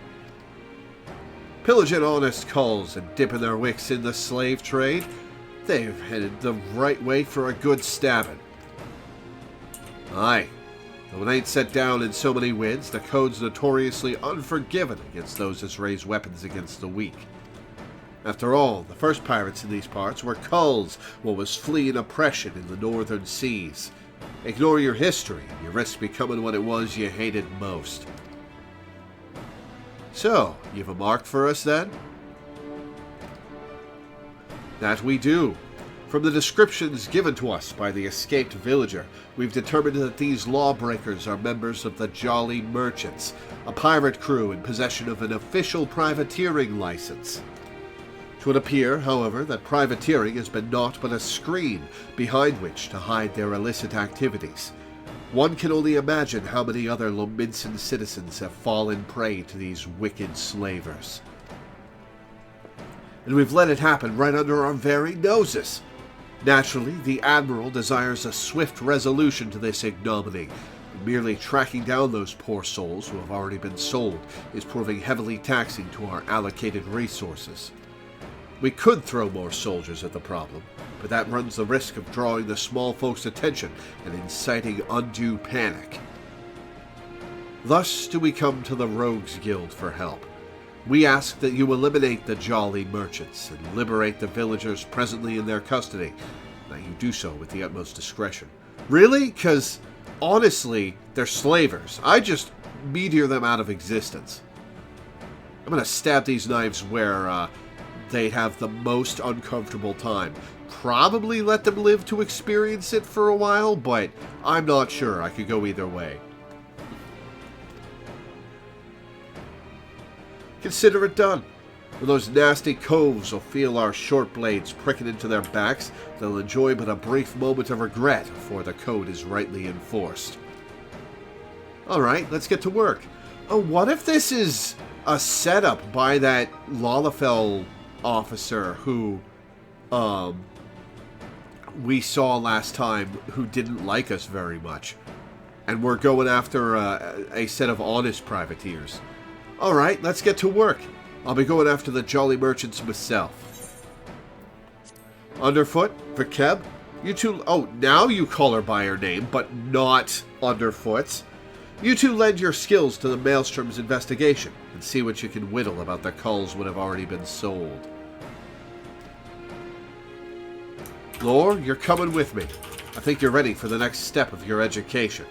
Pillaging honest culls and dipping their wicks in the slave trade, they've headed the right way for a good stabbing. Aye, though it ain't set down in so many winds, the code's notoriously unforgiving against those that raise weapons against the weak. After all, the first pirates in these parts were culls, what was fleeing oppression in the northern seas. Ignore your history, and you risk becoming what it was you hated most. So, you've a mark for us then? That we do. From the descriptions given to us by the escaped villager, we've determined that these lawbreakers are members of the Jolly Merchants, a pirate crew in possession of an official privateering license. It would appear, however, that privateering has been naught but a screen behind which to hide their illicit activities. One can only imagine how many other Lominsan citizens have fallen prey to these wicked slavers. And we've let it happen right under our very noses. Naturally, the Admiral desires a swift resolution to this ignominy. Merely tracking down those poor souls who have already been sold is proving heavily taxing to our allocated resources. We could throw more soldiers at the problem, but that runs the risk of drawing the small folks' attention and inciting undue panic. Thus do we come to the Rogues Guild for help. We ask that you eliminate the Jolly Merchants and liberate the villagers presently in their custody. Now you do so with the utmost discretion. Really? 'Cause honestly, they're slavers. I just meteor them out of existence. I'm gonna stab these knives where, they'd have the most uncomfortable time. Probably let them live to experience it for a while, but I'm not sure. I could go either way. Consider it done. When those nasty coves will feel our short blades pricking into their backs, they'll enjoy but a brief moment of regret before the code is rightly enforced. Alright, let's get to work. Oh, what if this is a setup by that Lalafell officer who we saw last time, who didn't like us very much, and we're going after a set of honest privateers. Alright, let's get to work. I'll be going after the Jolly Merchants myself. Underfoot, Verkeb, you two... Oh, now you call her by her name, but not Underfoot. You two lend your skills to the Maelstrom's investigation and see what you can whittle about the culls would have already been sold. Lore, you're coming with me. I think you're ready for the next step of your education.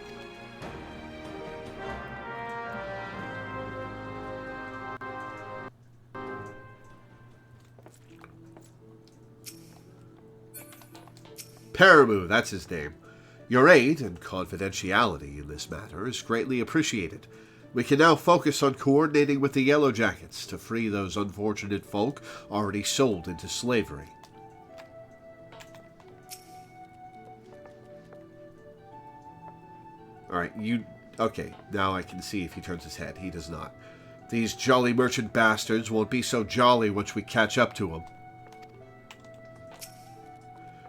Paramu, that's his name. Your aid and confidentiality in this matter is greatly appreciated. We can now focus on coordinating with the Yellow Jackets to free those unfortunate folk already sold into slavery. Alright, you... Okay, now I can see if he turns his head. He does not. These jolly merchant bastards won't be so jolly once we catch up to them.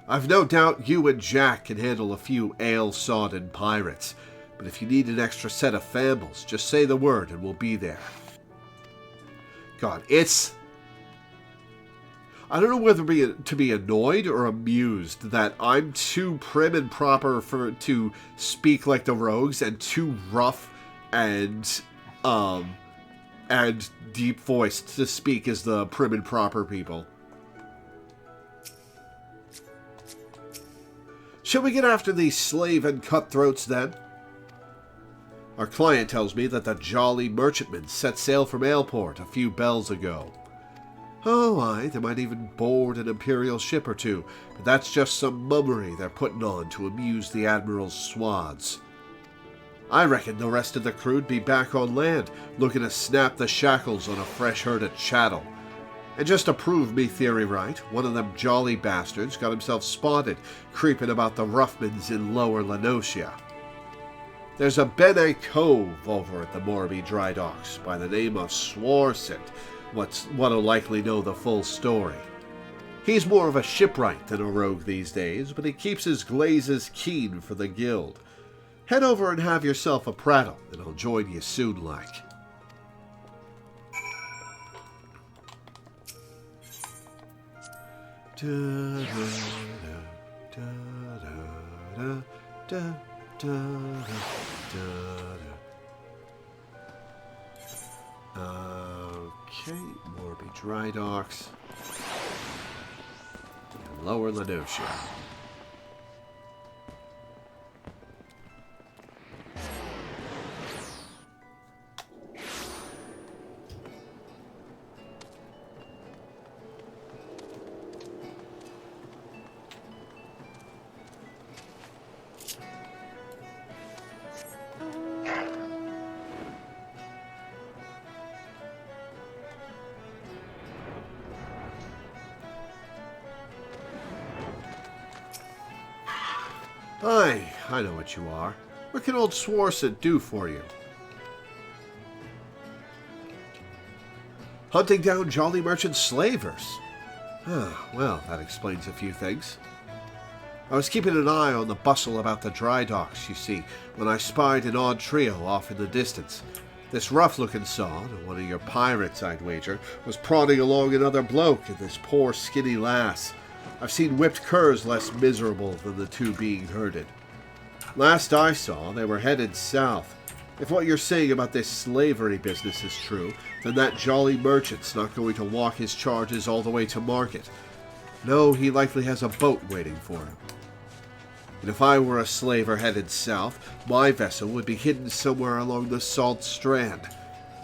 I've no doubt you and Jack can handle a few ale-sodden pirates, but if you need an extra set of fambles, just say the word and we'll be there. God, it's... I don't know whether to be annoyed or amused that I'm too prim and proper to speak like the rogues and too rough and deep-voiced to speak as the prim and proper people. Shall we get after these slave and cutthroats, then? Our client tells me that the Jolly Merchantmen set sail from Aleport a few bells ago. Oh, aye, they might even board an Imperial ship or two, but that's just some mummery they're putting on to amuse the Admiral's swads. I reckon the rest of the crew'd be back on land, looking to snap the shackles on a fresh herd of chattel. And just to prove me theory right, one of them jolly bastards got himself spotted creeping about the Ruffmans in Lower Lenosia. There's a Bene Cove over at the Morby Dry Docks by the name of Swarcent, what'll likely know the full story. He's more of a shipwright than a rogue these days, but he keeps his glazes keen for the guild. Head over and have yourself a prattle, and I'll join you soon like. Okay, Morby Dry Docks. And Lower Lenosia. Aye, I know what you are. What can old Swarcent do for you? Hunting down jolly merchant slavers. Well, that explains a few things. I was keeping an eye on the bustle about the dry docks, you see, when I spied an odd trio off in the distance. This rough-looking sod, one of your pirates, I'd wager, was prodding along another bloke and this poor skinny lass. I've seen whipped curs less miserable than the two being herded. Last I saw, they were headed south. If what you're saying about this slavery business is true, then that jolly merchant's not going to walk his charges all the way to market. No, he likely has a boat waiting for him. And if I were a slaver headed south, my vessel would be hidden somewhere along the Salt Strand.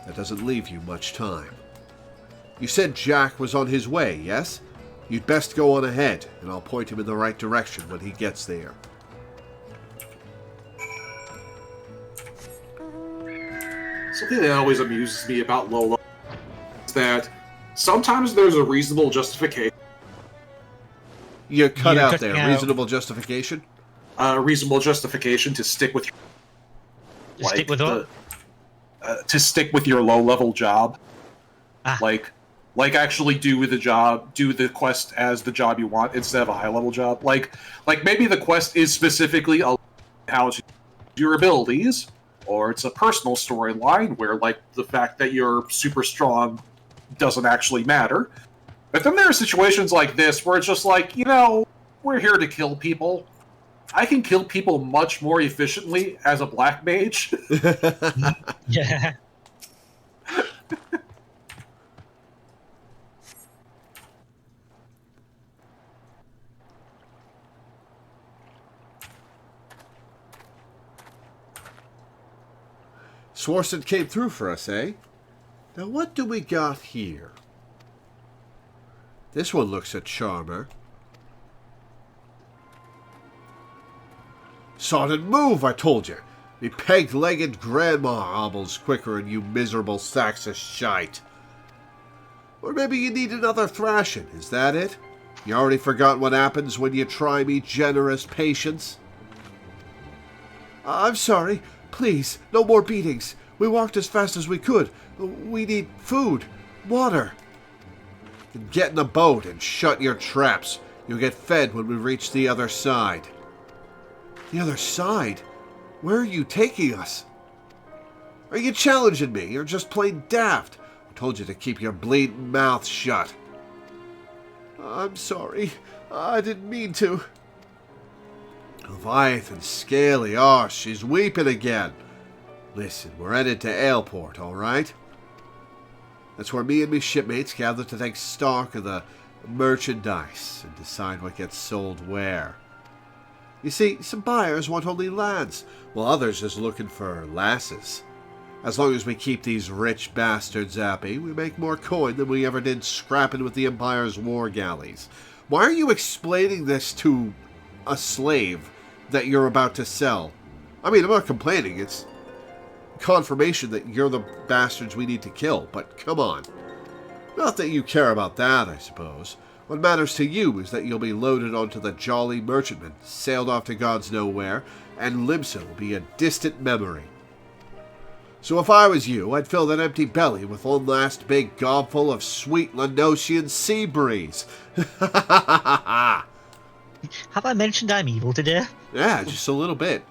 That doesn't leave you much time. You said Jack was on his way, yes? You'd best go on ahead, and I'll point him in the right direction when he gets there. Something that always amuses me about Lola is that sometimes there's a reasonable justification. You cut You're out cutting there. out. Reasonable justification? Reasonable justification to stick with Stick with what? to stick with your low-level job. Ah. Like actually do the job, do the quest as the job you want instead of a high-level job. Like maybe the quest is specifically how to use your abilities, or it's a personal storyline where like the fact that you're super strong doesn't actually matter. But then there are situations like this where it's just like, you know, we're here to kill people. I can kill people much more efficiently as a black mage. Yeah. Swarcent came through for us, eh? Now what do we got here? This one looks a charmer. Sodden move, I told you. Me peg-legged grandma hobbles quicker than you miserable sacks of shite. Or maybe you need another thrashing, is that it? You already forgot what happens when you try me generous patience? I'm sorry. Please, no more beatings. We walked as fast as we could. We need food, water. Get in the boat and shut your traps. You'll get fed when we reach the other side. The other side? Where are you taking us? Are you challenging me or just plain daft? I told you to keep your bleeding mouth shut. I'm sorry. I didn't mean to. Leviathan Scaly. Oh, she's weeping again. Listen, we're headed to Aleport, all right? That's where me and me shipmates gather to take stock of the merchandise and decide what gets sold where. You see, some buyers want only lads, while others is looking for lasses. As long as we keep these rich bastards happy, we make more coin than we ever did scrapping with the Empire's war galleys. Why are you explaining this to a slave that you're about to sell? I mean, I'm not complaining, it's confirmation that you're the bastards we need to kill, but come on. Not that you care about that, I suppose. What matters to you is that you'll be loaded onto the Jolly Merchantman, sailed off to God's nowhere, and Limsa will be a distant memory. So if I was you, I'd fill that empty belly with one last big gobful of sweet Landosian sea breeze. Have I mentioned I'm evil today? Yeah, just a little bit.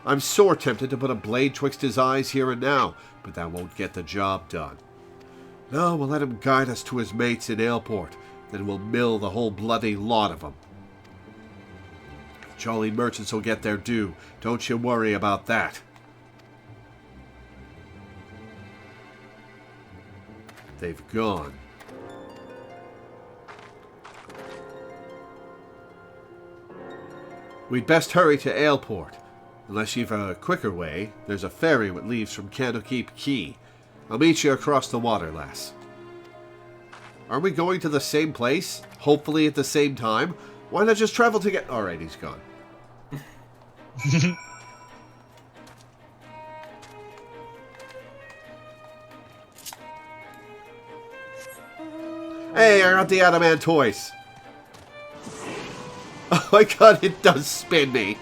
I'm sore tempted to put a blade twixt his eyes here and now, but that won't get the job done. No, we'll let him guide us to his mates in Aleport, then we'll mill the whole bloody lot of them. Jolly merchants will get their due, don't you worry about that. They've gone. We'd best hurry to Aleport. Unless you've a quicker way, there's a ferry that leaves from Candlekeep Quay. I'll meet you across the water, lass. Are we going to the same place? Hopefully at the same time? Why not just travel together? Alright, he's gone. Hey, I got the Adamant toys. Oh my god, it does spin me.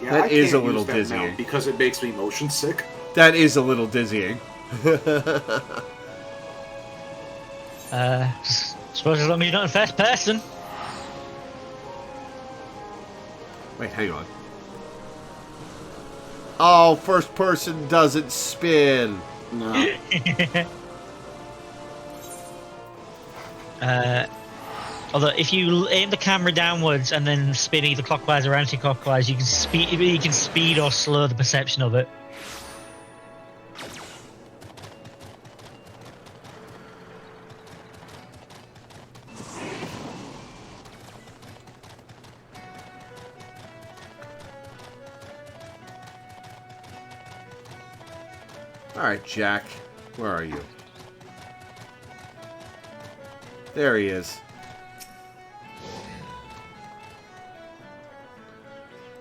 Yeah, That I is can't a little use that dizzying. mount because it makes me motion sick. That is a little dizzying. Suppose as long as you're not in first person. Wait, hang on. Oh, first person doesn't spin. No. Although if you aim the camera downwards and then spin either clockwise or anti-clockwise, you can speed or slow the perception of it. Alright, Jack. Where are you? There he is.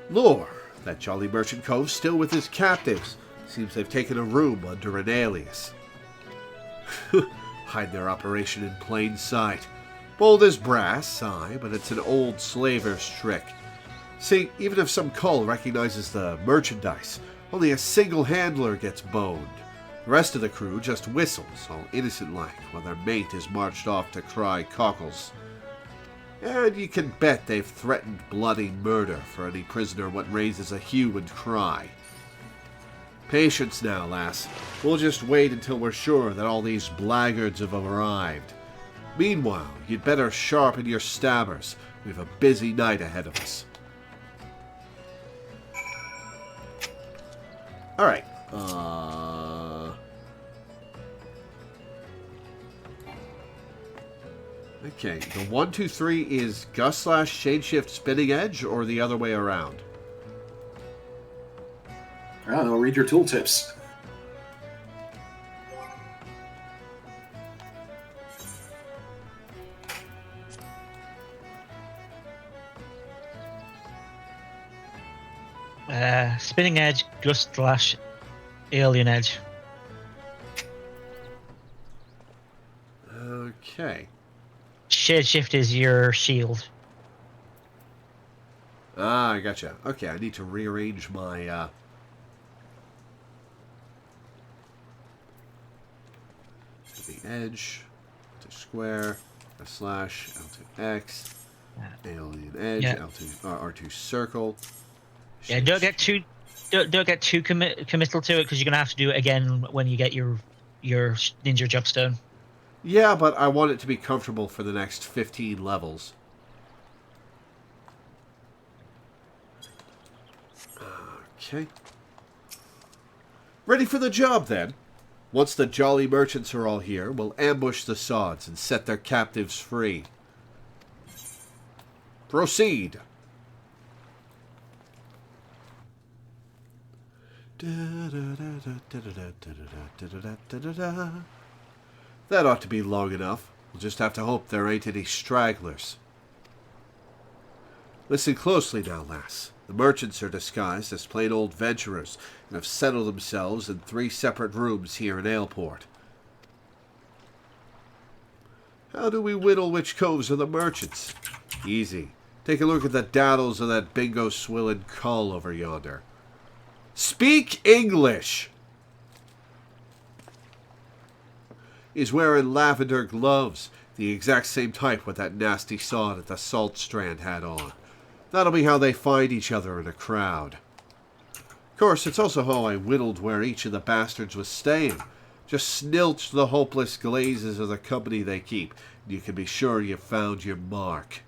Lore, that jolly merchant cove's still with his captives. Seems they've taken a room under an alias. Hide their operation in plain sight. Bold as brass, aye, but it's an old slaver's trick. See, even if some cull recognizes the merchandise, only a single handler gets boned. The rest of the crew just whistles, all innocent-like, while their mate is marched off to cry cockles. And you can bet they've threatened bloody murder for any prisoner what raises a hue and cry. Patience now, lass. We'll just wait until we're sure that all these blackguards have arrived. Meanwhile, you'd better sharpen your stabbers. We've a busy night ahead of us. Alright. Okay, the 1, 2, 3 is Gust Slash, Shadeshift, Spinning Edge, or the other way around? I don't know, read your tooltips. Spinning Edge, Gust Slash, Alien Edge. Okay. Shadeshift is your shield. Ah, I gotcha. Okay, I need to rearrange my, the edge, to square, a slash, L2 X, alien edge, Yeah. L2, R2 circle. Yeah, don't get too committal to it because you're gonna have to do it again when you get your ninja jobstone. Yeah, but I want it to be comfortable for the next 15 levels. Okay. Ready for the job, then. Once the jolly merchants are all here, we'll ambush the sods and set their captives free. Proceed. That ought to be long enough. We'll just have to hope there ain't any stragglers. Listen closely now, lass. The merchants are disguised as plain old venturers and have settled themselves in 3 separate rooms here in Aleport. How do we whittle which coves are the merchants? Easy. Take a look at the daddles of that bingo swilling cull over yonder. Speak English! He's wearing lavender gloves, the exact same type what that nasty sod at the Salt Strand had on. That'll be how they find each other in a crowd. Of course, it's also how I whittled where each of the bastards was staying. Just snilched the hopeless glazes of the company they keep, and you can be sure you've found your mark.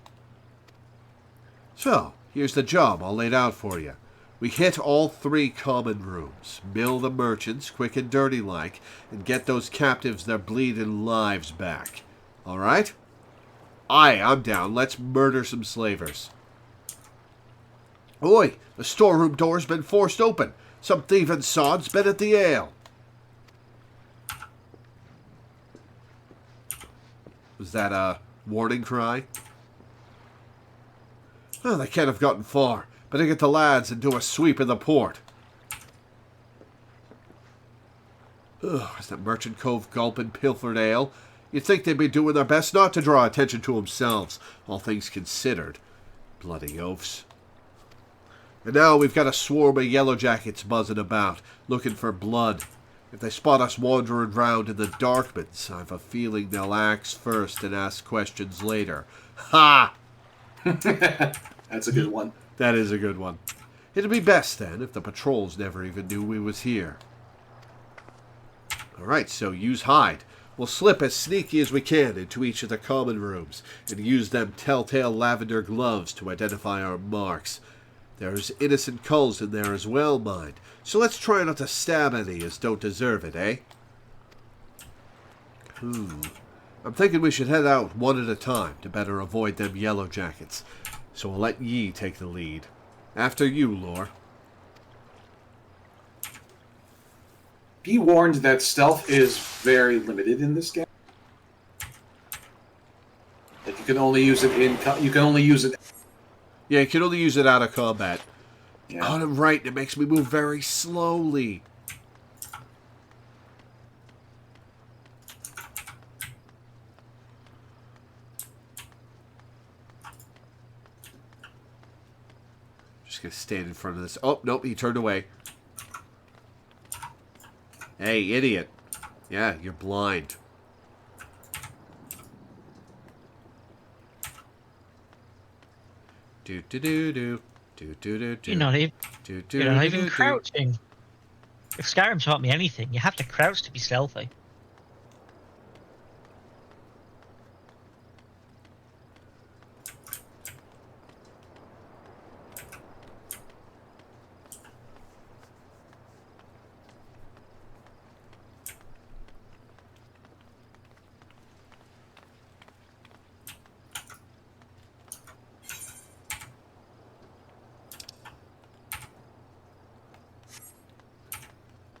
So, here's the job all laid out for you. We hit all 3 common rooms, mill the merchants quick and dirty like, and get those captives their bleeding lives back. All right? Aye, I'm down. Let's murder some slavers. Oi, the storeroom door's been forced open. Some thieving sod's been at the ale. Was that a warning cry? Oh, they can't have gotten far. Better get the lads and do a sweep in the port. Ugh, is that merchant cove gulping pilfered ale? You'd think they'd be doing their best not to draw attention to themselves, all things considered. Bloody oafs. And now we've got a swarm of yellow jackets buzzing about, looking for blood. If they spot us wandering round in the darkments, I've a feeling they'll axe first and ask questions later. Ha! That's a good one. That is a good one. It'd be best, then, if the patrols never even knew we was here. Alright, so use hide. We'll slip as sneaky as we can into each of the common rooms, and use them telltale lavender gloves to identify our marks. There's innocent culls in there as well, mind, so let's try not to stab any as don't deserve it, eh? I'm thinking we should head out one at a time to better avoid them yellow jackets. So we'll let ye take the lead. After you, Lore. Be warned that stealth is very limited in this game. Like you can only use it Yeah, you can only use it out of combat. Yeah. Oh, I'm right. It makes me move very slowly. Just gonna stand in front of this. Oh, nope, he turned away. Hey, idiot. Yeah, you're blind. Do do do do do do do do. You're not even, Do, do, you're not do, even do, crouching. If Skyrim taught me anything, you have to crouch to be stealthy.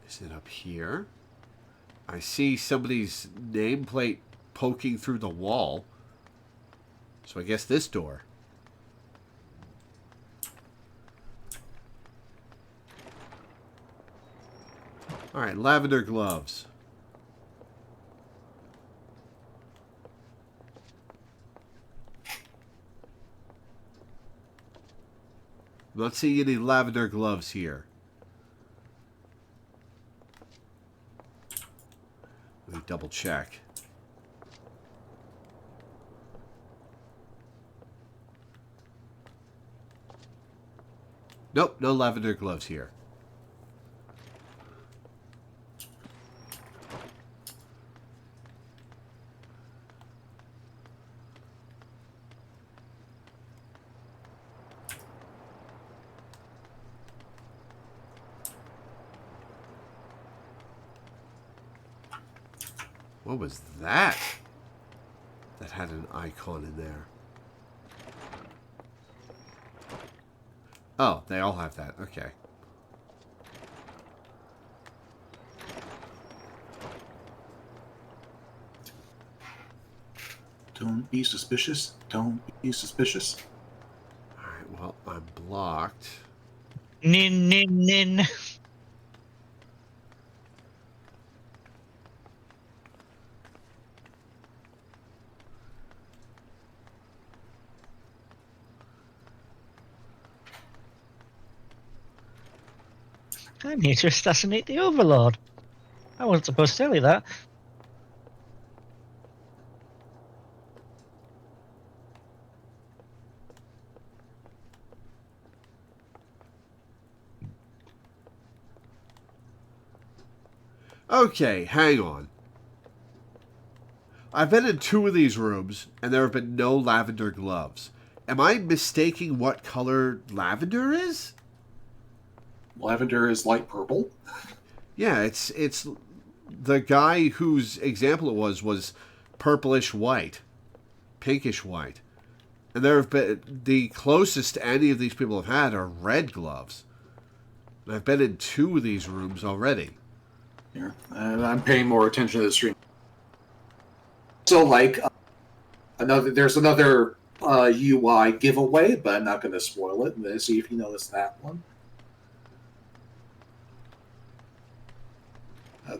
Is it up here? I see somebody's nameplate poking through the wall. So I guess this door. Alright, lavender gloves. I'm not seeing any lavender gloves here. Let me double check. Nope, no lavender gloves here. What was that? That had an icon in there. Oh, they all have that. Okay. Don't be suspicious. Don't be suspicious. Alright, well, I'm blocked. Nin, nin, nin. I'm here to assassinate the Overlord. I wasn't supposed to tell you that. Okay, hang on. I've been in 2 of these rooms, and there have been no lavender gloves. Am I mistaking what color lavender is? Lavender is light purple. Yeah, it's the guy whose example it was purplish white, pinkish white. And there have been the closest any of these people have had are red gloves. And I've been in 2 of these rooms already. Here, and I'm paying more attention to the stream. So, like, there's another UI giveaway, but I'm not going to spoil it. Let's see if you notice that one.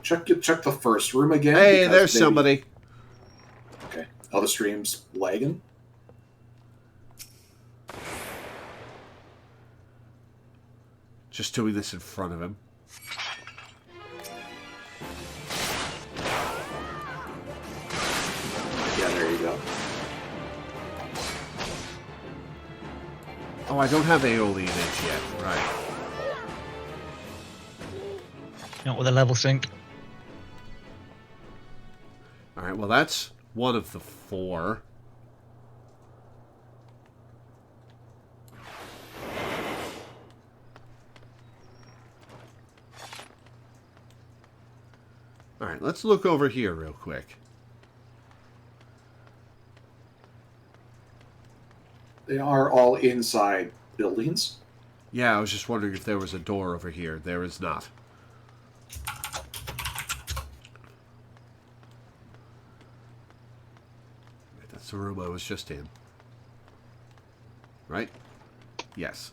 Check the first room again. Hey, there's somebody. Okay. Oh, the stream's lagging. Just doing this in front of him. Yeah, there you go. Oh, I don't have aioli in it yet. Right. Not with a level sync. Alright, well that's one of the 4. Alright, let's look over here real quick. They are all inside buildings. Yeah, I was just wondering if there was a door over here. There is not. That's the room I was just in. Right? Yes.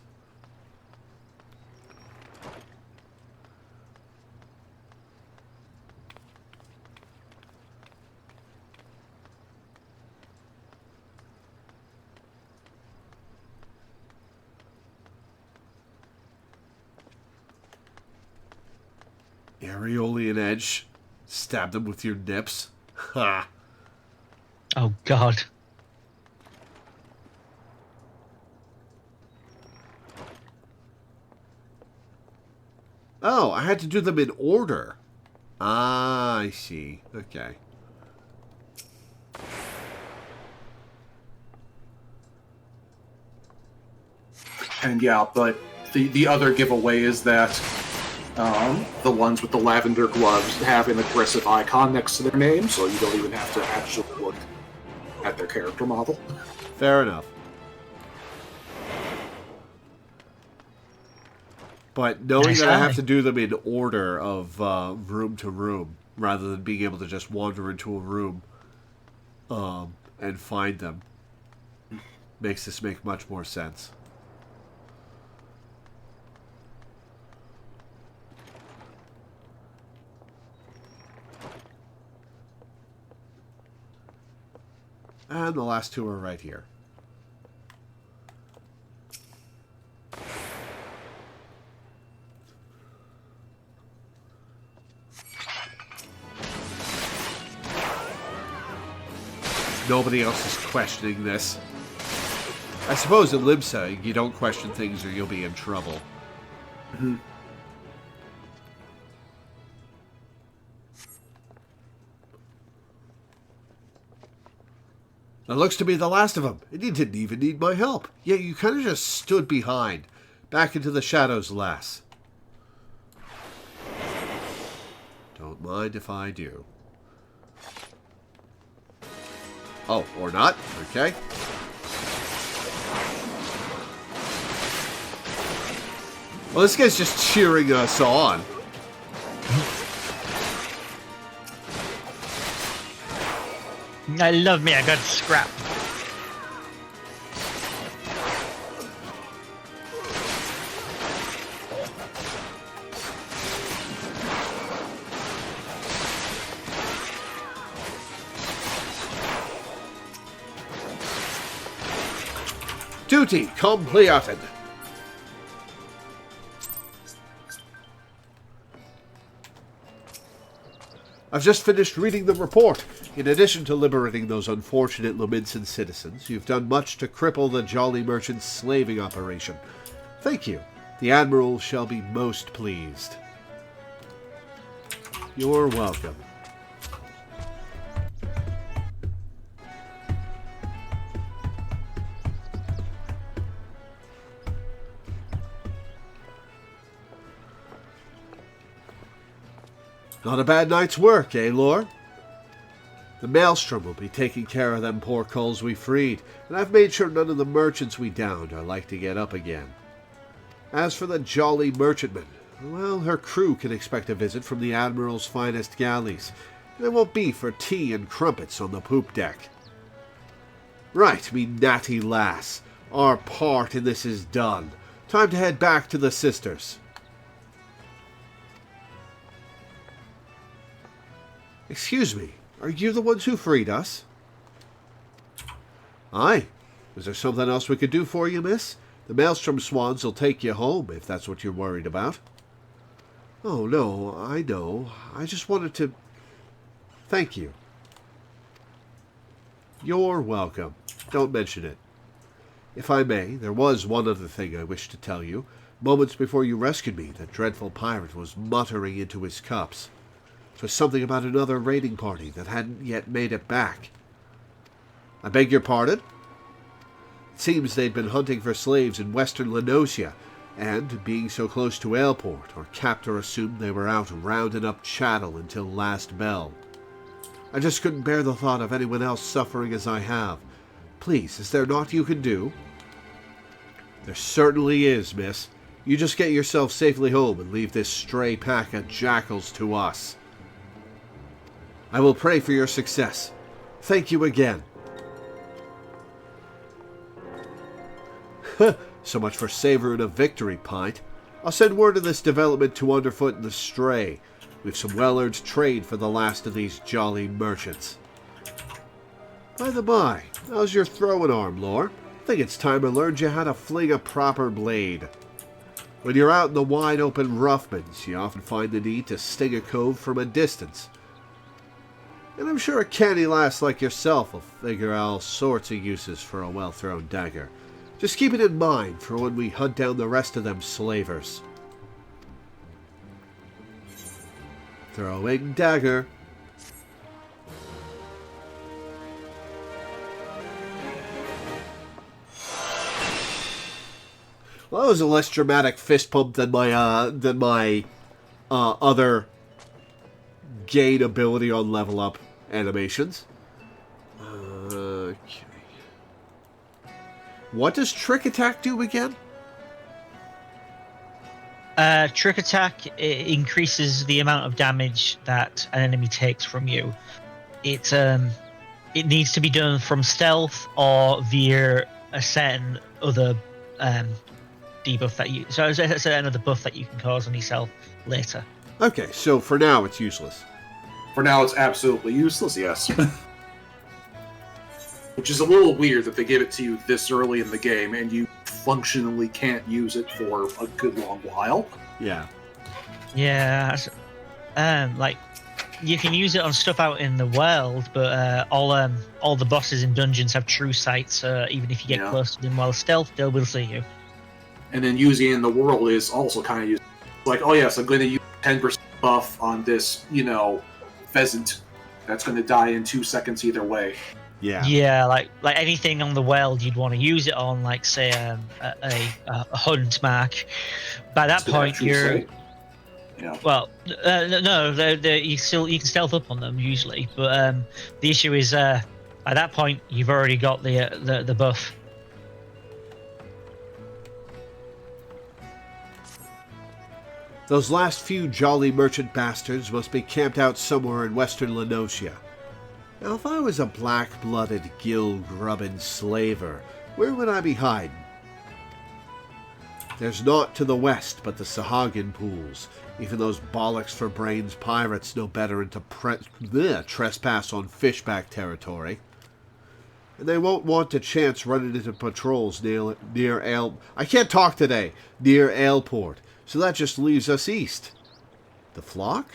Areoli and Edge. Stab them with your nips. Ha! Oh, God. Oh, I had to do them in order. Ah, I see. Okay. And yeah, but the other giveaway is that the ones with the lavender gloves have an aggressive icon next to their name, so you don't even have to actually look at their character model. Fair enough. But knowing that I have to do them in order of room to room, rather than being able to just wander into a room and find them, makes this make much more sense. And the last 2 are right here. Nobody else is questioning this. I suppose in Libsa, you don't question things or you'll be in trouble. Mm-hmm. That looks to be the last of them, and you didn't even need my help. Yet you kind of just stood behind, back into the shadows less. Don't mind if I do. Oh, or not. Okay. Well, this guy's just cheering us on. I love me a good scrap. Duty completed. I've just finished reading the report. In addition to liberating those unfortunate Lominsan citizens, you've done much to cripple the Jolly Merchant's slaving operation. Thank you. The Admiral shall be most pleased. You're welcome. Not a bad night's work, eh, Lore? The Maelstrom will be taking care of them poor culls we freed, and I've made sure none of the merchants we downed are like to get up again. As for the Jolly Merchantman, well, her crew can expect a visit from the Admiral's finest galleys, and it won't be for tea and crumpets on the poop deck. Right, me natty lass. Our part in this is done. Time to head back to the sisters. Excuse me, are you the ones who freed us? Aye. Is there something else we could do for you, miss? The Maelstrom Swans will take you home, if that's what you're worried about. Oh, no, I know. I just wanted to... Thank you. You're welcome. Don't mention it. If I may, there was one other thing I wish to tell you. Moments before you rescued me, that dreadful pirate was muttering into his cups. It was something about another raiding party that hadn't yet made it back. I beg your pardon? It seems they'd been hunting for slaves in western Lenosia, and, being so close to Ailport, our captor assumed they were out rounding up chattel until last bell. I just couldn't bear the thought of anyone else suffering as I have. Please, is there naught you can do? There certainly is, miss. You just get yourself safely home and leave this stray pack of jackals to us. I will pray for your success. Thank you again. So much for savouring a victory pint. I'll send word of this development to Underfoot and the Stray. We've some well-earned trade for the last of these jolly merchants. By the by, how's your throwing arm, Lore? I think it's time I learned you how to fling a proper blade. When you're out in the wide-open roughmans, you often find the need to sting a cove from a distance. And I'm sure a canny lass like yourself will figure out all sorts of uses for a well-thrown dagger. Just keep it in mind for when we hunt down the rest of them slavers. Throwing dagger. Well, that was a less dramatic fist pump than my other gain ability on level up animations. Okay. What does Trick Attack do again? Trick Attack increases the amount of damage that an enemy takes from you. It needs to be done from stealth or via a certain other debuff that you... So it's a certain other buff that you can cause on yourself later. Okay, so for now it's useless. For now, it's absolutely useless, yes. Which is a little weird that they give it to you this early in the game, and you functionally can't use it for a good long while. Yeah. Yeah, like you can use it on stuff out in the world, but all the bosses in dungeons have true sight, so even if you get close to them while stealth, they will see you. And then using it in the world is also kind of useful. Like, oh yes, I'm going to use 10% buff on this, pheasant that's going to die in 2 seconds either way. Yeah, like anything on the world you'd want to use it on, like say a hunt mark. By that point, you're well, no, you can stealth up on them usually, but the issue is by that point you've already got the buff. Those last few jolly merchant bastards must be camped out somewhere in western Lenosia. Now, if I was a black-blooded, gill-grubbing slaver, where would I be hiding? There's naught to the west but the Sahagin pools. Even those bollocks-for-brains pirates know better than to trespass on fishback territory. And they won't want to chance running into patrols near I can't talk today! Near Aleport. So that just leaves us east. The flock?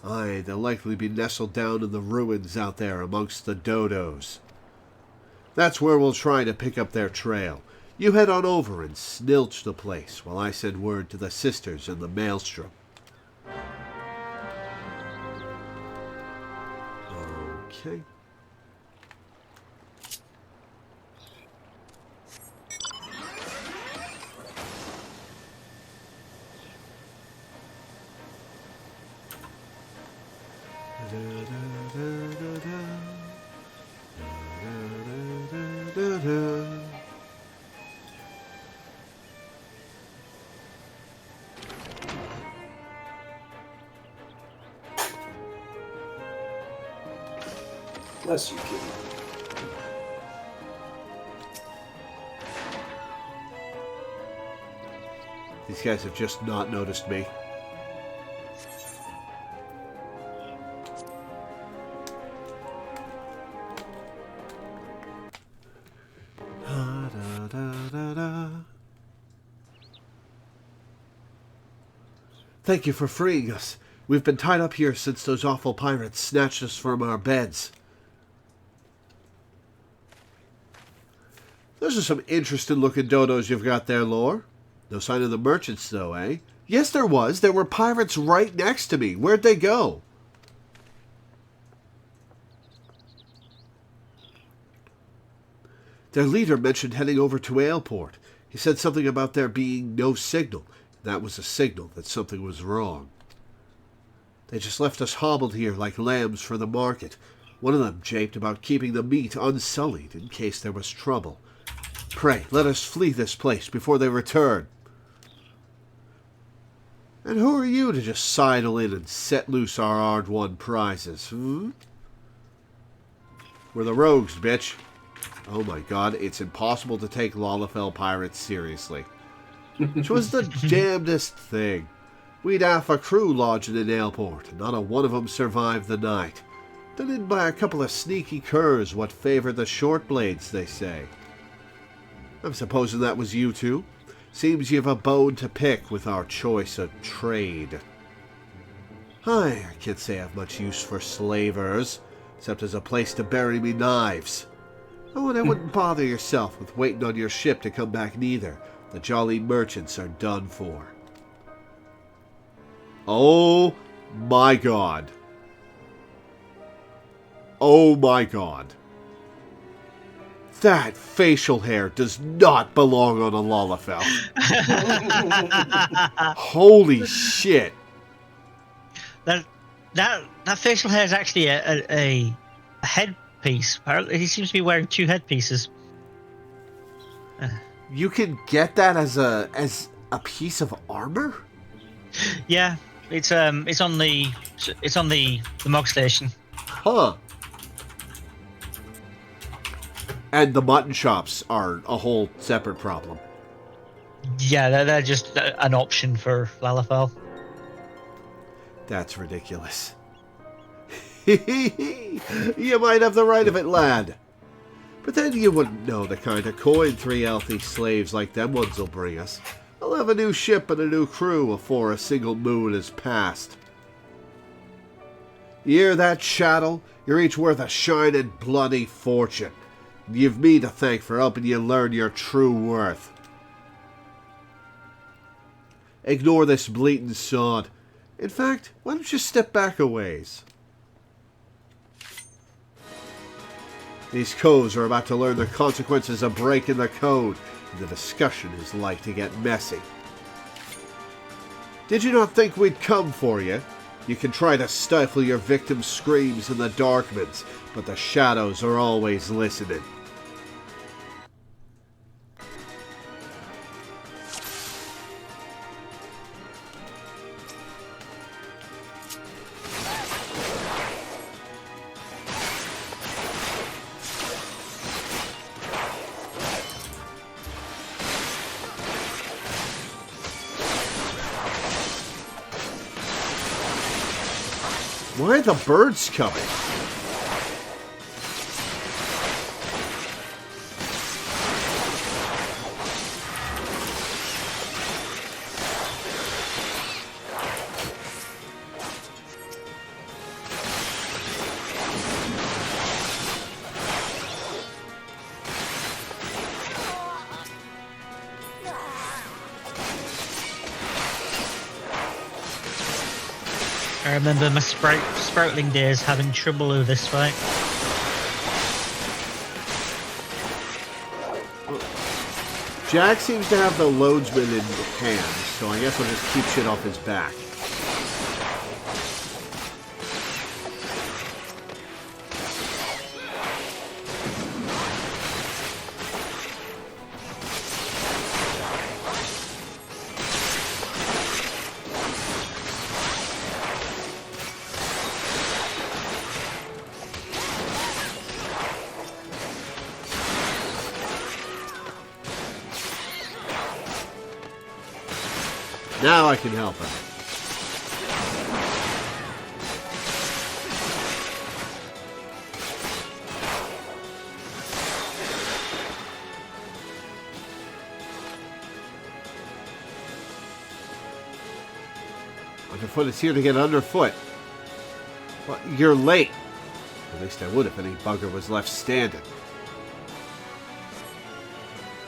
Aye, they'll likely be nestled down in the ruins out there amongst the dodos. That's where we'll try to pick up their trail. You head on over and snilch the place while I send word to the sisters in the Maelstrom. Okay. Bless you, kitty. These guys have just not noticed me. Thank you for freeing us. We've been tied up here since those awful pirates snatched us from our beds. Those are some interesting-looking dodos you've got there, Lore. No sign of the merchants, though, eh? Yes, there was. There were pirates right next to me. Where'd they go? Their leader mentioned heading over to Aleport. He said something about there being no signal. That was a signal that something was wrong. They just left us hobbled here like lambs for the market. One of them japed about keeping the meat unsullied in case there was trouble. Pray, let us flee this place before they return. And who are you to just sidle in and set loose our hard-won prizes, hmm? We're the rogues, bitch. Oh my god, it's impossible to take Lalafell pirates seriously. Which was the damnedest thing. We'd half a crew lodging in Aleport, and not a one of them survived the night. Done in by a couple of sneaky curs what favoured the short blades, they say. I'm supposing that was you two. Seems you've a bone to pick with our choice of trade. I can't say I've much use for slavers, except as a place to bury me knives. Oh, and I wouldn't bother yourself with waiting on your ship to come back neither. The jolly merchants are done for. Oh my god. Oh my god. That facial hair does not belong on a Lalafell. Holy shit. That facial hair is actually a headpiece. He seems to be wearing two headpieces. You can get that as a piece of armor? Yeah, it's on the Mog Station. Huh. And the mutton shops are a whole separate problem. Yeah, they're just an option for Lalafell. That's ridiculous. You might have the right of it, lad. But then you wouldn't know the kind of coin 3 healthy slaves like them ones will bring us. I'll have a new ship and a new crew afore a single moon has passed. You hear that, chattel? You're each worth a shining bloody fortune. You've me to thank for helping you learn your true worth. Ignore this bleating sod. In fact, why don't you step back a ways? These coves are about to learn the consequences of breaking the code, and the discussion is like to get messy. Did you not think we'd come for you? You can try to stifle your victim's screams in the darkments, but the shadows are always listening. Why are the birds coming? I remember my Sproutling days having trouble with this fight. Jack seems to have the loadsman in hand, so I guess I'll just keep shit off his back. Now I can help him. Underfoot is here to get underfoot. Well, you're late. At least I would if any bugger was left standing.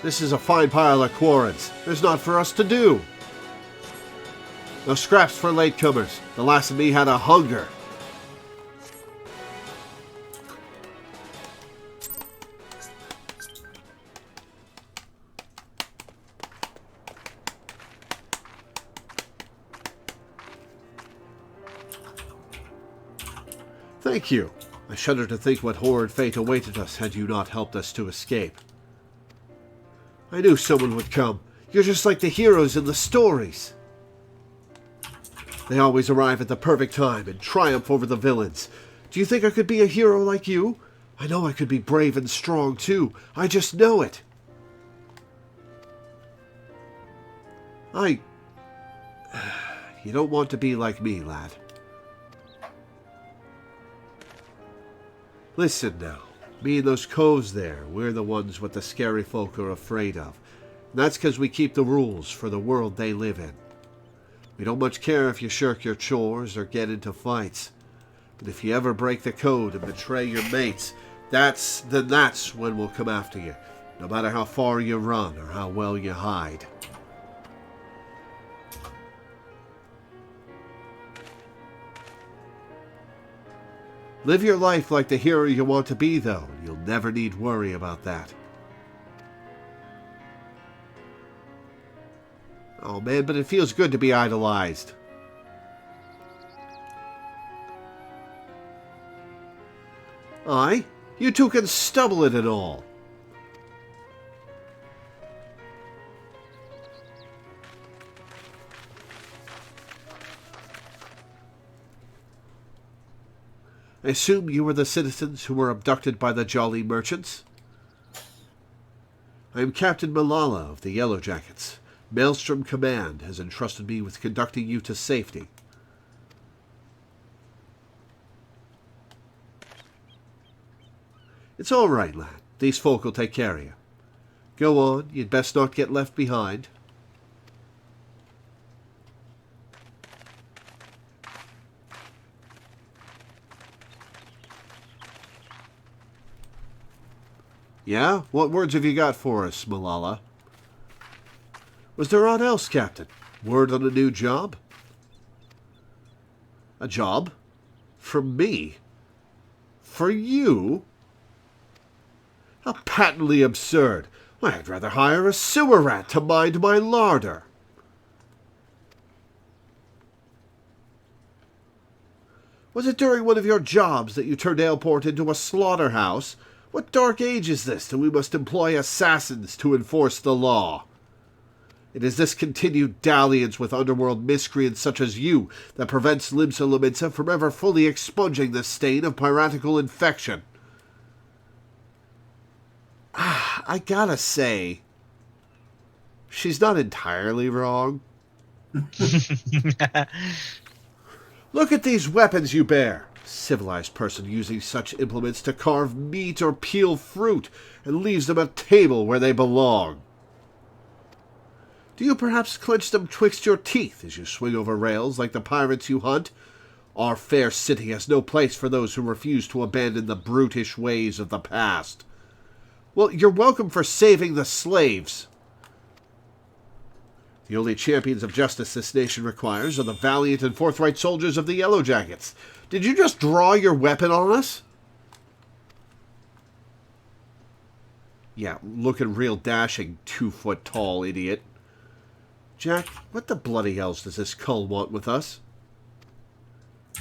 This is a fine pile of quarrons. There's not for us to do. No scraps for latecomers. The last of me had a hunger. Thank you. I shudder to think what horrid fate awaited us had you not helped us to escape. I knew someone would come. You're just like the heroes in the stories. They always arrive at the perfect time and triumph over the villains. Do you think I could be a hero like you? I know I could be brave and strong too. I just know it. You don't want to be like me, lad. Listen now. Me and those coves there, we're the ones what the scary folk are afraid of. And that's because we keep the rules for the world they live in. We don't much care if you shirk your chores or get into fights. But if you ever break the code and betray your mates, that's when we'll come after you. No matter how far you run or how well you hide. Live your life like the hero you want to be, though, and you'll never need worry about that. Oh man, but it feels good to be idolized. Aye, you two can stubble it and all. I assume you were the citizens who were abducted by the Jolly Merchants? I am Captain Malala of the Yellow Jackets. Maelstrom Command has entrusted me with conducting you to safety. It's all right, lad. These folk will take care of you. Go on, you'd best not get left behind. Yeah? What words have you got for us, Malala? Was there aught else, Captain? Word on a new job? A job? From me? For you? How patently absurd. Why, I'd rather hire a sewer rat to mind my larder. Was it during one of your jobs that you turned Aleport into a slaughterhouse? What dark age is this that we must employ assassins to enforce the law? It is this continued dalliance with underworld miscreants such as you that prevents Limsa Lominsa from ever fully expunging the stain of piratical infection. I gotta say, she's not entirely wrong. Look at these weapons you bear. A civilized person using such implements to carve meat or peel fruit, and leaves them at table where they belong. Do you perhaps clench them twixt your teeth as you swing over rails like the pirates you hunt? Our fair city has no place for those who refuse to abandon the brutish ways of the past. Well, you're welcome for saving the slaves. The only champions of justice this nation requires are the valiant and forthright soldiers of the Yellow Jackets. Did you just draw your weapon on us? Yeah, looking real dashing, 2-foot-tall idiot. Jack, what the bloody hell does this cull want with us?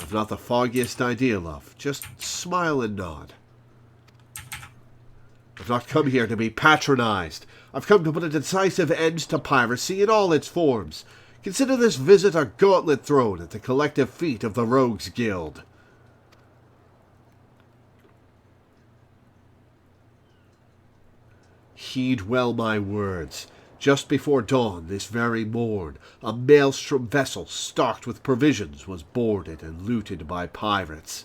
I've not the foggiest idea, love. Just smile and nod. I've not come here to be patronized. I've come to put a decisive end to piracy in all its forms. Consider this visit a gauntlet thrown at the collective feet of the Rogues Guild. Heed well my words. Just before dawn this very morn, a maelstrom vessel stocked with provisions was boarded and looted by pirates.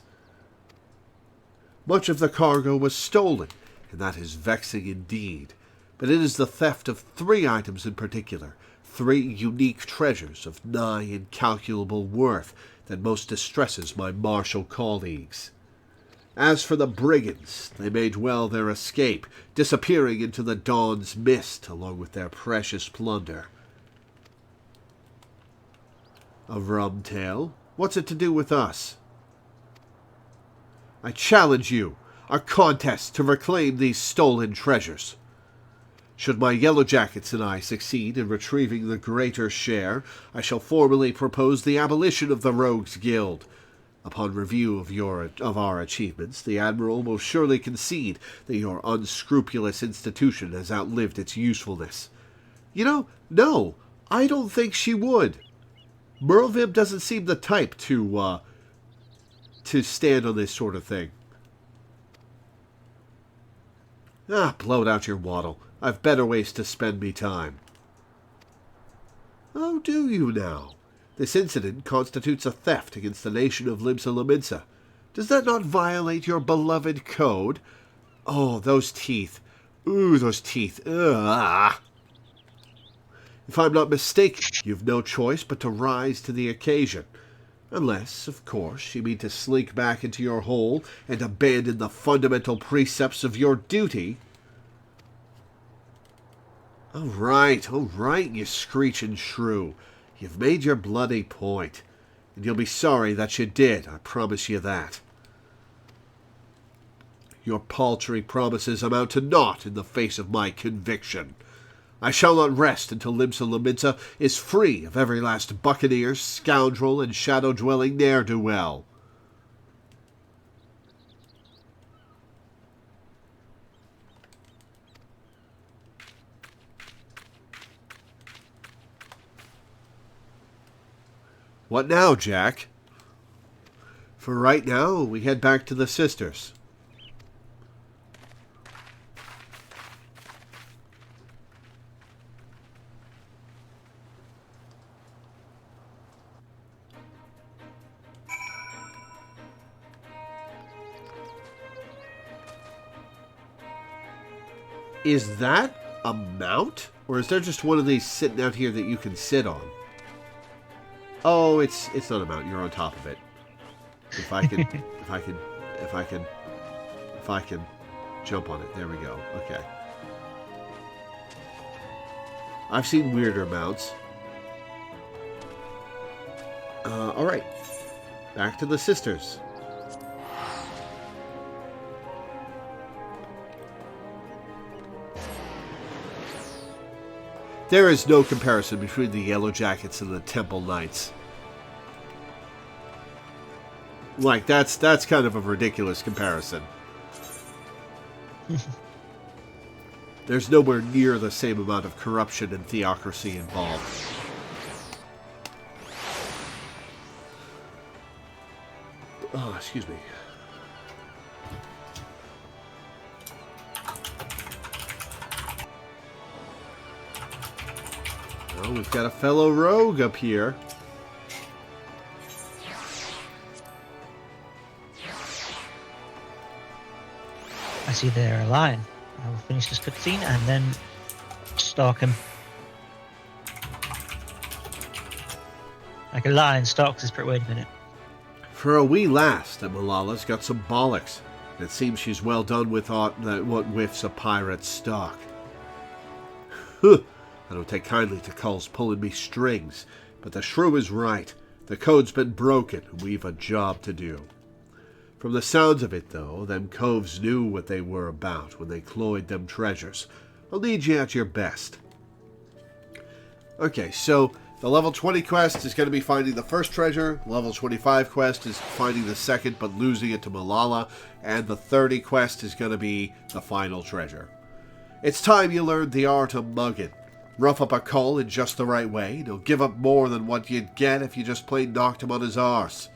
Much of the cargo was stolen, and that is vexing indeed. But it is the theft of 3 items in particular, 3 unique treasures of nigh incalculable worth, that most distresses my martial colleagues. As for the brigands, they made well their escape, disappearing into the dawn's mist along with their precious plunder. A rum tale? What's it to do with us? I challenge you, a contest to reclaim these stolen treasures. Should my Yellow Jackets and I succeed in retrieving the greater share, I shall formally propose the abolition of the Rogues Guild. Upon review of our achievements, the Admiral will surely concede that your unscrupulous institution has outlived its usefulness. You know, no, I don't think she would. Merlvib doesn't seem the type to stand on this sort of thing. Blow it out your waddle. I've better ways to spend me time. Oh, do you now? This incident constitutes a theft against the nation of Limsa Lominsa. Does that not violate your beloved code? Oh, those teeth. Ooh, those teeth. Ugh. If I'm not mistaken, you've no choice but to rise to the occasion. Unless, of course, you mean to slink back into your hole and abandon the fundamental precepts of your duty. All right, you screeching shrew. You've made your bloody point, and you'll be sorry that you did, I promise you that. Your paltry promises amount to naught in the face of my conviction. I shall not rest until Limsa Lominsa is free of every last buccaneer, scoundrel, and shadow-dwelling ne'er-do-well. What now, Jack? For right now, we head back to the sisters. Is that a mount? Or is there just one of these sitting out here that you can sit on? Oh, it's not a mount. You're on top of it. If I can jump on it. There we go. Okay. I've seen weirder mounts. All right. Back to the sisters. There is no comparison between the Yellow Jackets and the Temple Knights. Like, that's kind of a ridiculous comparison. There's nowhere near the same amount of corruption and theocracy involved. Oh, excuse me. Well, we've got a fellow rogue up here. see they're a lion. I will finish this cutscene and then stalk him. Like a lion stalks his prey. Wait a minute. For a wee lass, that Malala's got some bollocks. It seems she's well done with aught that what whiffs a pirate's stock. Huh! I don't take kindly to culls pulling me strings, but the shrew is right. The code's been broken, and we've a job to do. From the sounds of it, though, them coves knew what they were about when they cloyed them treasures. I'll need you at your best. Okay, so the level 20 quest is going to be finding the first treasure. Level 25 quest is finding the second but losing it to Malala. And the 30 quest is going to be the final treasure. It's time you learned the art of mugging. Rough up a cull in just the right way. He'll give up more than what you'd get if you just plain knocked him on his arse.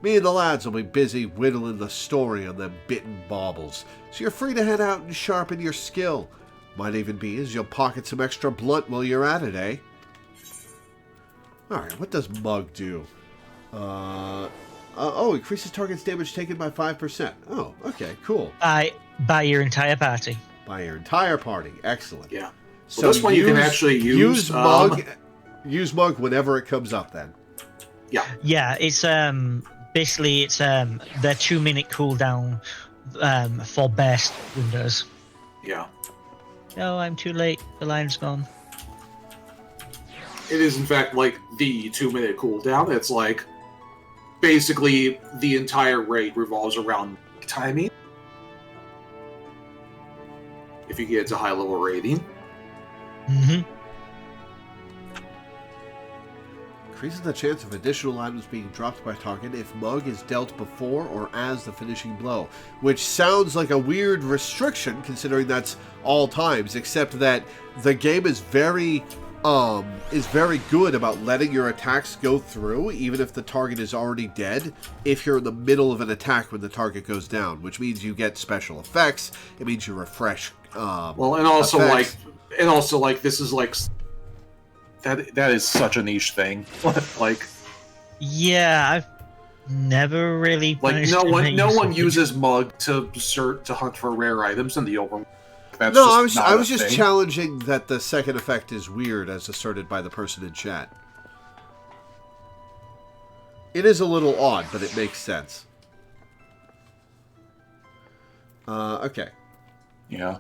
Me and the lads will be busy whittling the story on them bitten baubles, so you're free to head out and sharpen your skill. Might even be as you'll pocket some extra blunt while you're at it, eh? Alright, what does Mug do? Increases target's damage taken by 5%. Oh, okay, cool. By your entire party. By your entire party. Excellent. Yeah. So Well, this one you can actually use Mug. Use Mug whenever it comes up, then. Yeah. Yeah, it's basically it's the 2-minute cooldown for best windows. Yeah. Oh, I'm too late. The lion's gone. It is, in fact, like the 2-minute cooldown. It's like basically the entire raid revolves around timing. If you get to high level raiding. Mm-hmm. Increases the chance of additional items being dropped by target if Mug is dealt before or as the finishing blow. Which sounds like a weird restriction, considering that's all times, except that the game is very good about letting your attacks go through, even if the target is already dead, if you're in the middle of an attack when the target goes down, which means you get special effects. It means you refresh. And also effects. this is like that is such a niche thing. Like, yeah, I've never really like no one uses Mug to hunt for rare items in the open. That's I was just challenging that the second effect is weird, as asserted by the person in chat. It is a little odd, but it makes sense. Okay. Yeah.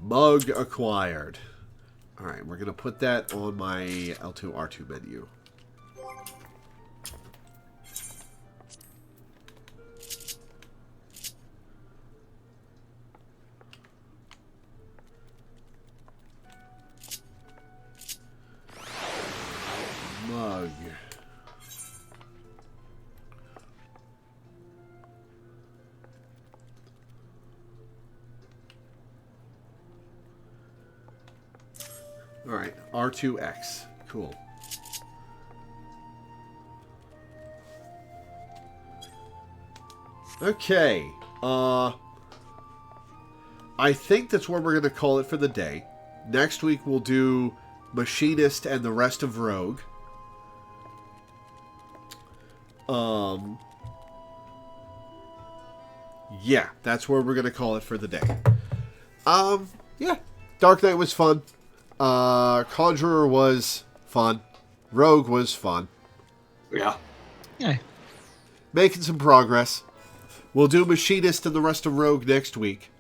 Mug acquired. Alright, we're going to put that on my L2, R2 menu. Mug. Alright, R2X. Cool. Okay. I think that's where we're going to call it for the day. Next week we'll do Machinist and the rest of Rogue. Yeah, that's where we're going to call it for the day. Yeah. Dark Knight was fun. Conjurer was fun. Rogue was fun. Yeah. Yeah. Making some progress. We'll do Machinist and the rest of Rogue next week.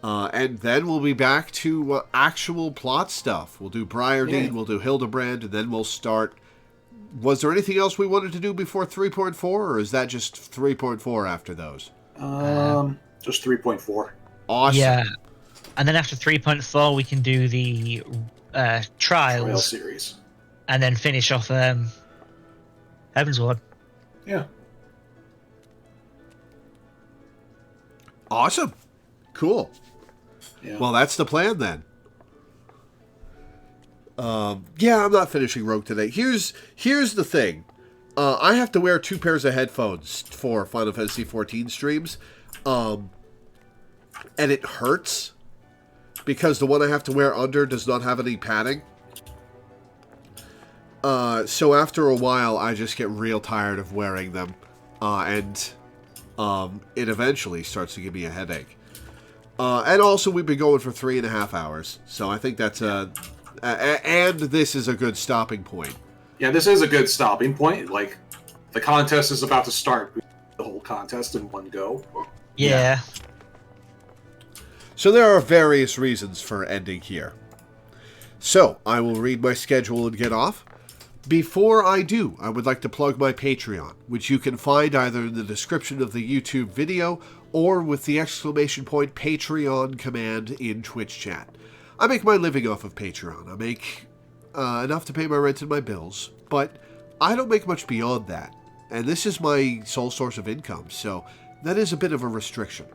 And then we'll be back to actual plot stuff. We'll do Briardine, we'll do Hildebrand, and then we'll start... Was there anything else we wanted to do before 3.4, or is that just 3.4 after those? Just 3.4. Awesome. Yeah. And then after 3.4, we can do the Trials Trial series. And then finish off Heaven's Ward. Yeah. Awesome. Cool. Yeah. Well, that's the plan then. Yeah, I'm not finishing Rogue today. Here's the thing. I have to wear 2 pairs of headphones for Final Fantasy XIV streams. And it hurts because the one I have to wear under does not have any padding. So after a while, I just get real tired of wearing them, and it eventually starts to give me a headache. And also, we've been going for 3.5 hours, so I think that's and this is a good stopping point. Yeah, this is a good stopping point. Like, the contest is about to start. The whole contest in one go. Yeah. So there are various reasons for ending here. So, I will read my schedule and get off. Before I do, I would like to plug my Patreon, which you can find either in the description of the YouTube video or with the !Patreon command in Twitch chat. I make my living off of Patreon. I make enough to pay my rent and my bills, but I don't make much beyond that. And this is my sole source of income, so that is a bit of a restriction.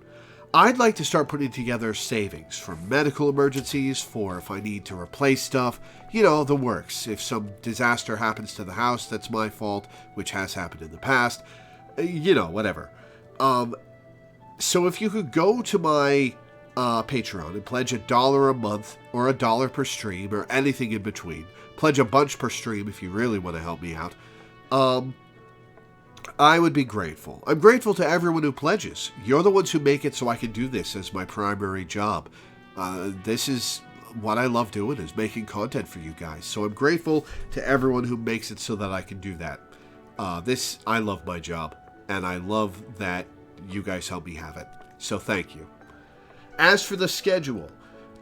I'd like to start putting together savings for medical emergencies, for if I need to replace stuff, you know, the works. If some disaster happens to the house, that's my fault, which has happened in the past. You know, whatever. So if you could go to my Patreon and pledge $1 a month, or $1 per stream, or anything in between. Pledge a bunch per stream if you really want to help me out. I would be grateful. I'm grateful to everyone who pledges. You're the ones who make it so I can do this as my primary job. This is what I love doing, is making content for you guys. So I'm grateful to everyone who makes it so that I can do that. I love my job, and I love that you guys help me have it. So thank you. As for the schedule,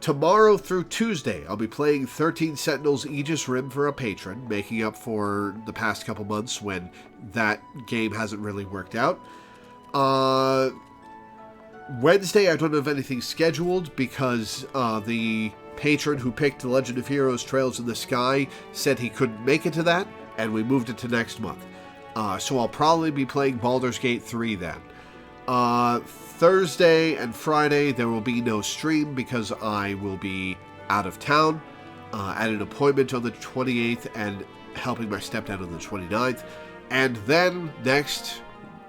tomorrow through Tuesday, I'll be playing 13 Sentinels Aegis Rim for a patron, making up for the past couple months when that game hasn't really worked out. Wednesday, I don't have anything scheduled because the patron who picked The Legend of Heroes Trails in the Sky said he couldn't make it to that, and we moved it to next month. So I'll probably be playing Baldur's Gate 3 then. Thursday and Friday, there will be no stream because I will be out of town at an appointment on the 28th and helping my stepdad on the 29th. And then next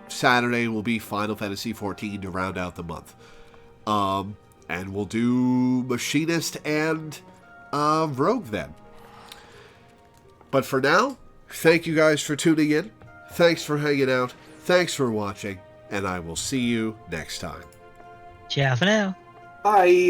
Saturday will be Final Fantasy XIV to round out the month. And we'll do Machinist and Rogue then. But for now, thank you guys for tuning in. Thanks for hanging out. Thanks for watching. And I will see you next time. Ciao for now. Bye.